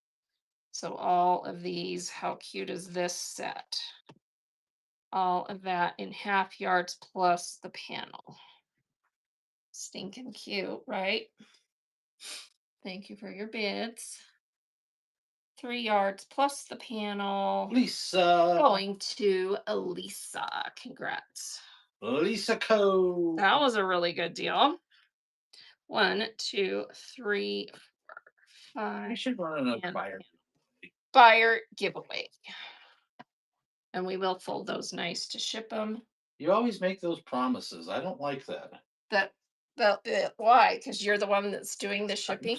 So all of these, how cute is this set? All of that in half yards plus the panel. Stinking cute, right? Thank you for your bids. 3 yards plus the panel. Lisa. Going to Elisa. Congrats. Lisa Co. That was a really good deal. 1, 2, 3, 4, I 5. should run another And fire. buyer giveaway. And we will fold those nice to ship them. You always make those promises. I don't like that. That why? Because you're the one that's doing the shipping.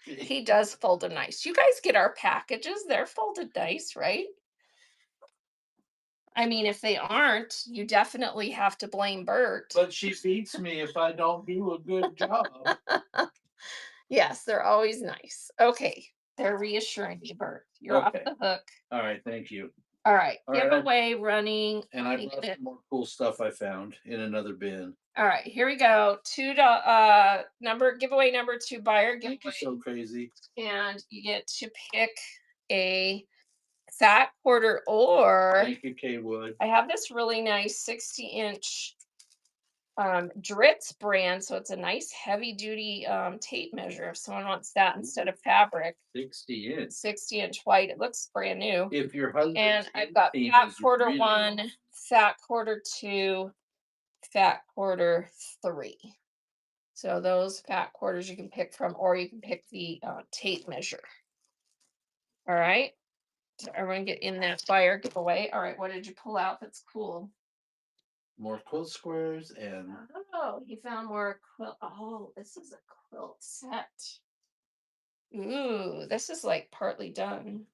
He does fold them nice. You guys get our packages; they're folded nice, right? I mean, if they aren't, you definitely have to blame Bert. But she beats me if I don't do a good job. Yes, they're always nice. Okay, they're reassuring you, Bert. You're off Okay. the hook. All right, thank you. All right, All right, giveaway running. And I brought some more cool stuff I found in another bin. All right, here we go. Giveaway number 2, buyer Thank you, giveaway. so crazy. And you get to pick a fat quarter, or Thank you, K Wood. I have this really nice 60-inch Dritz brand, so it's a nice heavy duty tape measure. If someone wants that instead of fabric, 60-inch. 60-inch white, it looks brand new. If your husband And I've got fat quarter really 1, fat quarter 2, fat quarter 3. So those fat quarters you can pick from, or you can pick the tape measure. All right. So everyone get in that buyer giveaway. All right, what did you pull out? That's cool. more quilt squares and Oh, he found more quilt. Oh, this is a quilt set. Ooh, this is like partly done.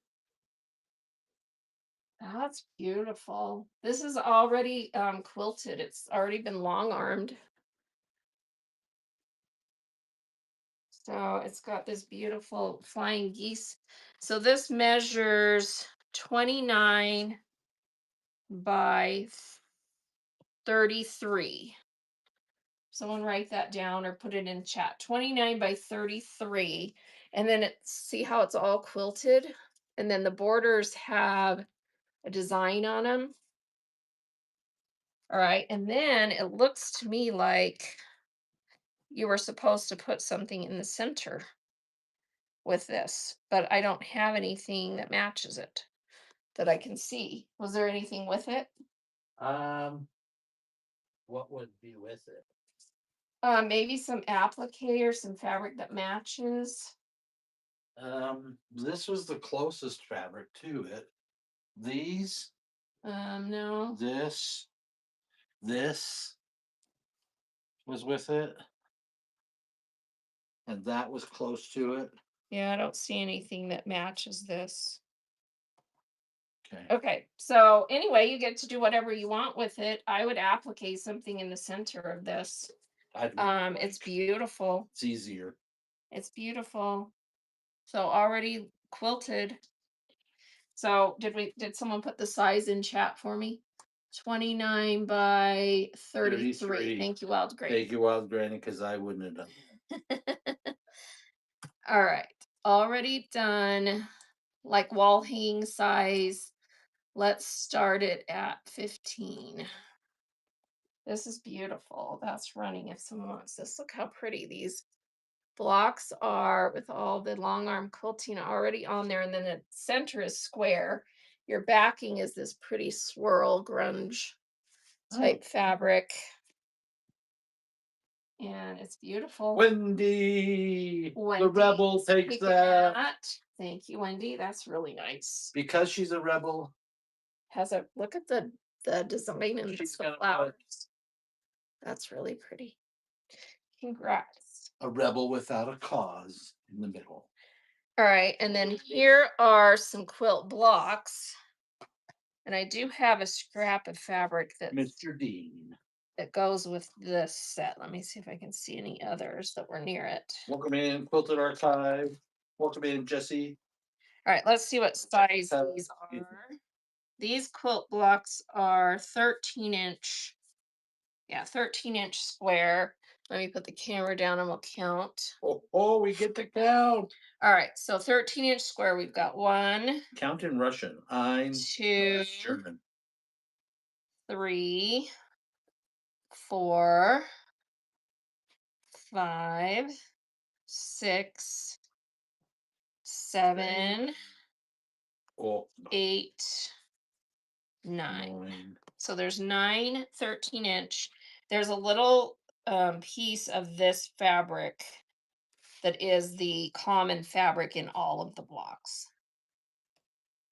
That's beautiful. This is already quilted. It's already been long armed. So it's got this beautiful flying geese. So this measures 29 by 33. Someone write that down or put it in chat. 29 by 33. And then see how it's all quilted? And then the borders have a design on them. All right. And then it looks to me like you were supposed to put something in the center with this, but I don't have anything that matches it that I can see. Was there anything with it? what would be with it? Maybe some applique or some fabric that matches. This was the closest fabric to it. These, No. this was with it. And that was close to it. Yeah, I don't see anything that matches this. Okay. Okay, so anyway, you get to do whatever you want with it. I would applique something in the center of this. It's beautiful. It's easier. It's beautiful. So already quilted. So did someone put the size in chat for me? 29 by 33. 33. Thank you, Wild Thank Grape. you, Wild Granny, because I wouldn't have done. All right. Already done. Like wall hanging size. Let's start it at 15. This is beautiful. That's running if someone wants this. Look how pretty these blocks are with all the long arm quilting already on there. And then the center is square. Your backing is this pretty swirl grunge Oh, type fabric. And it's beautiful. Wendy, the Wendy, rebel takes taking that. that. Thank you, Wendy. That's really nice. Because she's a rebel, Has a look at the design and she's the gonna flowers. put That's really pretty. Congrats. a rebel without a cause in the middle. All right, and then here are some quilt blocks. And I do have a scrap of fabric Mr. Dean. that goes with this set. Let me see if I can see any others that were near it. Welcome in, Quilted Archive. Welcome in, Jesse. All right, let's see what size Uh, these are. These quilt blocks are 13-inch. Yeah, 13-inch square. Let me put the camera down and we'll count. Oh, we get to count. All right, so 13-inch square, we've got 1, Count in Russian. Ein, 2, German. 3, 4, 5, 6, 7, Oh, 8, 9. 9. So there's 9 13-inch. There's a little piece of this fabric that is the common fabric in all of the blocks.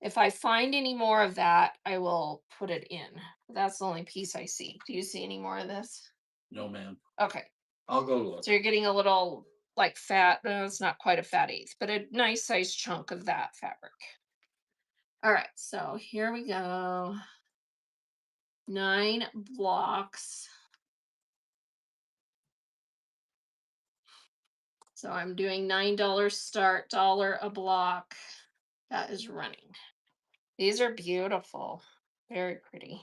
If I find any more of that, I will put it in. That's the only piece I see. Do you see any more of this? No, ma'am. Okay. I'll go look. So you're getting a little like fat, no, it's not quite a fat eighth, but a nice size chunk of that fabric. All right, so here we go. 9 blocks. So I'm doing $9 start, dollar a block. That is running. These are beautiful, very pretty.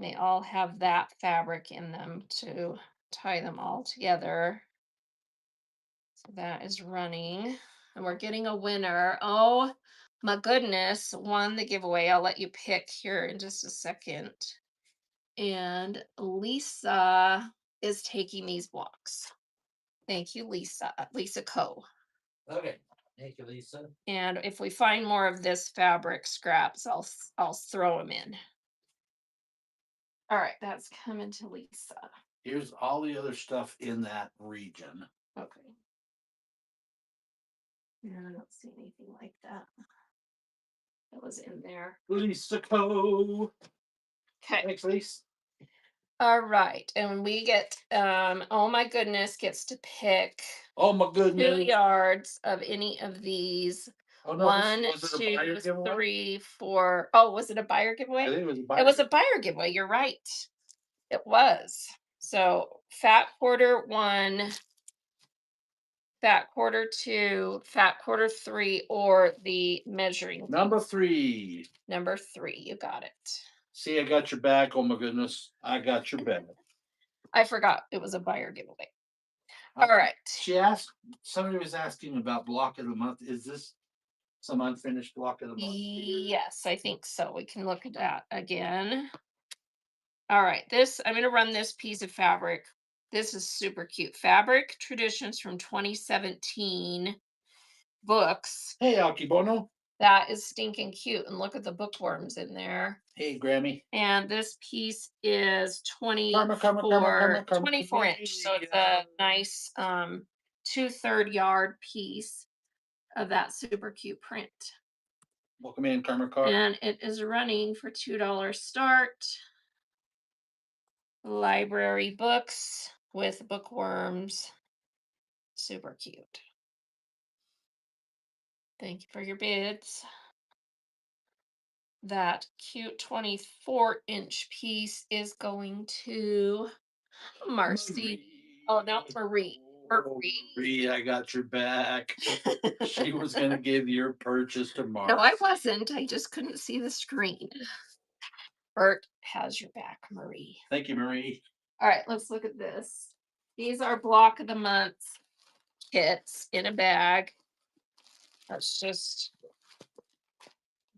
They all have that fabric in them to tie them all together. So that is running. And we're getting a winner. Oh my goodness, won the giveaway. I'll let you pick here in just a second. And Lisa is taking these blocks. Thank you, Lisa. Lisa Co. Okay. Thank you, Lisa. And if we find more of this fabric scraps, I'll throw them in. All right, that's coming to Lisa. Here's all the other stuff in that region. Okay. No, I don't see anything like that. That was in there. Lisa Co. Okay. Thanks, Lisa. All right. And we get oh my goodness, gets to pick Oh my 2 goodness. yards of any of these. Oh no, One, was it a buyer two, giveaway? 3, 4. Oh, was it a buyer giveaway? I think it was a buyer. It was a buyer giveaway. You're right. It was. So fat quarter 1, fat quarter 2, fat quarter 3, or the measuring tape. Number 3. Number 3. You got it. See, I got your back. Oh my goodness. I got your back. I forgot it was a buyer giveaway. Uh, All right. She asked, somebody was asking about block of the month. Is this some unfinished block of the month? Yes, I think so. We can look at that again. All right, this, I'm going to run this piece of fabric. This is super cute. Fabric Traditions from 2017 books. Hey, Akibono. That is stinking cute. And look at the bookworms in there. Hey, Grammy. And this piece is Karma, 24 inch. So it's a nice 2/3 yard piece of that super cute print. Welcome in, Karma Car. And it is running for $2 start. Library books with bookworms. Super cute. Thank you for your bids. That cute 24-inch piece is going to Marcy. Oh, no, Marie. Marie, I got your back. She was going to give your purchase to Marcy. No, I wasn't. I just couldn't see the screen. Art has your back, Marie. Thank you, Marie. All right, let's look at this. These are block of the month kits in a bag. Let's just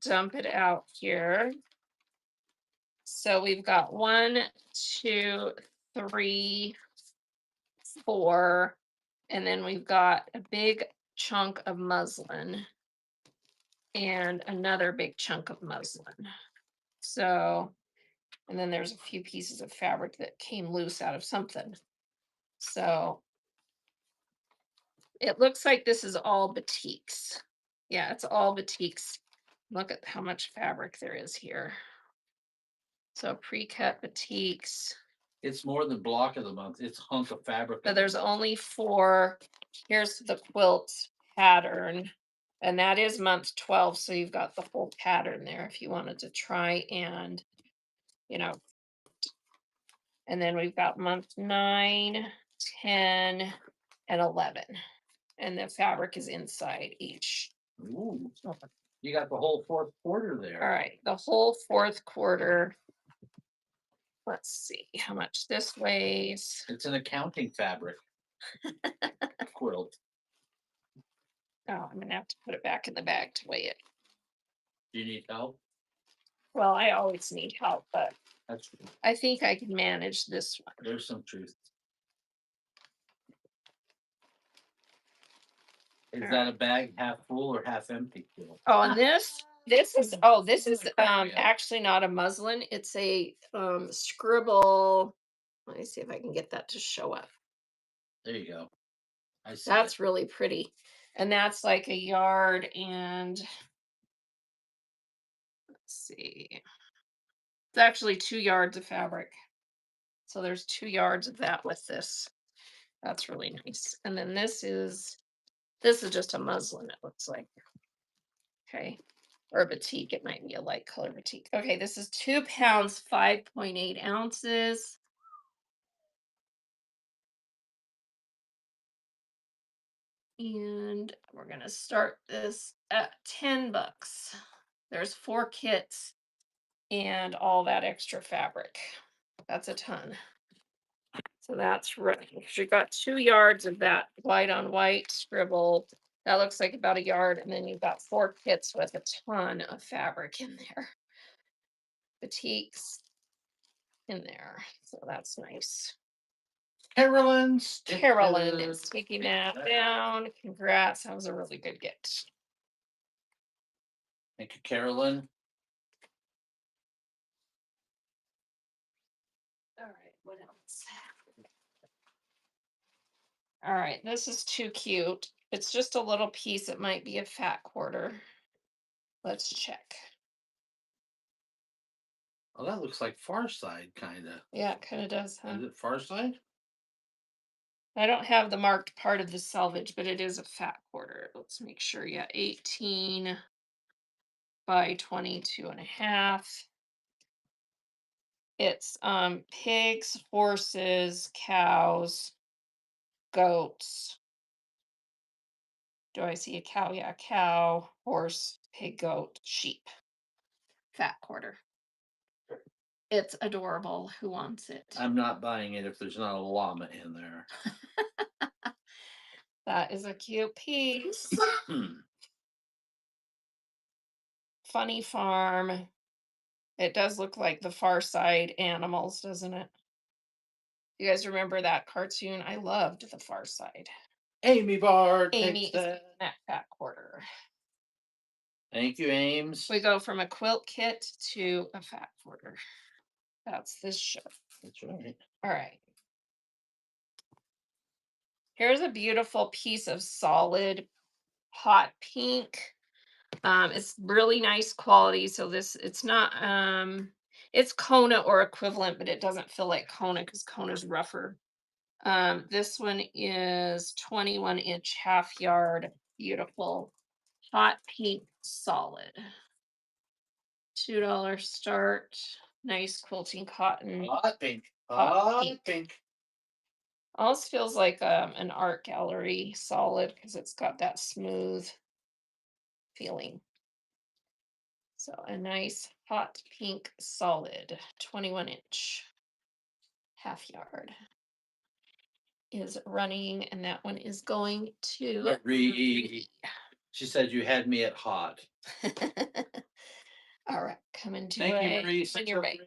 dump it out here. So we've got 1, 2, 3, 4, and then we've got a big chunk of muslin and another big chunk of muslin. So, and then there's a few pieces of fabric that came loose out of something. So it looks like this is all batiks. Yeah, it's all batiks. Look at how much fabric there is here. So pre-cut batiks. It's more than block of the month. It's hunk of fabric. But there's only 4. Here's the quilt pattern. And that is month 12. So you've got the whole pattern there if you wanted to try and, you know, and then we've got month 9, 10, and 11. And the fabric is inside each. Ooh, you got the whole fourth quarter there. All right, the whole fourth quarter. Let's see how much this weighs. It's an accounting fabric. Quilt. Oh, I'm gonna have to put it back in the bag to weigh it. Do you need help? Well, I always need help, but That's true. I think I can manage this one. There's some truth. Is that a bag half full or half empty? Quilt? Oh, and this is Yeah. actually not a muslin. It's a scribble. Let me see if I can get that to show up. There you go. I see. That's really pretty. And that's like a yard and let's see. It's actually 2 yards of fabric. So there's 2 yards of that with this. That's really nice. And then this is just a muslin, it looks like. Okay. Or a batik. It might be a light color batik. Okay, this is 2 pounds, 5.8 ounces. And we're gonna start this at $10. There's 4 kits and all that extra fabric. That's a ton. So that's right. She got 2 yards of that white on white scribble. That looks like about a yard, and then you've got 4 kits with a ton of fabric in there. Batiks in there. So that's nice. Carolyn Carolyn is taking that down. Congrats. That was a really good get. Thank you, Carolyn. All right, what else? All right, this is too cute. It's just a little piece. It might be a fat quarter. Let's check. Oh, that looks like Far Side, kind of. Yeah, it kind of does, huh? Is it Far Side? I don't have the marked part of the selvage, but it is a fat quarter. Let's make sure. Yeah, 18 by 22 and a half. It's pigs, horses, cows, goats. Do I see a cow? Yeah, cow, horse, pig, goat, sheep. Fat quarter. It's adorable. Who wants it? I'm not buying it if there's not a llama in there. That is a cute piece. Funny farm. It does look like the Far Side animals, doesn't it? You guys remember that cartoon? I loved the Far Side. Amy Bar Amy takes is that. that fat quarter. Thank you, Ames. We go from a quilt kit to a fat quarter. That's this show. That's right. All right. Here's a beautiful piece of solid hot pink. It's really nice quality. So this it's not it's Kona or equivalent, but it doesn't feel like Kona because Kona's rougher. This one is 21-inch half yard, beautiful, hot pink solid. $2 start. Nice quilting cotton. Hot pink. Hot Hot pink. Almost feels like an art gallery solid because it's got that smooth feeling. So a nice hot pink solid 21-inch half yard is running, and that one is going to Marie. She said you had me at hot. all right, coming to Thank you, a Marie. when you're ready.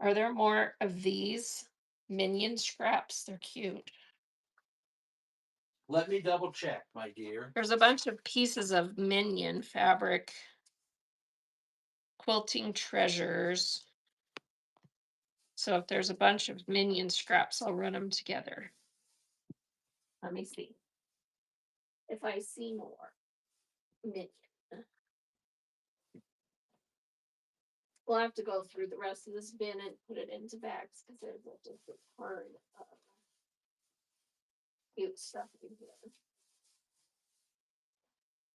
Are there more of these minion scraps? They're cute. Let me double check, my dear. There's a bunch of pieces of minion fabric. Quilting treasures. So if there's a bunch of minion scraps, I'll run them together. Let me see if I see more minion. We'll have to go through the rest of this bin and put it into bags because there's a different part of cute stuff in here.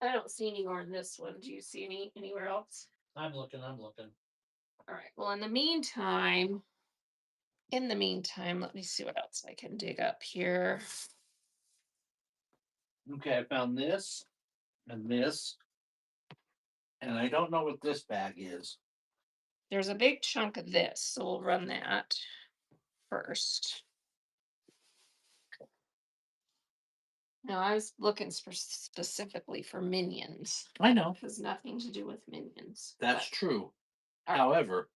I don't see any more in this one. Do you see any anywhere else? I'm looking. I'm looking. All right. Well, in the meantime, let me see what else I can dig up here. Okay, I found this and this, and I don't know what this bag is. There's a big chunk of this, so we'll run that first. No, I was looking specifically for minions. I know. It has nothing to do with minions. That's true. All right. However,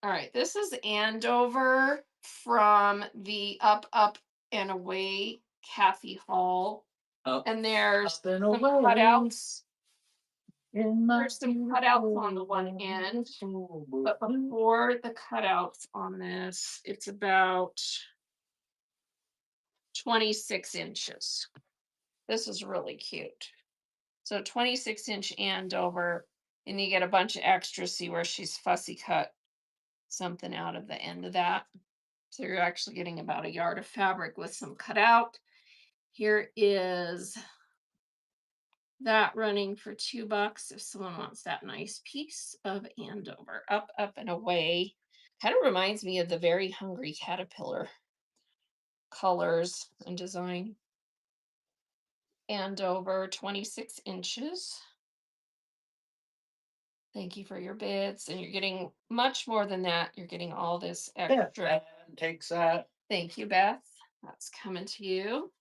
All right, this is Andover from the Up, Up and Away Kathy Hall. up, And there's up and some away cutouts. in my There's some cutouts on the one end, but before the cutouts on this, it's about 26 inches. This is really cute. So 26-inch Andover, and you get a bunch of extras. See where she's fussy cut something out of the end of that. So you're actually getting about a yard of fabric with some cutout. Here is that running for $2 if someone wants that nice piece of Andover. Up, Up and Away. Kind of reminds me of the Very Hungry Caterpillar colors and design. Andover, 26 inches. Thank you for your bids. And you're getting much more than that. You're getting all this extra. takes that. Thank you, Beth. That's coming to you.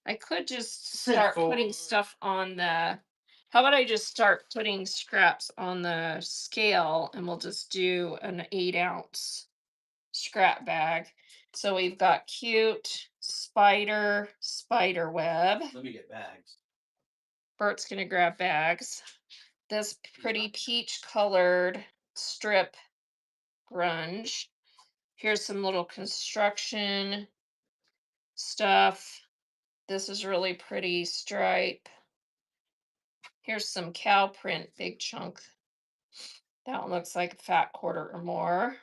I could just start putting stuff on the, how about I just start putting scraps on the scale and we'll just do an 8-ounce scrap bag. So we've got cute spider web. Let me get bags. Bert's gonna grab bags. This pretty peach colored strip grunge. Here's some little construction stuff. This is really pretty stripe. Here's some cow print, big chunk. That one looks like a fat quarter or more.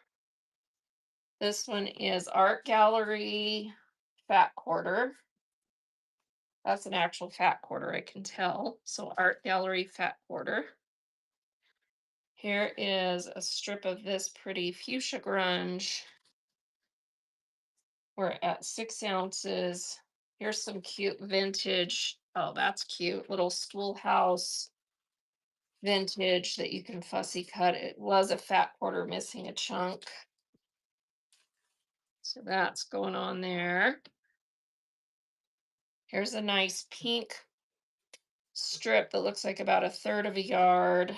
This one is art gallery fat quarter. That's an actual fat quarter, I can tell. So art gallery fat quarter. Here is a strip of this pretty fuchsia grunge. We're at 6 ounces. Here's some cute vintage. Oh, that's cute. Little schoolhouse vintage that you can fussy cut. It was a fat quarter missing a chunk. So that's going on there. Here's a nice pink strip that looks like about a third of a yard.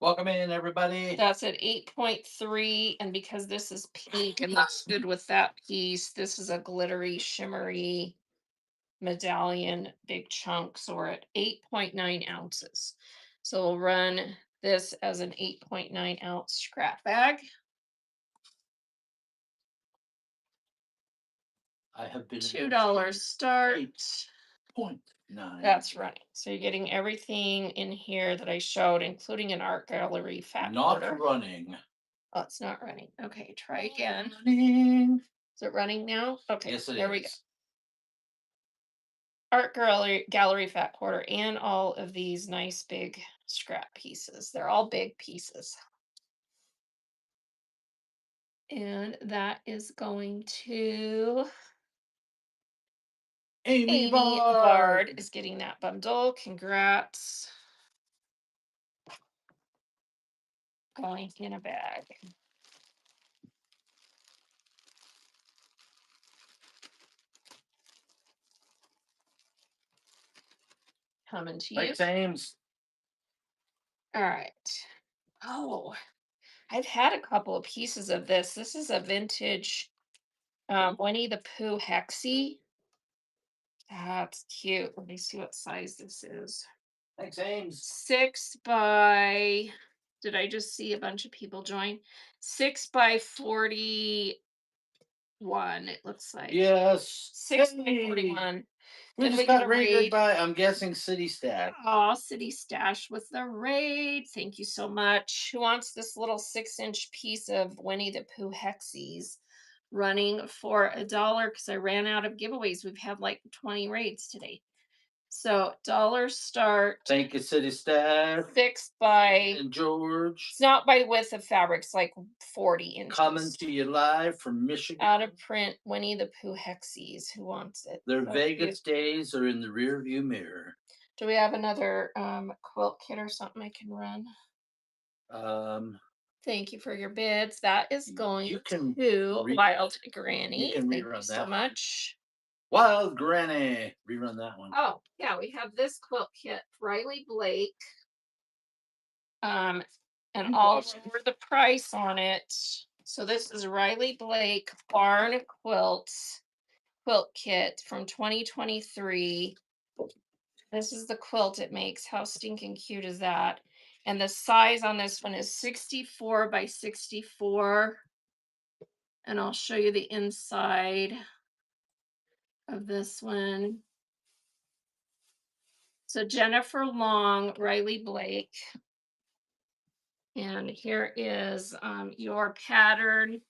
Welcome in, everybody. That's at 8.3. And because this is pink and looks good with that piece, this is a glittery, shimmery medallion, big chunk. So we're at 8.9 ounces. So we'll run this as an 8.9 ounce scrap bag. I have been $2 start. 8.9. That's right. So you're getting everything in here that I showed, including an art gallery fat Not quarter. running. Oh, it's not running. Okay, try again. Running. Is it running now? Okay, Yes, it there is. we go. Art gallery fat quarter and all of these nice big scrap pieces. They're all big pieces. And that is going to Amy Amy Bard Bard. is getting that bundle. Congrats. Going in a bag. Coming to you. Thanks, Ames. All right. Oh, I've had a couple of pieces of this. This is a vintage Winnie the Pooh hexie. That's cute. Let me see what size this is. Thanks, Ames. Did I just see a bunch of people join? 6 by 41, it looks like. Yes. 6 by 41. We Did just we get got a raided raid? by, I'm guessing, City Stack. Oh, City Stash with the raid. Thank you so much. Who wants this little 6-inch piece of Winnie the Pooh hexies running for $1? Because I ran out of giveaways. We've had like 20 raids today. So dollar start. Thank you, City Stack. 6 by. And George. It's not by width of fabric. It's like 40 inches. Coming to you live from Michigan. Out of print Winnie the Pooh hexies. Who wants it? Their So Vegas cute. days are in the rearview mirror. Do we have another quilt kit or something I can run? Thank you for your bids. That is going to Wild Granny. Thank you so much. Wild Granny. Rerun that one. Oh, yeah, we have this quilt kit, Riley Blake. And I'll lower the price on it. So this is Riley Blake Barn Quilt Kit from 2023. This is the quilt it makes. How stinking cute is that? And the size on this one is 64 by 64. And I'll show you the inside of this one. So Jennifer Long, Riley Blake. And here is your pattern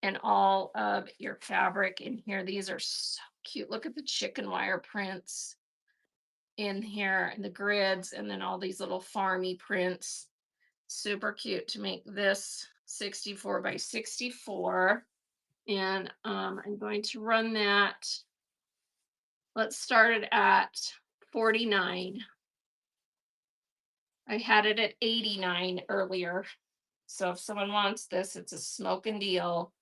and all of your fabric in here. These are so cute. Look at the chicken wire prints in here and the grids, and then all these little farmy prints. Super cute to make this 64 by 64. And I'm going to run that. Let's start it at 49. I had it at 89 earlier. So if someone wants this, it's a smoking deal.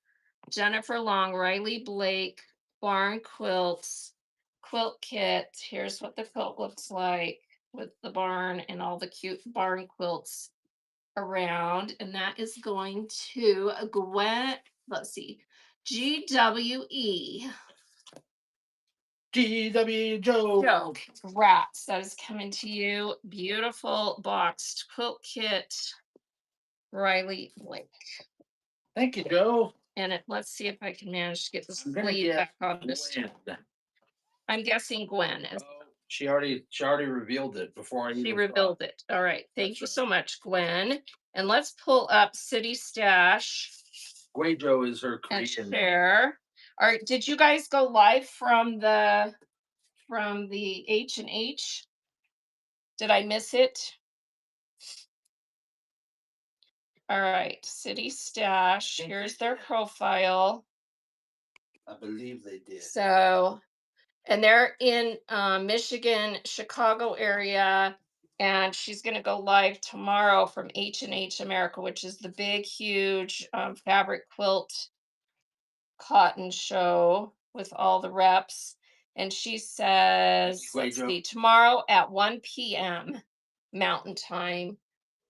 Jennifer Long, Riley Blake, Barn Quilts, quilt kit. Here's what the quilt looks like with the barn and all the cute barn quilts around. And that is going to Gwen, let's see, GWE. GW Joe. Congrats. That is coming to you. Beautiful boxed quilt kit. Riley Blake. Thank you, Joe. And let's see if I can manage to get this I'm gonna sleeve get back on this. Gwen. I'm guessing Gwen is. Oh, she already revealed it before I She even revealed it. All right. Thank That's you right. so much, Gwen. And let's pull up City Stash Guijo is her and Korean name. share. All right. Did you guys go live from the H&H? Did I miss it? All right. City Stash. Here's their profile. I believe they did. So, and they're in Michigan, Chicago area, and she's going to go live tomorrow from H&H America, which is the big, huge fabric quilt cotton show with all the reps. And she says, let's see, tomorrow at 1 p.m. Mountain Time.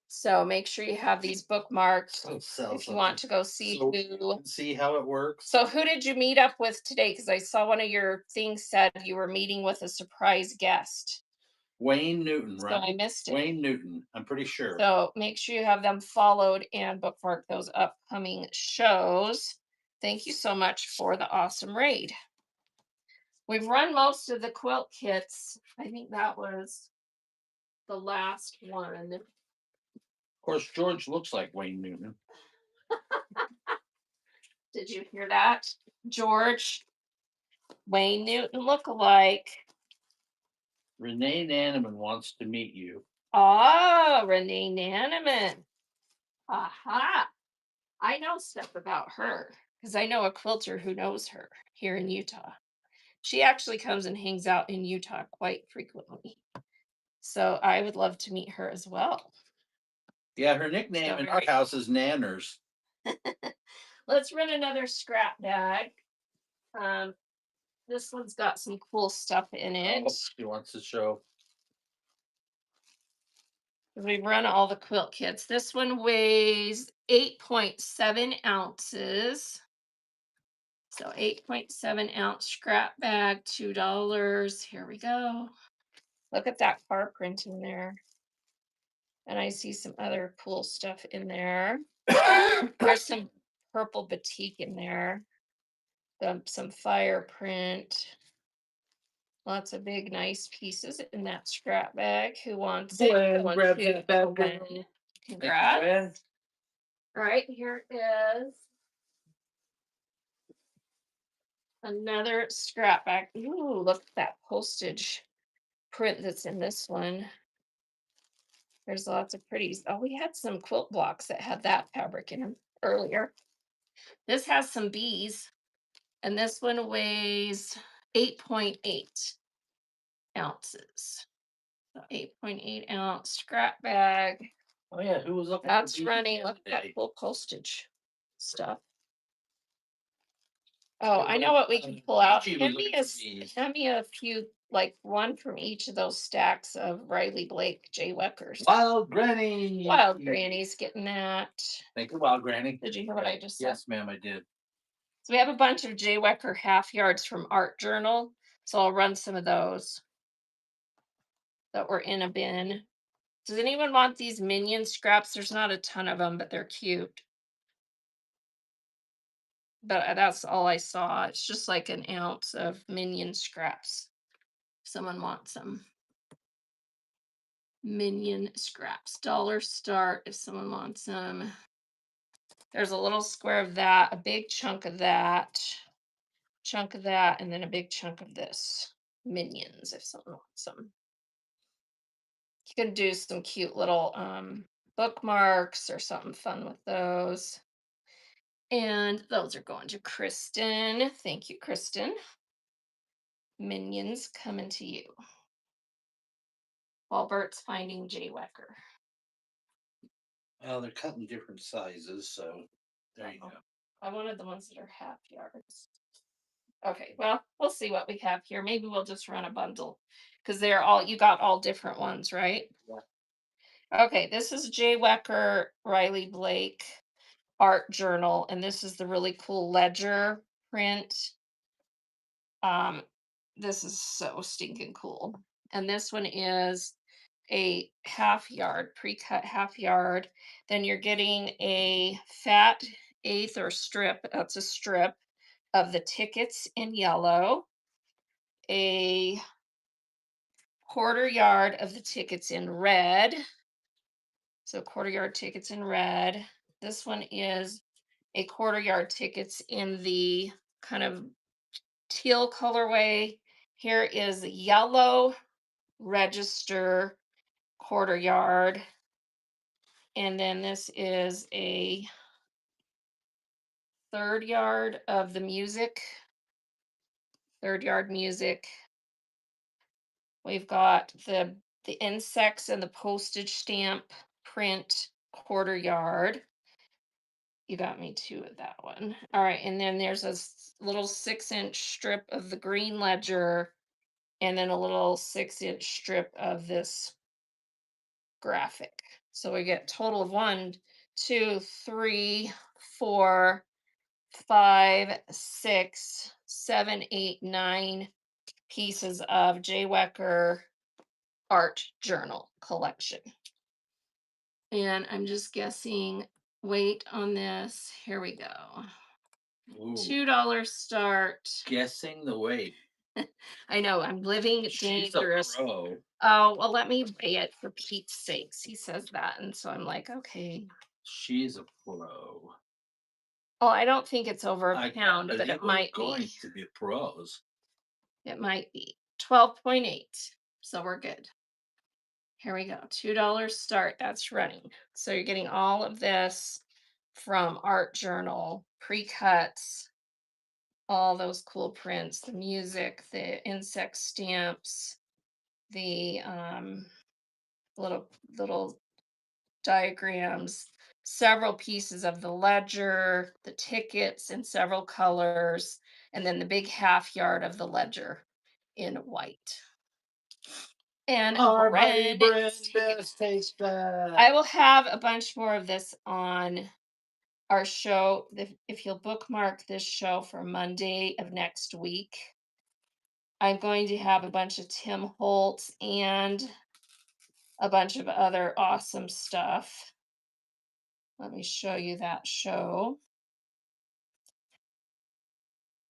So make sure you have these bookmarked if you want to go see who. See how it works. So who did you meet up with today? Because I saw one of your things said you were meeting with a surprise guest. Wayne Newton, right? So I missed it. Wayne Newton, I'm pretty sure. So make sure you have them followed and bookmark those upcoming shows. Thank you so much for the awesome raid. We've run most of the quilt kits. I think that was the last one. Of course, George looks like Wayne Newton. Did you hear that? George, Wayne Newton lookalike. Renee Nanneman wants to meet you. Ah, Renee Nanneman. Aha. I know stuff about her because I know a quilter who knows her here in Utah. She actually comes and hangs out in Utah quite frequently. So I would love to meet her as well. Yeah, her So nickname in our very house is Nanners. let's run another scrap bag. Um, this one's got some cool stuff in it. Oh, she wants to show. We've run all the quilt kits. This one weighs 8.7 ounces. So 8.7 ounce scrap bag, $2. Here we go. Look at that car print in there. And I see some other cool stuff in there. There's some purple batik in there. Some fire print. Lots of big, nice pieces in that scrap bag. Who wants it? Who wants Grab to that bag, open? girl. Thank you, Congrats. Gwen. All right, here is another scrap bag. Ooh, look at that postage print that's in this one. There's lots of pretties. Oh, we had some quilt blocks that had that fabric in them earlier. This has some bees, and this one weighs 8.8 ounces. So 8.8 ounce scrap bag. Oh yeah, who was looking for That's bees running. the Look other at that day? cool postage stuff. Oh, I know what we can pull out. She was Hand me looking a, for bees. hand me a few, like one from each of those stacks of Riley Blake J. Weckers. Wild Granny. Wild Granny's getting that. Thank you, Wild Granny. Did you hear what I just said? Yes, ma'am, I did. So we have a bunch of J. Wecker half yards from Art Journal. So I'll run some of those that were in a bin. Does anyone want these minion scraps? There's not a ton of them, but they're cute. But that's all I saw. It's just like an ounce of minion scraps. Someone wants some minion scraps. Dollar start if someone wants some. There's a little square of that, a big chunk of that, and then a big chunk of this. Minions if someone wants some. You can do some cute little bookmarks or something fun with those. And those are going to Kristen. Thank you, Kristen. Minions coming to you. While Bert's finding Jay Wecker. Well, they're cut in different sizes, so there you go. I wanted the ones that are half yards. Okay, well, we'll see what we have here. Maybe we'll just run a bundle because they're all, you got all different ones, right? Yeah. Okay, this is Jay Wecker, Riley Blake Art Journal, and this is the really cool ledger print. Um, this is so stinking cool. And this one is a half yard, pre-cut half yard. Then you're getting a fat eighth or strip. That's a strip of the tickets in yellow, a quarter yard of the tickets in red. So quarter yard tickets in red. This one is a quarter yard tickets in the kind of teal colorway. Here is yellow register quarter yard. And then this is a third yard of the music. Third yard music. We've got the insects and the postage stamp print quarter yard. You got me two of that one. All right, and then there's a little 6-inch strip of the green ledger, and then a little 6-inch strip of this graphic. So we get total of 1, 2, 3, 4, 5, 6, 7, 8, 9 pieces of J. Wecker art journal collection. And I'm just guessing weight on this. Here we go. Ooh, $2 start. guessing the weight. I know I'm living She's dangerous. a pro. Oh, well, let me weigh it for Pete's sakes. He says that. And so I'm like, okay. She's a pro. Oh, I don't think it's over a I pound, but believe it we're might going be. to be pros. It might be 12.8. So we're good. Here we go. $2 start. That's running. So you're getting all of this from Art Journal, pre-cuts, all those cool prints, the music, the insect stamps, the little diagrams, several pieces of the ledger, the tickets in several colors, and then the big half yard of the ledger in white. And Our buddy Bren Brent is taking. best takes that. I will have a bunch more of this on our show. If you'll bookmark this show for Monday of next week, I'm going to have a bunch of Tim Holtz and a bunch of other awesome stuff. Let me show you that show.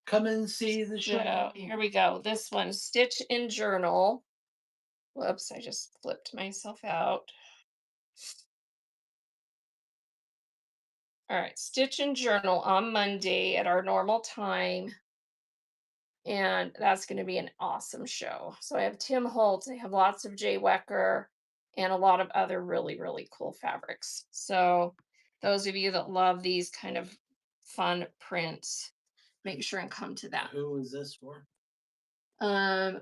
Come and see the So show. here we go. This one, Stitch in Journal. Whoops, I just flipped myself out. All right, Stitch and Journal on Monday at our normal time. And that's going to be an awesome show. So I have Tim Holtz, I have lots of Jay Wecker, and a lot of other really, really cool fabrics. So those of you that love these kind of fun prints, make sure and come to that. Who is this for?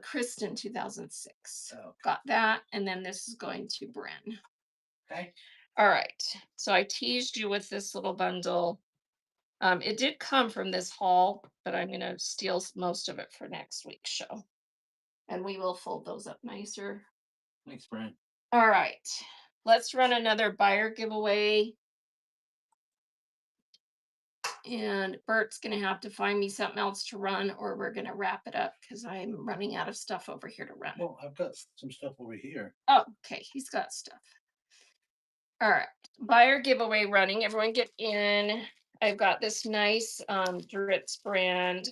Kristen 2006. Oh, Got that. And then this is going to Bren. okay. All right. So I teased you with this little bundle. It did come from this haul, but I'm going to steal most of it for next week's show. And we will fold those up nicer. Thanks, Brent. All right. Let's run another buyer giveaway. And Bert's going to have to find me something else to run, or we're going to wrap it up because I'm running out of stuff over here to run. Well, I've got some stuff over here. Oh, okay. He's got stuff. All right. Buyer giveaway running. Everyone get in. I've got this nice Dritz brand,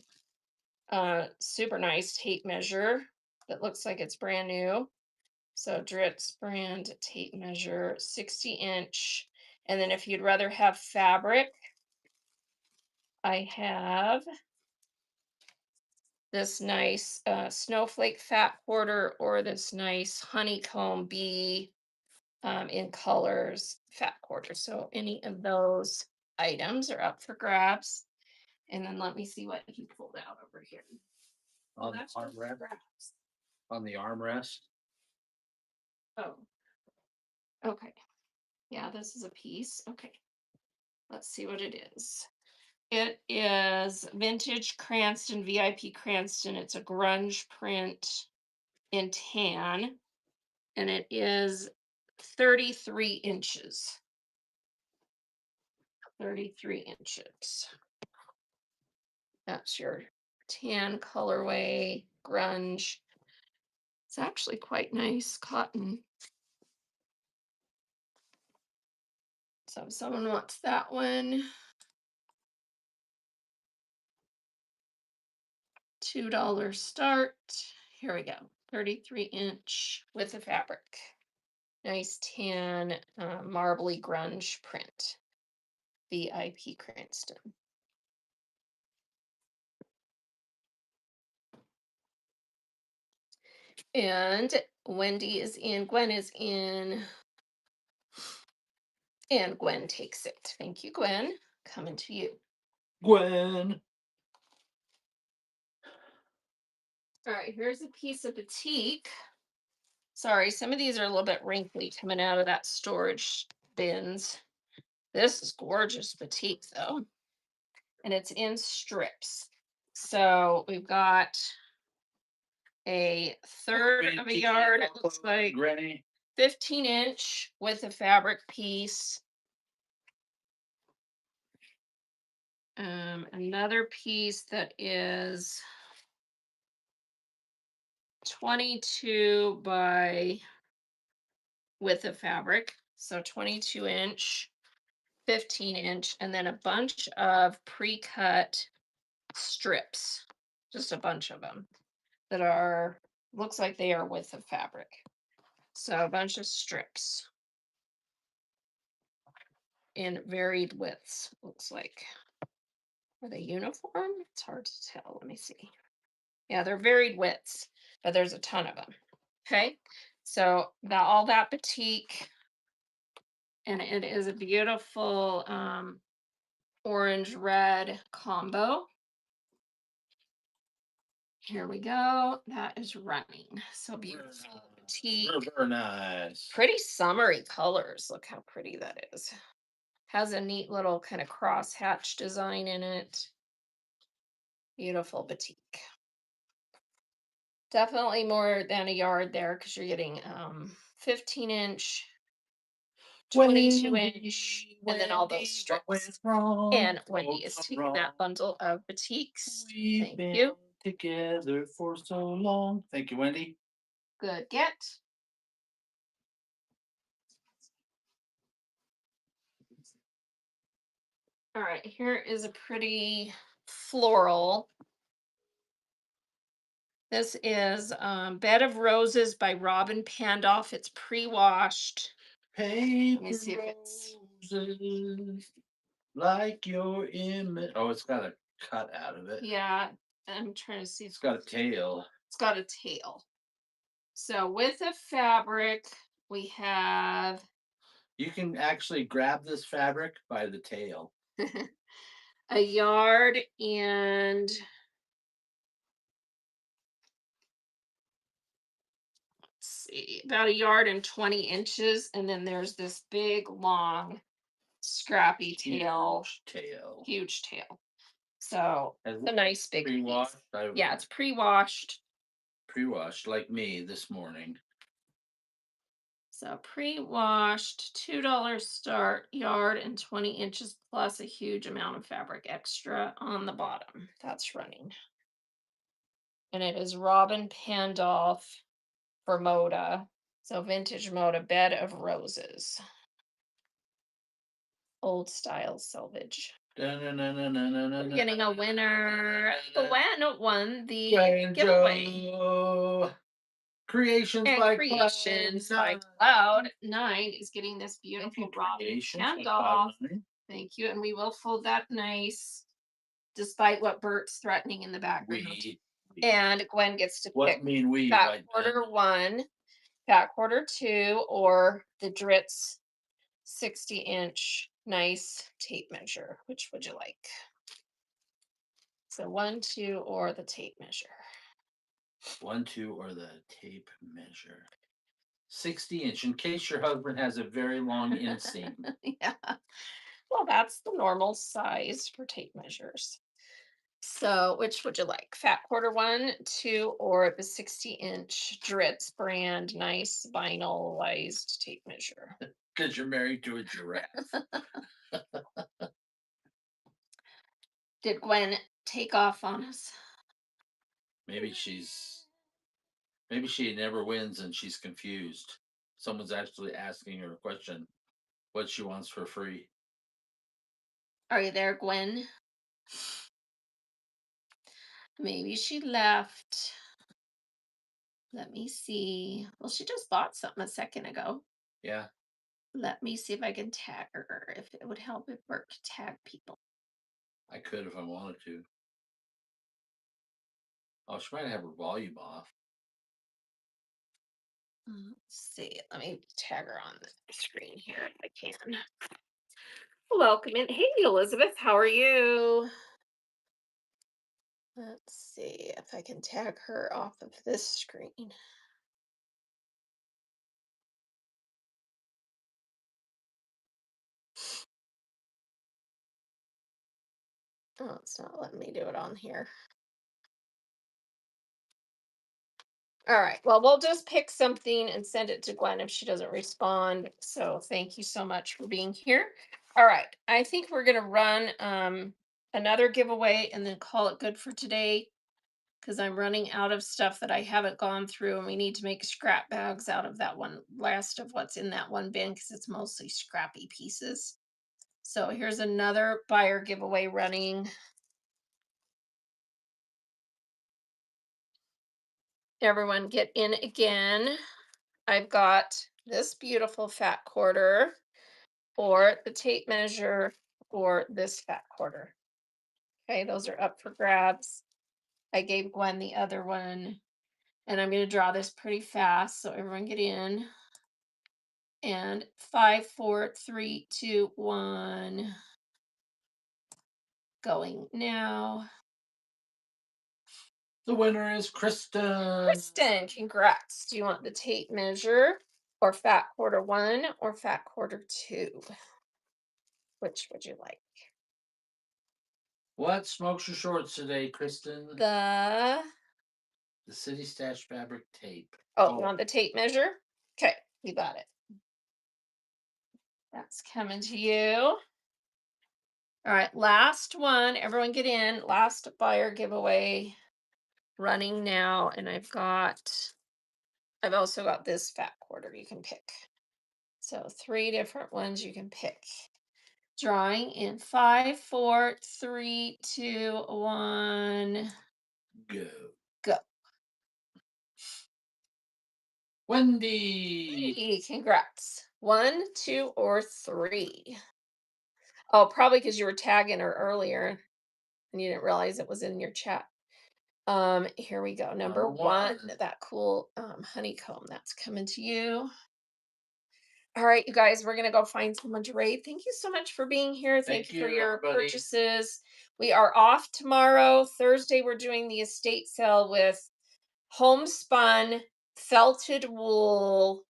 super nice tape measure that looks like it's brand new. So Dritz brand tape measure, 60-inch. And then if you'd rather have fabric, I have this nice snowflake fat quarter or this nice honeycomb bee in colors fat quarter. So any of those items are up for grabs. And then let me see what he pulled out over here. On the That's just armrest. grabs. On the armrest. Oh, okay. Yeah, this is a piece. Okay. Let's see what it is. It is vintage Cranston, VIP Cranston. It's a grunge print in tan, and it is 33 inches. 33 inches. That's your tan colorway, grunge. It's actually quite nice cotton. So if someone wants that one, $2 start. Here we go. 33-inch with the fabric. Nice tan, marbly grunge print. VIP Cranston. And Wendy is in, Gwen is in, and Gwen takes it. Thank you, Gwen. Coming to you. Gwen. All right, here's a piece of batik. Sorry, some of these are a little bit wrinkly coming out of that storage bins. This is gorgeous batik though. And it's in strips. So we've got a third of a yard, it looks like, Granny. 15-inch with a fabric piece. Another piece that is 22 by with a fabric. So 22-inch, 15-inch, and then a bunch of pre-cut strips, just a bunch of them that are, looks like they are with the fabric. So a bunch of strips in varied widths, looks like. Are they uniform? It's hard to tell. Let me see. Yeah, they're varied widths, but there's a ton of them. Okay, so all that batik, and it is a beautiful orange red combo. Here we go. That is running. So beautiful. Petite. Very nice. Pretty summery colors. Look how pretty that is. Has a neat little kind of cross hatch design in it. Beautiful batik. Definitely more than a yard there because you're getting 15-inch, 22-inch, and then all those strips. And Wendy is taking that bundle of batiks. We've Thank been you. together for so long. Thank you, Wendy. Good get. All right, here is a pretty floral. This is Bed of Roses by Robin Pandolph. It's pre-washed. Let me Paper see if it's roses, like your image. Oh, it's got a cut out of it. yeah. I'm trying to see. It's got a tail. It's got a tail. So with the fabric, we have You can actually grab this fabric by the tail. a yard and let's see, about a yard and 20 inches, and then there's this big, long, scrappy tail, huge tail. So And it's a nice big piece. pre-washed. Yeah, it's pre-washed. Pre-washed like me this morning. So pre-washed, $2 start, yard and 20 inches plus a huge amount of fabric extra on the bottom. That's running. And it is Robin Pandolph for Moda. So vintage Moda, Bed of Roses. Old style selvage. We're getting a winner. Gwen won the giveaway. Creations And by Creations by Cloud9 is getting this beautiful Robin Pandolph. Thank you. And we will fold that nice, despite what Bert's threatening in the background. And Gwen gets to What pick mean we? fat quarter 1, fat quarter 2, or the Dritz 60-inch nice tape measure. Which would you like? So 1, 2, or the tape measure. 1, 2, or the tape measure. 60-inch, in case your husband has a very long inseam. Yeah. Well, that's the normal size for tape measures. So, which would you like? Fat quarter 1, 2, or the 60-inch Dritz brand nice vinylized tape measure? Because you're married to a giraffe. Did Gwen take off on us? Maybe she never wins and she's confused. Someone's actually asking her a question what she wants for free. Are you there, Gwen? Maybe she left. Let me see. Well, she just bought something a second ago. Yeah, Let me see if I can tag her, if it would help if Bert could tag people. I could if I wanted to. Oh, she might have her volume off. Let's see. Let me tag her on the screen here if I can. Welcome in. Hey, Elizabeth, how are you? Let's see if I can tag her off of this screen. Oh, it's not letting me do it on here. All right. Well, we'll just pick something and send it to Gwen if she doesn't respond. So thank you so much for being here. All right. I think we're going to run another giveaway and then call it good for today because I'm running out of stuff that I haven't gone through, and we need to make scrap bags out of that one last of what's in that one bin because it's mostly scrappy pieces. So here's another buyer giveaway running. Everyone get in again. I've got this beautiful fat quarter, or the tape measure, or this fat quarter. Okay, those are up for grabs. I gave Gwen the other one, and I'm going to draw this pretty fast, so everyone get in. And 5, 4, 3, 2, 1. Going now. The winner is Kristen. Kristen, congrats. Do you want the tape measure or fat quarter one or fat quarter two? Which would you like? What smokes your shorts today, Kristen? The The City Stash fabric tape. Oh, you Oh, want the tape measure? Okay, you got it. That's coming to you. All right, last one. Everyone get in. Last buyer giveaway running now. And I've also got this fat quarter you can pick. So three different ones you can pick. Drawing in five, four, three, two, one, go. go. Wendy. Hey, congrats. One, two, or three. Oh, probably because you were tagging her earlier and you didn't realize it was in your chat. Here we go. Number Number one, one. that cool honeycomb that's coming to you. All right, you guys, we're gonna go find someone to raid. Thank you so much for being here. Thank Thank you for you, your everybody. purchases. We are off tomorrow. Thursday, we're doing the estate sale with homespun, felted wool,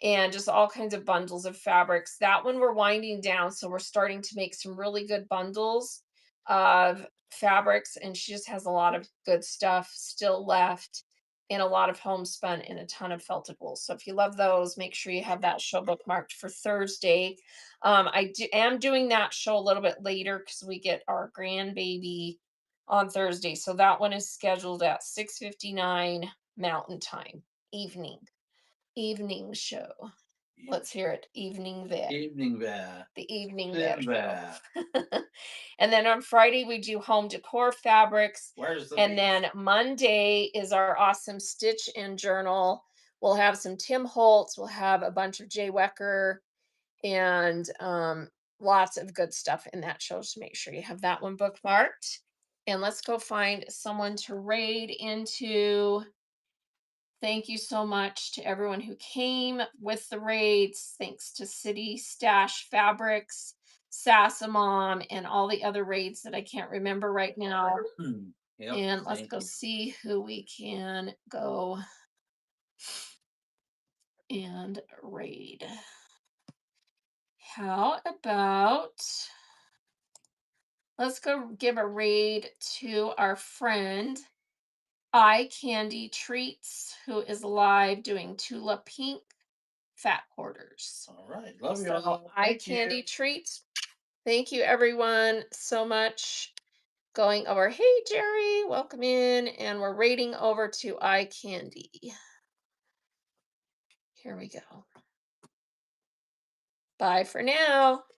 and just all kinds of bundles of fabrics. That one we're winding down, so we're starting to make some really good bundles of fabrics, and she just has a lot of good stuff still left, and a lot of homespun and a ton of felted wool. So if you love those, make sure you have that show bookmarked for Thursday. Am doing that show a little bit later because we get our grandbaby on Thursday. So that one is scheduled at 6:59 Mountain Time. Evening show. Let's hear it. Evening there. Evening there. The evening there show. There. And then on Friday we do home decor fabrics. Where's the And beef? then Monday is our awesome stitch and journal. We'll have some Tim Holtz. We'll have a bunch of Jay Wecker and lots of good stuff in that show. So make sure you have that one bookmarked. And let's go find someone to raid into. Thank you so much to everyone who came with the raids. Thanks to City Stash Fabrics, Sassamom, and all the other raids that I can't remember right now. Yep. And let's Thank go you. see who we can go and raid. How about let's go give a raid to our friend Eye Candy Treats, who is live doing Tula Pink fat quarters. All right. Love you So all. Eye Thank Candy you. Treats. Thank you everyone so much. Going over, hey Jerry, welcome in. And we're raiding over to Eye Candy. Here we go. Bye for now.